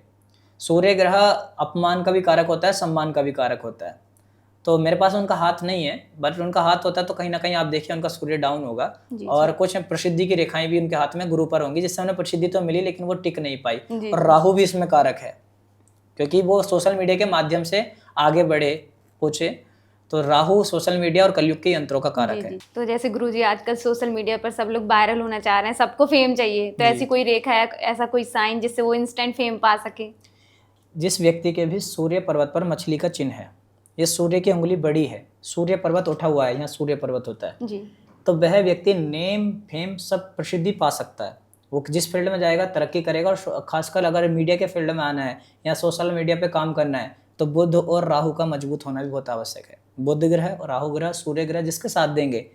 सूर्य ग्रह अपमान का भी कारक होता है, सम्मान का भी कारक होता है। तो मेरे पास उनका हाथ नहीं है, बट उनका हाथ होता है तो कहीं ना कहीं आप देखिए उनका सूर्य डाउन होगा और कुछ प्रसिद्धि की रेखाएं भी उनके हाथ में गुरु पर होंगी, जिससे उन्हें प्रसिद्धि तो मिली लेकिन वो टिक नहीं पाई। और राहु भी इसमें कारक है, क्योंकि वो सोशल मीडिया के माध्यम से आगे बढ़े पूछे, तो राहु सोशल मीडिया और कलयुग के यंत्रों का कारक है। तो जैसे गुरुजी आजकल सोशल मीडिया पर सब लोग वायरल होना चाह रहे हैं, सबको फेम चाहिए, तो ऐसी कोई रेखा है, ऐसा कोई साइन जिससे वो इंस्टेंट फेम पा सके? जिस व्यक्ति के भी सूर्य पर्वत पर मछली का चिन्ह है, ये सूर्य की उंगली बड़ी है, सूर्य पर्वत उठा हुआ है, यहाँ सूर्य पर्वत होता है जी, तो वह व्यक्ति नेम फेम सब प्रसिद्धि पा सकता है। वो जिस फील्ड में जाएगा तरक्की करेगा, और खासकर अगर मीडिया के फील्ड में आना है या सोशल मीडिया पे काम करना है तो बुध और राहु का मजबूत होना भी बहुत आवश्यक है। बुध ग्रह और राहु ग्रह सूर्य ग्रह जिसके साथ देंगे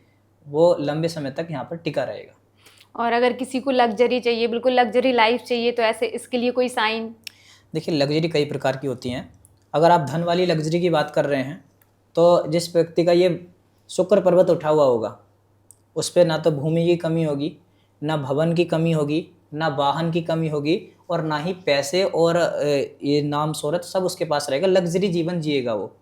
वो लंबे समय तक यहाँ पर टिका रहेगा। और अगर किसी को लग्जरी चाहिए, बिल्कुल लग्जरी लाइफ चाहिए, तो ऐसे इसके लिए कोई साइन? देखिए लग्जरी कई प्रकार की होती हैं। अगर आप धन वाली लग्जरी की बात कर रहे हैं तो जिस व्यक्ति का ये शुक्र पर्वत उठा हुआ होगा उस पर ना तो भूमि की कमी होगी, ना भवन की कमी होगी, ना वाहन की कमी होगी, और ना ही पैसे और ये नाम शोहरत सब उसके पास रहेगा। लग्जरी जीवन जिएगा वो,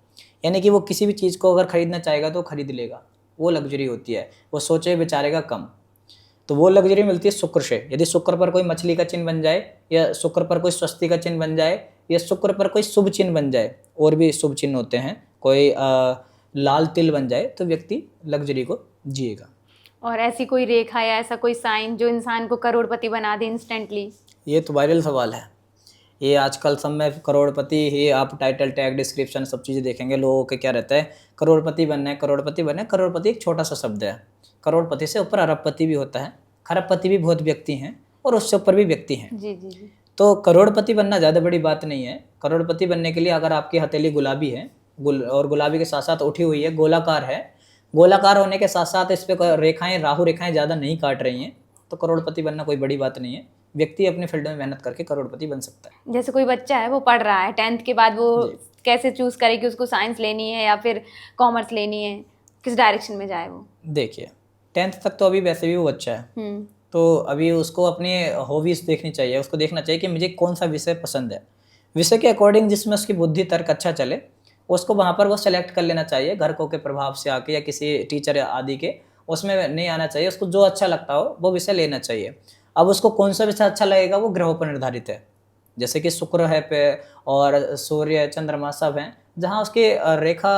यानी कि वो किसी भी चीज़ को अगर खरीदना चाहेगा तो खरीद लेगा, वो लग्जरी होती है। वो सोचे विचारेगा कम, तो वो लग्जरी मिलती है शुक्र से। यदि शुक्र पर कोई मछली का चिन्ह बन जाए, या शुक्र पर कोई स्वस्ति का चिन्ह बन जाए, या शुक्र पर कोई शुभ चिन्ह बन जाए, और भी शुभ चिन्ह होते हैं, कोई लाल तिल बन जाए, तो व्यक्ति लग्जरी को जिएगा। और ऐसी कोई रेखा या ऐसा कोई साइन जो इंसान को करोड़पति बना दे इंस्टेंटली? ये तो वायरल सवाल है। ये आजकल सब में करोड़पति ही, आप टाइटल टैग डिस्क्रिप्शन सब चीज़ें देखेंगे, लोगों के क्या रहता है, करोड़पति बनना है, करोड़पति बनना है। करोड़पति एक छोटा सा शब्द है, करोड़पति से ऊपर अरबपति भी होता है, खरबपति भी बहुत व्यक्ति हैं, और उससे ऊपर भी व्यक्ति हैं। जी जी जी। तो करोड़पति बनना ज़्यादा बड़ी बात नहीं है। करोड़पति बनने के लिए अगर आपकी हथेली गुलाबी है, और गुलाबी के साथ साथ उठी हुई है, गोलाकार है, गोलाकार होने के साथ साथ इस पर रेखाएं, राहु रेखाएं ज़्यादा नहीं काट रही हैं, तो करोड़पति बनना कोई बड़ी बात नहीं है। व्यक्ति अपने फील्ड में मेहनत करके करोड़पति बन सकता है। जैसे कोई बच्चा है, वो पढ़ रहा है 10th के बाद, वो कैसे चूज करे कि उसको साइंस लेनी है या फिर कॉमर्स लेनी है, किस डायरेक्शन में जाए वो? देखिए 10th तक तो अभी वैसे भी वो बच्चा है, तो अभी उसको अपनी हॉबीज देखनी चाहिए। उसको देखना चाहिए कि मुझे कौन सा विषय पसंद है, विषय के अकॉर्डिंग जिसमें उसकी बुद्धि तर्क अच्छा चले, उसको वहाँ पर वो सेलेक्ट कर लेना चाहिए। घर को के प्रभाव से आके या किसी टीचर आदि के उसमें नहीं आना चाहिए। उसको जो अच्छा लगता हो वो विषय लेना चाहिए। अब उसको कौन सा विषय अच्छा लगेगा वो ग्रहों पर निर्धारित है। जैसे कि शुक्र है पे, और सूर्य, चंद्रमा सब हैं, जहाँ उसकी रेखा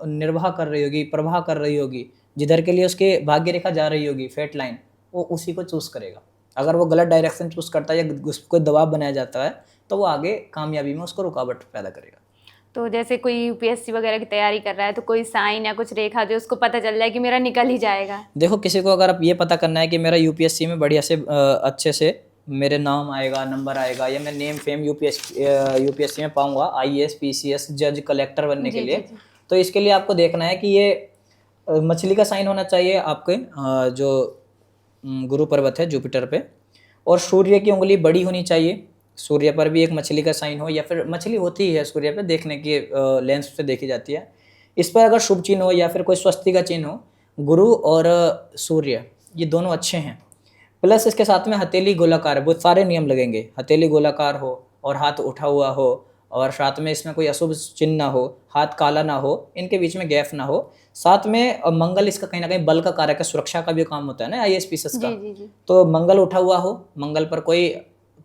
निर्वाह कर रही होगी, प्रवाह कर रही होगी, जिधर के लिए उसकी भाग्य रेखा जा रही होगी, फेट लाइन, वो उसी को चूज करेगा। अगर वो गलत डायरेक्शन चूज करता है या उसको कोई दबाव बनाया जाता है तो वो आगे कामयाबी में उसको रुकावट पैदा करेगा। तो जैसे कोई यूपीएससी वगैरह की तैयारी कर रहा है, तो कोई साइन या कुछ रेखा जो उसको पता चल जाए कि मेरा निकल ही जाएगा? देखो किसी को अगर आप ये पता करना है कि मेरा यूपीएससी में बढ़िया से अच्छे से मेरे नाम आएगा, नंबर आएगा, या मैं नेम फेम यूपीएससी में पाऊंगा, आईएएस, पीसीएस, जज, कलेक्टर बनने के लिए, तो इसके लिए आपको देखना है कि ये मछली का साइन होना चाहिए आपके जो गुरु पर्वत है जुपिटर पे, और सूर्य की उंगली बड़ी होनी चाहिए। सूर्य पर भी एक मछली का साइन हो, या फिर मछली होती ही है सूर्य पे, देखने की लेंस से देखी जाती है। इस पर अगर शुभ चिन्ह हो या फिर कोई स्वस्ति का चिन्ह हो, गुरु और सूर्य ये दोनों अच्छे हैं। प्लस इसके साथ में हथेली गोलाकार है, बहुत सारे नियम लगेंगे। हथेली गोलाकार हो और हाथ उठा हुआ हो, और साथ में इसमें कोई अशुभ चिन्ह ना हो, हाथ काला ना हो, इनके बीच में गैप ना हो। साथ में मंगल इसका कहीं ना कहीं बल का कारक है, सुरक्षा का भी काम होता है ना आईएएस पीसीएस का। तो मंगल उठा हुआ हो, मंगल पर कोई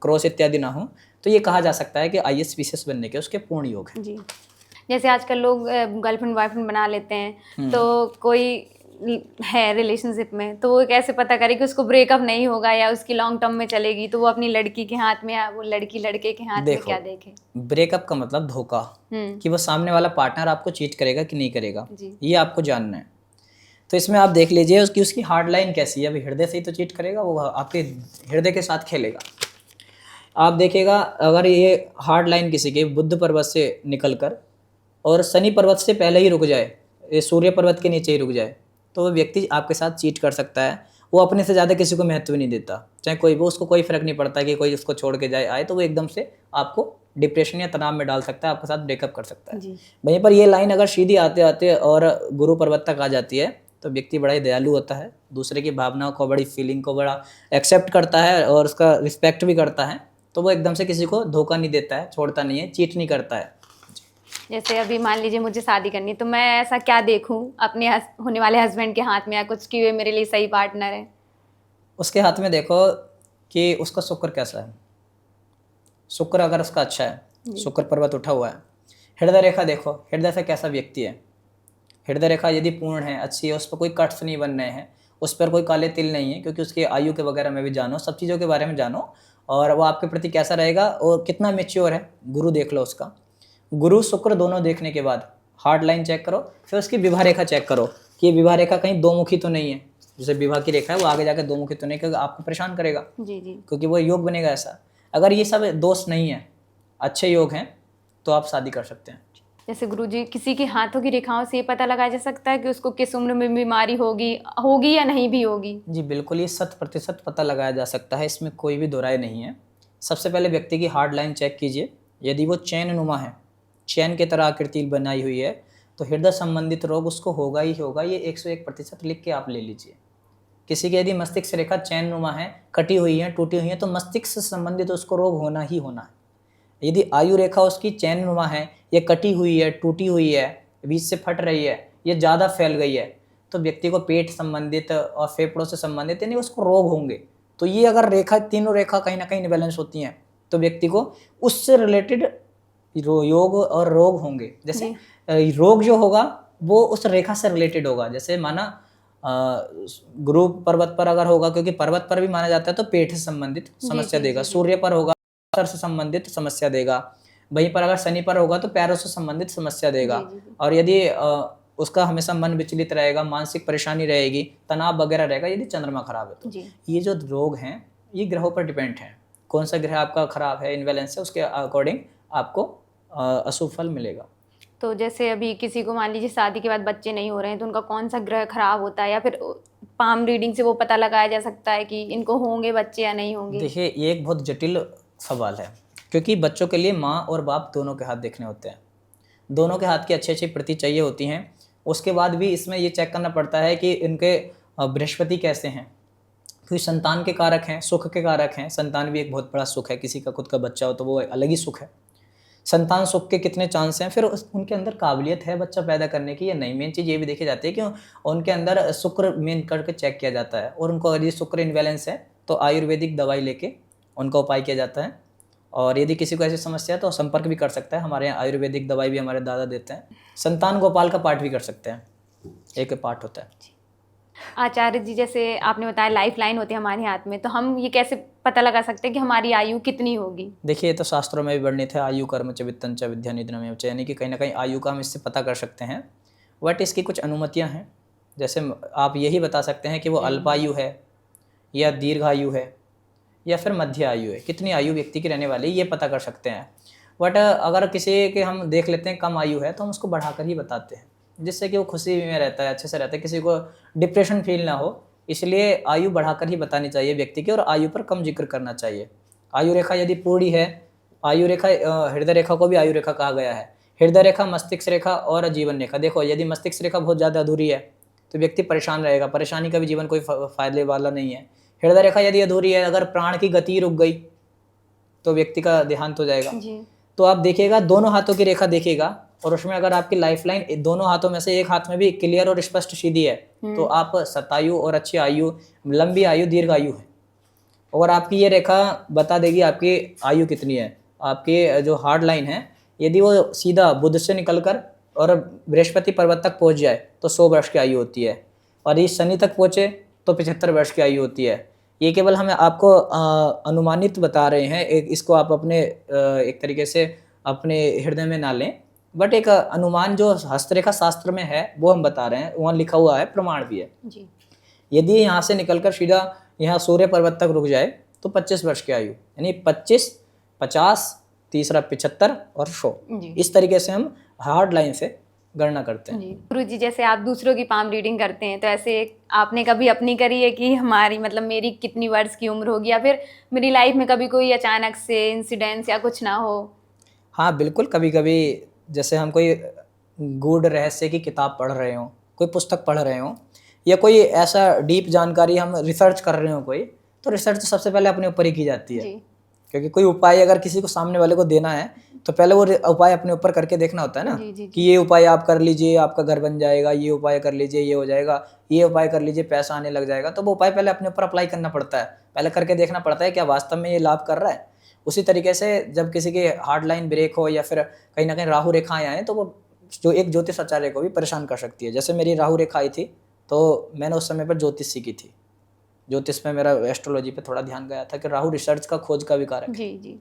क्रॉस इत्यादि ना हो, तो ये कहा जा सकता है कि आईएएस पीसीएस बनने के उसके पूर्ण योग है। जी। जैसे आजकल लोग गर्लफ्रेंड बॉयफ्रेंड बना लेते हैं, तो कोई है रिलेशनशिप में, तो वो कैसे पता करे कि उसको ब्रेकअप नहीं होगा या उसकी लॉन्ग टर्म में चलेगी? तो वो अपनी लड़की के हाथ में या वो लड़की लड़के के हाथ में क्या देखे? ब्रेकअप का मतलब धोखा, कि वो सामने वाला पार्टनर आपको चीट करेगा कि नहीं करेगा, ये आपको जानना है। तो इसमें आप देख लीजिए उसकी हार्ड लाइन कैसी है। अभी हृदय से ही तो चीट करेगा, वो आपके हृदय के साथ खेलेगा। आप देखिएगा अगर ये हार्ड लाइन किसी के बुध पर्वत से निकलकर और शनि पर्वत से पहले ही रुक जाए, ये सूर्य पर्वत के नीचे ही रुक जाए, तो वो व्यक्ति आपके साथ चीट कर सकता है। वो अपने से ज़्यादा किसी को महत्व नहीं देता, चाहे कोई वो, उसको कोई फर्क नहीं पड़ता कि कोई उसको छोड़ के जाए आए, तो वो एकदम से आपको डिप्रेशन या तनाव में डाल सकता है, आपके साथ ब्रेकअप कर सकता है। वहीं पर ये लाइन अगर सीधी आते आते और गुरु पर्वत तक आ जाती है तो व्यक्ति बड़ा ही दयालु होता है, दूसरे की भावनाओं को, बड़ी फीलिंग को बड़ा एक्सेप्ट करता है और उसका रिस्पेक्ट भी करता है। तो वो एकदम से किसी को धोखा नहीं देता है, छोड़ता नहीं है, चीट नहीं करता है। जैसे अभी मान लीजिए मुझे शादी करनी है, तो मैं ऐसा क्या देखूं अपने होने वाले हस्बैंड के हाथ में या कुछ कि वे मेरे लिए सही पार्टनर है? उसके हाथ में देखो कि उसका शुक्र कैसा है। शुक्र अगर उसका अच्छा है, शुक्र पर्वत उठा हुआ है। हृदय रेखा देखो, हृदय से कैसा व्यक्ति है। हृदय रेखा यदि पूर्ण है, अच्छी है, उस पर कोई कट्स नहीं बन रहे हैं, उस पर कोई काले तिल नहीं है, क्योंकि उसकी आयु के वगैरह में भी जानो, सब चीज़ों के बारे में जानो, और वो आपके प्रति कैसा रहेगा और कितना मेच्योर है। गुरु देख लो उसका, गुरु शुक्र दोनों देखने के बाद हार्ड लाइन चेक करो, फिर उसकी विवाह रेखा चेक करो कि ये विवाह रेखा कहीं दो मुखी तो नहीं है। जैसे विवाह की रेखा है वो आगे जाकर दो मुखी तो नहीं, क्योंकि आपको परेशान करेगा, जी जी, क्योंकि वो योग बनेगा ऐसा। अगर ये सब दोष नहीं है, अच्छे योग हैं, तो आप शादी कर सकते हैं। जैसे गुरुजी, किसी के हाथों की रेखाओं से ये पता लगाया जा सकता है कि उसको किस उम्र में बीमारी होगी या नहीं भी होगी? जी बिल्कुल, ये 100% पता लगाया जा सकता है, इसमें कोई भी दो राय नहीं है। सबसे पहले व्यक्ति की हार्ड लाइन चेक कीजिए, यदि वो चैन नुमा है, चैन की तरह आकृति बनाई हुई है, तो हृदय संबंधित रोग उसको होगा ही होगा। ये 101% लिख के आप ले लीजिए। किसी की यदि मस्तिष्क रेखा चैन नुमा है, कटी हुई है, टूटी हुई है, तो मस्तिष्क से संबंधित उसको रोग होना ही होना है। यदि आयु रेखा उसकी चैन नुमा है, ये कटी हुई है, टूटी हुई है, बीच से फट रही है, ये ज़्यादा फैल गई है, तो व्यक्ति को पेट संबंधित और फेफड़ों से संबंधित यानी उसको रोग होंगे। तो ये अगर रेखा, तीनों रेखा कहीं ना कहीं इनबैलेंस होती हैं, तो व्यक्ति को उससे रिलेटेड योग और रोग होंगे। जैसे रोग जो होगा वो उस रेखा से रिलेटेड होगा। जैसे माना गुरु पर्वत पर अगर होगा, क्योंकि पर्वत पर भी माना जाता है, तो पेट से संबंधित समस्या देगा। सूर्य पर होगा, सर से संबंधित समस्या देगा। वहीं पर अगर शनि पर होगा तो पैरों से संबंधित समस्या देगा। और यदि उसका हमेशा मन विचलित रहेगा, मानसिक परेशानी रहेगी, तनाव वगैरह रहेगा, यदि चंद्रमा खराब है तो। ये जो रोग हैं ये ग्रहों पर डिपेंड है, कौन सा ग्रह आपका खराब है, इनबैलेंस है, उसके अकॉर्डिंग आपको अशुभ फल मिलेगा। तो जैसे अभी किसी को मान लीजिए शादी के बाद बच्चे नहीं हो रहे हैं, तो उनका कौन सा ग्रह खराब होता है, या फिर पाम रीडिंग से वो पता लगाया जा सकता है कि इनको होंगे बच्चे या नहीं होंगे? देखिए ये एक बहुत जटिल सवाल है, क्योंकि बच्चों के लिए माँ और बाप दोनों के हाथ देखने होते हैं, दोनों के हाथ की अच्छी अच्छी प्रति चाहिए होती हैं। उसके बाद भी इसमें ये चेक करना पड़ता है कि इनके बृहस्पति कैसे हैं, क्योंकि संतान के कारक हैं, सुख के कारक हैं। संतान भी एक बहुत बड़ा सुख है, किसी का खुद का बच्चा हो तो वो अलग ही सुख है। संतान सुख के कितने चांस हैं, फिर उनके अंदर काबिलियत है बच्चा पैदा करने की या नहीं। मेन चीज़ ये भी देखी जाती है कि उनके अंदर शुक्र मेन करके चेक किया जाता है, और उनको यदि शुक्र इनबैलेंस है तो आयुर्वेदिक दवाई लेके उनका उपाय किया जाता है। और यदि किसी को ऐसी समस्या है तो संपर्क भी कर सकता है, हमारे यहाँ आयुर्वेदिक दवाई भी हमारे दादा देते हैं। संतान गोपाल का पाठ भी कर सकते हैं, एक पाठ होता है। आचार्य जी, जैसे आपने बताया लाइफ लाइन होती है हमारे हाथ में, तो हम ये कैसे पता लगा सकते हैं कि हमारी आयु कितनी होगी? देखिए ये तो शास्त्रों में भी वर्णित है, आयु कर्म च वित्तं च विद्या निधनमेव च, यानी कि कहीं ना कहीं आयु का हम इससे पता कर सकते हैं। बट इसकी कुछ अनुमतियां हैं। जैसे आप यही बता सकते हैं कि वो अल्पायु है या दीर्घायु है या फिर मध्य आयु है, कितनी आयु व्यक्ति की रहने वाली ये पता कर सकते हैं। बट अगर किसी के हम देख लेते हैं कम आयु है तो हम उसको बढ़ाकर ही बताते हैं, जिससे कि वो खुशी में रहता है, अच्छे से रहता है, किसी को डिप्रेशन फील ना हो। इसलिए आयु बढ़ाकर ही बतानी चाहिए व्यक्ति की, और आयु पर कम जिक्र करना चाहिए। आयु रेखा यदि पूरी है, आयु रेखा, हृदय रेखा को भी आयु रेखा कहा गया है। हृदय रेखा, मस्तिष्क रेखा और जीवन रेखा। देखो यदि मस्तिष्क रेखा बहुत ज़्यादा अधूरी है तो व्यक्ति परेशान रहेगा, परेशानी का भी जीवन कोई फायदे वाला नहीं है। हृदय रेखा यदि अधूरी है, अगर प्राण की गति रुक गई तो व्यक्ति का देहांत हो जाएगा। तो आप देखिएगा दोनों हाथों की रेखा देखिएगा, और उसमें अगर आपकी लाइफ लाइन दोनों हाथों में से एक हाथ में भी क्लियर और स्पष्ट सीधी है तो आप शतायु और अच्छी आयु, लंबी आयु, दीर्घ आयु है। और आपकी ये रेखा बता देगी आपकी आयु कितनी है। आपकी जो हार्ड लाइन है यदि वो सीधा बुध से निकलकर और बृहस्पति पर्वत तक पहुंच जाए तो 100 वर्ष की आयु होती है, और ये शनि तक पहुंचे तो 75 वर्ष की आयु होती है। ये केवल हमें आपको अनुमानित बता रहे हैं, इसको आप अपने एक तरीके से अपने हृदय में ना लें, बट एक अनुमान जो हस्तरेखा शास्त्र में है वो हम बता रहे हैं, वहाँ लिखा हुआ है, प्रमाण भी है जी। यदि यहाँ से निकलकर सीधा यहाँ सूर्य पर्वत तक रुक जाए तो 25 वर्ष की आयु, यानी 25 50, तीसरा 75 और 100। जी इस तरीके से हम हार्ड लाइन से गणना करते हैं। जी गुरुजी, जैसे आप दूसरों की पाम रीडिंग करते हैं तो ऐसे आपने कभी अपनी करी है कि हमारी मतलब मेरी कितनी वर्ष की उम्र होगी, या फिर मेरी लाइफ में कभी कोई अचानक से इंसिडेंस या कुछ ना हो? हाँ बिल्कुल, कभी कभी जैसे हम कोई गूढ़ रहस्य की किताब पढ़ रहे हों, कोई पुस्तक पढ़ रहे हों, या कोई ऐसा डीप जानकारी हम रिसर्च कर रहे हो कोई, तो रिसर्च तो सबसे पहले अपने ऊपर ही की जाती है। जी क्योंकि कोई उपाय अगर किसी को सामने वाले को देना है तो पहले वो उपाय अपने ऊपर करके देखना होता है ना, जी जी कि ये उपाय आप कर लीजिए आपका घर बन जाएगा, ये उपाय कर लीजिए ये हो जाएगा, ये उपाय कर लीजिए पैसा आने लग जाएगा। तो वो उपाय पहले अपने ऊपर अप्लाई करना पड़ता है, पहले करके देखना पड़ता है क्या वास्तव में ये लाभ कर रहा है। उसी तरीके से जब किसी की हार्ड लाइन ब्रेक हो या फिर कहीं ना कहीं राहु रेखाएं आए तो वो जो एक ज्योतिष आचार्य को भी परेशान कर सकती है। जैसे मेरी राहु रेखा आई थी तो मैंने उस समय पर ज्योतिष सीखी थी। ज्योतिष में मेरा एस्ट्रोलॉजी पे थोड़ा ध्यान गया था कि राहु रिसर्च का खोज का भी कारक है। जी जी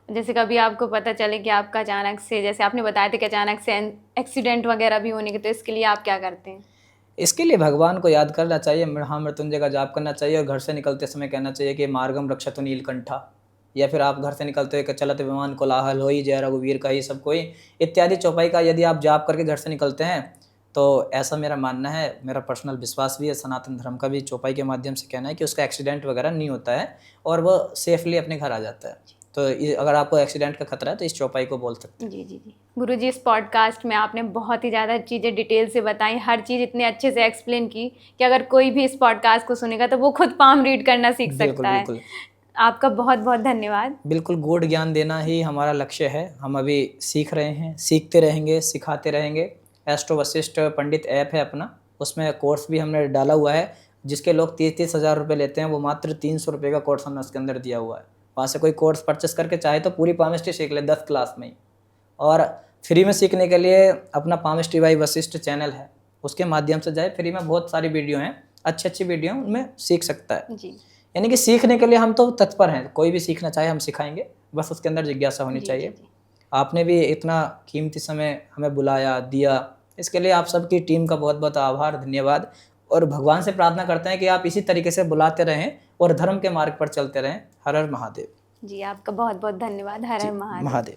जैसे कभी आपको पता चले कि आपका अचानक से, जैसे आपने बताया था कि अचानक से एक्सीडेंट वगैरह भी होने के, तो इसके लिए आप क्या करते हैं? इसके लिए भगवान को याद करना चाहिए, महामृत्युंजय का जाप करना चाहिए, और घर से निकलते समय कहना चाहिए कि मार्गम रक्षतु नीलकंठा, या फिर आप घर से निकलते हुए चलत विमान कोलाहल होई जय रघुवीर का ही सब कोई इत्यादि चौपाई का यदि आप जाप करके घर से निकलते हैं तो ऐसा मेरा मानना है, मेरा पर्सनल विश्वास भी है, सनातन धर्म का भी चौपाई के माध्यम से कहना है कि उसका एक्सीडेंट वगैरह नहीं होता है और वो सेफली अपने घर आ जाता है। तो अगर आपको एक्सीडेंट का खतरा है तो इस चौपाई को बोल सकते हैं। जी जी जी गुरुजी, इस पॉडकास्ट में आपने बहुत ही ज़्यादा चीज़ें डिटेल से बताई, हर चीज़ इतने अच्छे से एक्सप्लेन की कि अगर कोई भी इस पॉडकास्ट को सुनेगा तो वो खुद पाम रीड करना सीख सकता है। बिल्कुल आपका बहुत बहुत धन्यवाद। बिल्कुल, गूढ़ ज्ञान देना ही हमारा लक्ष्य है। हम अभी सीख रहे हैं, सीखते रहेंगे, सिखाते रहेंगे। एस्ट्रो वशिष्ठ पंडित ऐप है अपना, उसमें कोर्स भी हमने डाला हुआ है। जिसके लोग 30-30 हज़ार रुपये लेते हैं वो मात्र 300 रुपये का कोर्स हमने उसके अंदर दिया हुआ है। वहाँ से कोई कोर्स परचेस करके चाहे तो पूरी पामिस्ट्री सीख ले 10 क्लास में ही। और फ्री में सीखने के लिए अपना पामिस्ट्री बाई वशिष्ठ चैनल है, उसके माध्यम से जाए, फ्री में बहुत सारी वीडियो हैं, अच्छी वीडियो उनमें सीख सकता है। जी यानी कि सीखने के लिए हम तो तत्पर हैं, कोई भी सीखना चाहे हम सिखाएंगे, बस उसके अंदर जिज्ञासा होनी चाहिए। जी। आपने भी इतना कीमती समय हमें बुलाया दिया, इसके लिए आप सबकी टीम का बहुत बहुत आभार, धन्यवाद। और भगवान से प्रार्थना करते हैं कि आप इसी तरीके से बुलाते रहें और धर्म के मार्ग पर चलते रहें। हर हर महादेव। जी आपका बहुत बहुत धन्यवाद। हर हर महादेव। महादेव।